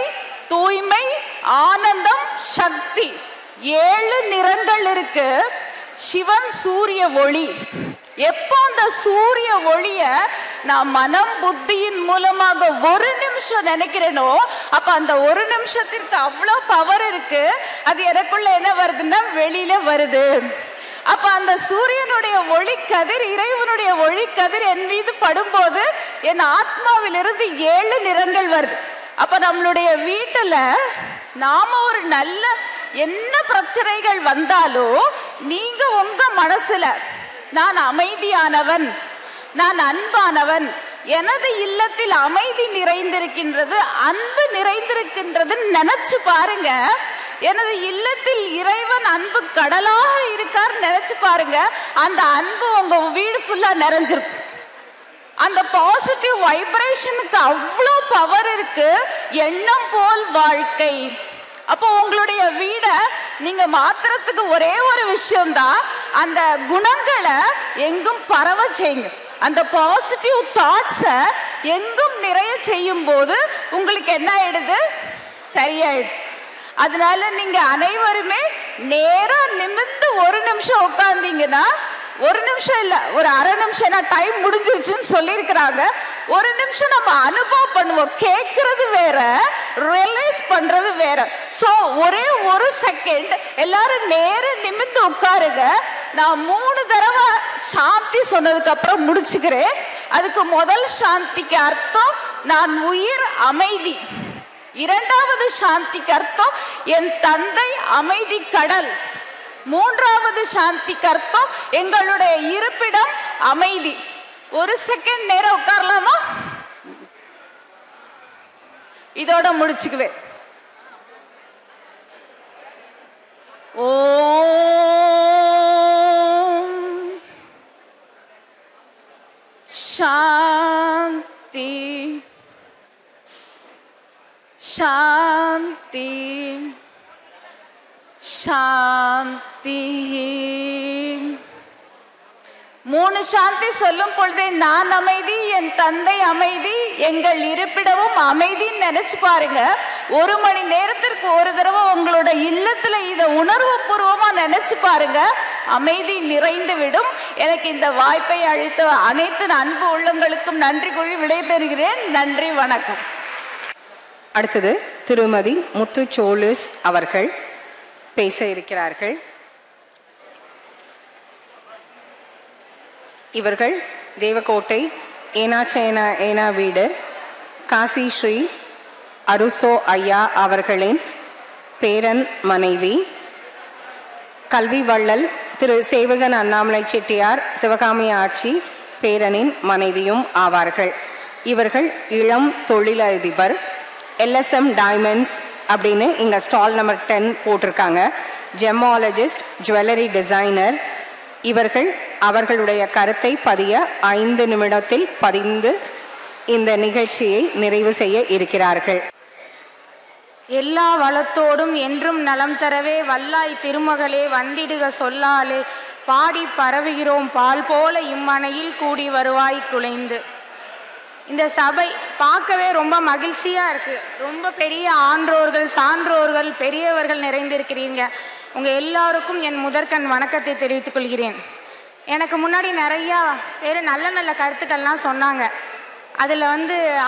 தூய்மை, ஆனந்தம், சக்தி 7 நிறங்கள் இருக்கு. சிவன் சூரிய ஒளி. எப்போ அந்த சூரிய ஒளிய நான் மனம் புத்தியின் மூலமாக ஒரு நிமிஷம் நினைக்கிறேனோ, அப்ப அந்த ஒரு நிமிஷத்திற்கு அவ்வளோ பவர் இருக்கு. அது எனக்குள்ள என்ன வருதுன்னா வெளியில வருது. அப்ப அந்த சூரியனுடைய ஒளி கதிர், இறைவனுடைய ஒளி கதிர் என் மீது படும்போது என் ஆத்மாவிலிருந்து 7 நிறங்கள் வருது. அப்ப நம்மளுடைய வீட்டுல நாம ஒரு நல்ல என்ன பிரச்சனைகள் வந்தாலும் நீங்க உங்க மனசுல நான் அமைதியானவன், நான் அன்பானவன், எனது இல்லத்தில் அமைதி நிறைந்திருக்கின்றது, அன்பு நிறைந்திருக்கின்றது நினைச்சு பாருங்க. எனது இல்லத்தில் இறைவன் அன்பு கடலாக இருக்கார் நினைச்சு பாருங்க. அந்த அன்பு உங்க வீடு ஃபுல்லா நிறைஞ்சிருக்கு. அந்த பாசிட்டிவ் வைப்ரேஷனுக்கு அவ்வளோ பவர் இருக்கு. எண்ணம் போல் வாழ்க்கை. அப்போ உங்களுடைய வீடை நீங்க மாத்துறதுக்கு ஒரே ஒரு விஷயம்தான், அந்த குணங்களை எங்கும் பரவ செய்யுங்க. அந்த பாசிட்டிவ் தாட்ஸை எங்கும் நிறைய செய்யும் போது உங்களுக்கு என்ன ஆயிடுது? சரியாயிடுது. அதனால நீங்க அனைவருமே நேரா நிமிர்ந்து ஒரு நிமிஷம் உட்கார்ந்தீங்கன்னா, ஒரு நிமிஷம் இல்ல, ஒரு அரை நிமிஷம், டைம் முடிஞ்சிருச்சுன்னு சொல்லியிருக்கிறாங்க. ஒரு நிமிஷம் நம்ம அனுபவம் பண்ணுவோம். கேட்கறது வேற, ரியலைஸ் பண்றது வேற. ஸோ ஒரே ஒரு செகண்ட் எல்லாரும் நேரம் நிமிர்ந்து உட்காருங்க. நான் 3 தடவை சாந்தி சொன்னதுக்கு அப்புறம் முடிச்சுக்கிறேன். அதுக்கு முதல் சாந்திக்கு அர்த்தம் நான் உயிர் அமைதி. 2வது சாந்திக்கு அர்த்தம் என் தந்தை அமைதி கடல். 3வது சாந்திக்கு அர்த்தம் எங்களுடைய இருப்பிடம் அமைதி. ஒரு செகண்ட் நேரம் உட்காரலாமா? இதோட முடிச்சுக்குவேன். ஓம் சாந்தி சாந்தி சாந்தி. 3 சாந்தி சொல்லும் பொழுதே நான் அமைதி, என் தந்தை அமைதி, எங்கள் இருப்பிடமும் அமைதின்னு நினைச்சு பாருங்க. 1 மணி நேரத்திற்கு ஒரு தடவை உங்களோட இல்லத்துல இதை உணர்வு பூர்வமா நினைச்சு பாருங்க. அமைதி நிறைந்து விடும். எனக்கு இந்த வாய்ப்பை அளித்த அனைத்து அன்பு உள்ளங்களுக்கும் நன்றி கூறி விடைபெறுகிறேன். நன்றி, வணக்கம். அடுத்தது திருமதி முத்துச்சோலுஸ் அவர்கள் பேச இருக்கிறார்கள். இவர்கள் தேவக்கோட்டை ஏனாச்சேனா ஏனா வீடு காசி ஸ்ரீ அருசோ ஐயா அவர்களின் பேரன் மனைவி. கல்வி வள்ளல் திரு சேவகன் அண்ணாமலை செட்டியார் சிவகாமி ஆட்சி பேரனின் மனைவியும் ஆவார்கள். இவர்கள் இளம் தொழிலதிபர். LSM டைமண்ட்ஸ் அப்படின்னு இங்கே ஸ்டால் நம்பர் 10 போட்டிருக்காங்க. Gemmologist, jewellery designer. இவர்கள் அவர்களுடைய கருத்தை பதிய 5 நிமிடத்தில் பதிந்து இந்த நிகழ்ச்சியை நிறைவு செய்ய இருக்கிறார்கள். எல்லா வளத்தோடும் என்றும் நலம் தரவே வல்லாய் திருமகளே வந்திடுக சொல்லாலே பாடி பரவுகிறோம் பால் போல இம்மனையில் கூடி வருவாய் குலைந்து. இந்த சபை பார்க்கவே ரொம்ப மகிழ்ச்சியாக இருக்குது. ரொம்ப பெரிய ஆன்றோர்கள், சான்றோர்கள், பெரியவர்கள் நிறைந்திருக்கிறீங்க. உங்கள் எல்லாருக்கும் என் முதற்கண் வணக்கத்தை தெரிவித்துக் கொள்கிறேன். எனக்கு முன்னாடி நிறையா பேர் நல்ல நல்ல கருத்துக்கள்லாம் சொன்னாங்க. அதில்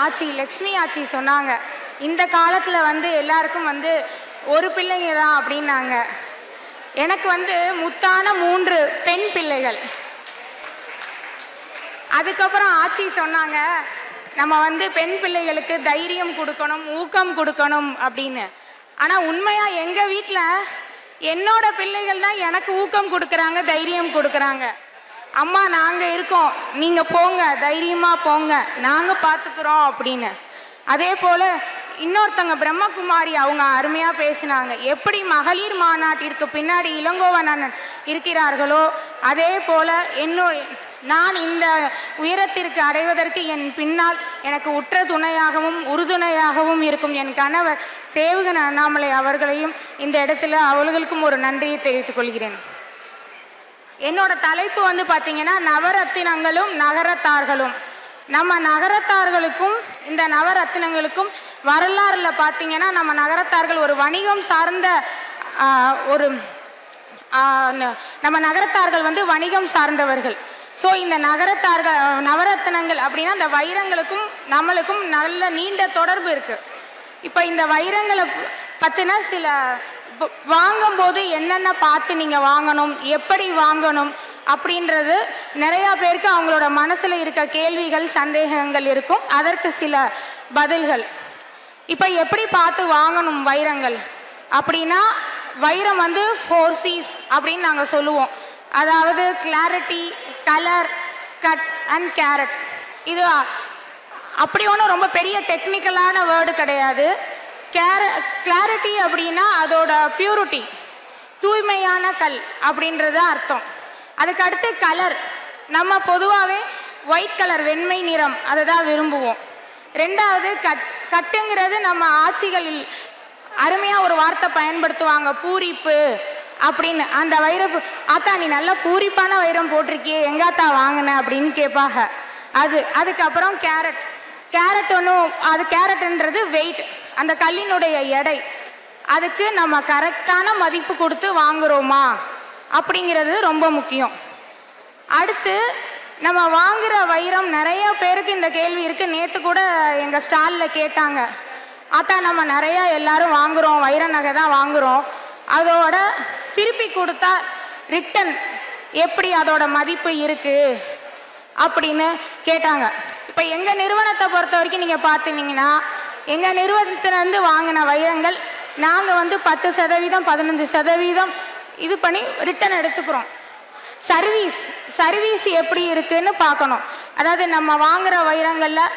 ஆச்சி லக்ஷ்மி ஆச்சி சொன்னாங்க, இந்த காலத்தில் எல்லாருக்கும் ஒரு பிள்ளைங்க தான் அப்படின்னாங்க. எனக்கு முத்தான 3 பெண் பிள்ளைகள். அதுக்கப்புறம் ஆச்சி சொன்னாங்க, நம்ம வந்து பெண் பிள்ளைகளுக்கு தைரியம் கொடுக்கணும், ஊக்கம் கொடுக்கணும் அப்படின்னு. ஆனால் உண்மையாக எங்கள் வீட்டில் என்னோட பிள்ளைகள் தான் எனக்கு ஊக்கம் கொடுக்குறாங்க, தைரியம் கொடுக்குறாங்க. அம்மா நாங்கள் இருக்கோம், நீங்கள் போங்க, தைரியமாக போங்க, நாங்கள் பார்த்துக்குறோம் அப்படின்னு. அதே போல் இன்னொருத்தங்க பிரம்மகுமாரி அவங்க அருமையாக பேசினாங்க. எப்படி மகளிர் மாநாட்டிற்கு பின்னாடி இளங்கோவன் அண்ணன் இருக்கிறார்களோ அதே போல் நான் இந்த உயரத்திற்கு அடைவதற்கு என் பின்னால் எனக்கு உற்ற துணையாகவும் உறுதுணையாகவும் இருக்கும் என் கணவர் சேவகன் அண்ணாமலை அவர்களையும் இந்த இடத்துல அவர்களுக்கும் ஒரு நன்றியை தெரிவித்துக் கொள்கிறேன். என்னோட தலைப்பு வந்து பார்த்தீங்கன்னா நவரத்தினங்களும் நகரத்தார்களும். நம்ம நகரத்தார்களுக்கும் இந்த நவரத்தினங்களுக்கும் வரலாறுல பார்த்தீங்கன்னா நம்ம நகரத்தார்கள் ஒரு வணிகம் சார்ந்த நம்ம நகரத்தார்கள் வந்து வணிகம் சார்ந்தவர்கள். ஸோ இந்த நவரத்தினங்கள் அப்படின்னா இந்த வைரங்களுக்கும் நம்மளுக்கும் நல்ல நீண்ட தொடர்பு இருக்கு. இப்போ இந்த வைரங்களை பற்றின சில வாங்கும்போது என்னென்ன பார்த்து நீங்கள் வாங்கணும், எப்படி வாங்கணும் அப்படின்றது நிறையா பேருக்கு அவங்களோட மனசில் இருக்க கேள்விகள் சந்தேகங்கள் இருக்கும். அதற்கு சில பதில்கள். இப்போ எப்படி பார்த்து வாங்கணும் வைரங்கள் அப்படின்னா, வைரம் வந்து 4 C's அப்படின்னு நாங்கள் சொல்லுவோம். அதாவது clarity, colour, cut and carrot. இது அப்படி ஒன்றும் ரொம்ப பெரிய டெக்னிக்கலான வேர்டு கிடையாது. கிளாரிட்டி அப்படின்னா அதோட பியூரிட்டி, தூய்மையான கல் அப்படின்றது அர்த்தம். அதுக்கு அடுத்து கலர், நம்ம பொதுவாகவே ஒயிட் கலர் வெண்மை நிறம் அதை தான் விரும்புவோம். ரெண்டாவது கட்டுங்கிறது நம்ம ஆட்சிகளில் அருமையாக ஒரு வார்த்தை பயன்படுத்துவாங்க, பூரிப்பு அப்படின்னு. அந்த வைரம் ஆத்தா நீ நல்ல பூரிப்பான வைரம் போட்டிருக்கியே, எங்காத்தா வாங்கின அப்படின்னு கேட்பாங்க. அதுக்கப்புறம் கேரட் ஒன்றும், அது கேரட்ன்றது வெயிட், அந்த கல்லினுடைய எடை. அதுக்கு நம்ம கரெக்டான மதிப்பு கொடுத்து வாங்குறோமா அப்படிங்கிறது ரொம்ப முக்கியம். அடுத்து நம்ம வாங்குகிற வைரம், நிறைய பேருக்கு இந்த கேள்வி இருக்குது. நேற்று கூட எங்கள் ஸ்டாலில் கேட்டாங்க, ஆத்தா நம்ம நிறையா எல்லாரும் வாங்குகிறோம், வைர நகை தான் வாங்குகிறோம், அதோட திருப்பி கொடுத்தா ரிட்டன் எப்படி அதோட மதிப்பு இருக்குது அப்படின்னு கேட்டாங்க. இப்போ எங்கள் நிறுவனத்தை பொறுத்த வரைக்கும் நீங்கள் பார்த்தீங்கன்னா, எங்கள் நிறுவனத்திலேருந்து வாங்கின வைரங்கள் நாங்கள் வந்து 10% 15% இது பண்ணி ரிட்டன் எடுத்துக்கிறோம். சர்வீஸ் எப்படி இருக்குன்னு பார்க்கணும். அதாவது நம்ம வாங்குகிற வைரங்களில்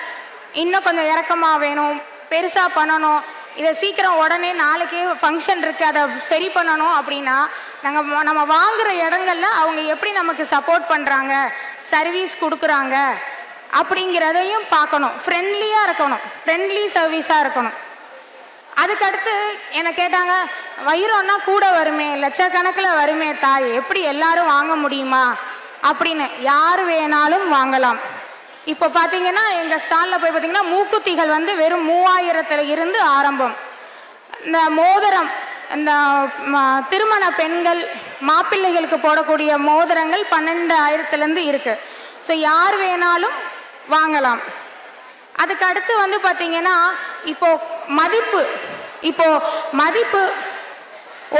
இன்னும் கொஞ்சம் இறக்கமாக வேணும், பெருசாக பண்ணணும், இதை சீக்கிரம் உடனே நாளைக்கே ஃபங்க்ஷன் இருக்குது அதை சரி பண்ணணும் அப்படின்னா நம்ம வாங்குகிற இடங்கள்ல அவங்க எப்படி நமக்கு சப்போர்ட் பண்ணுறாங்க, சர்வீஸ் கொடுக்குறாங்க அப்படிங்கிறதையும் பார்க்கணும். ஃப்ரெண்ட்லியாக இருக்கணும், ஃப்ரெண்ட்லி சர்வீஸாக இருக்கணும். அதுக்கடுத்து என்னை கேட்டாங்க, வைரம்னா கூட வருமே, லட்சக்கணக்கில் வருமே தாய், எப்படி எல்லாரும் வாங்க முடியுமா அப்படின்னு. யார் வேணாலும் வாங்கலாம். இப்போ பார்த்தீங்கன்னா எங்கள் ஸ்டாலில் போய் பார்த்தீங்கன்னா மூக்குத்திகள் வந்து வெறும் 3000 இருந்து ஆரம்பம். இந்த மோதிரம், இந்த திருமண பெண்கள் மாப்பிள்ளைகளுக்கு போடக்கூடிய மோதிரங்கள் 12,000 இருக்குது. ஸோ யார் வேணாலும் வாங்கலாம். அதுக்கு அடுத்து வந்து பார்த்தீங்கன்னா இப்போ மதிப்பு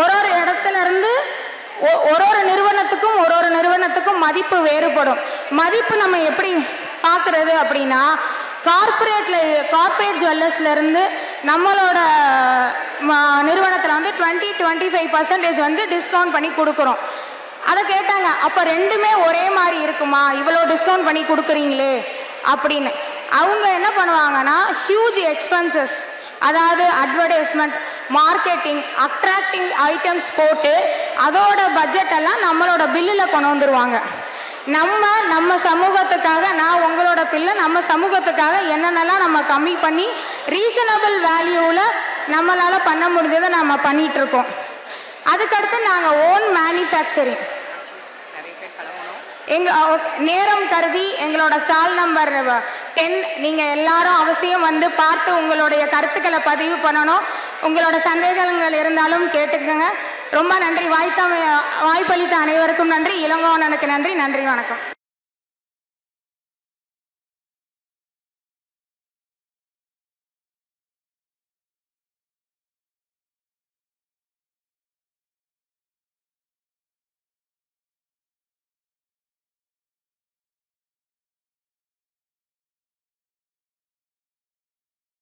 ஒரு இடத்துல இருந்து ஒரு நிறுவனத்துக்கும் மதிப்பு வேறுபடும். மதிப்பு நம்ம எப்படி பார்க்குறது அப்படின்னா, கார்பரேட் ஜுவல்லர்ஸ்ல இருந்து நம்மளோட நிறுவனத்தில் வந்து 20-25% வந்து டிஸ்கவுண்ட் பண்ணி கொடுக்குறோம். அதை கேட்டாங்க, அப்போ ரெண்டுமே ஒரே மாதிரி இருக்குமா, இவ்வளோ டிஸ்கவுண்ட் பண்ணி கொடுக்குறீங்களே அப்படின்னு. அவங்க என்ன பண்ணுவாங்கன்னா, ஹியூஜ் எக்ஸ்பென்சஸ், அதாவது அட்வர்டைஸ்மெண்ட், மார்க்கெட்டிங், அட்ராக்டிங் ஐட்டம்ஸ் போட்டு அதோட பட்ஜெட் எல்லாம் நம்மளோட பில்லில் கொண்டு வந்துடுவாங்க. நம்ம சமூகத்துக்காக, நான் உங்களோட பிள்ளை, நம்ம சமூகத்துக்காக என்னென்னலாம் நம்ம கம்மி பண்ணி ரீசனபிள் வேல்யூவில் நம்மளால் பண்ண முடிஞ்சதை நம்ம பண்ணிகிட்ருக்கோம். அதுக்கடுத்து நாங்கள் ஓன் மேனுஃபேக்சரிங். நேரம் கருதி எங்களோட ஸ்டால் நம்பர் 10 நீங்கள் எல்லாரும் அவசியம் வந்து பார்த்து உங்களுடைய கருத்துக்களை பதிவு பண்ணணும். உங்களோட சந்தேகங்கள் இருந்தாலும் கேட்டுக்கோங்க. ரொம்ப நன்றி. வாய்ப்பளித்த அனைவருக்கும் நன்றி. இளங்கோவனுக்கு நன்றி. நன்றி, வணக்கம்.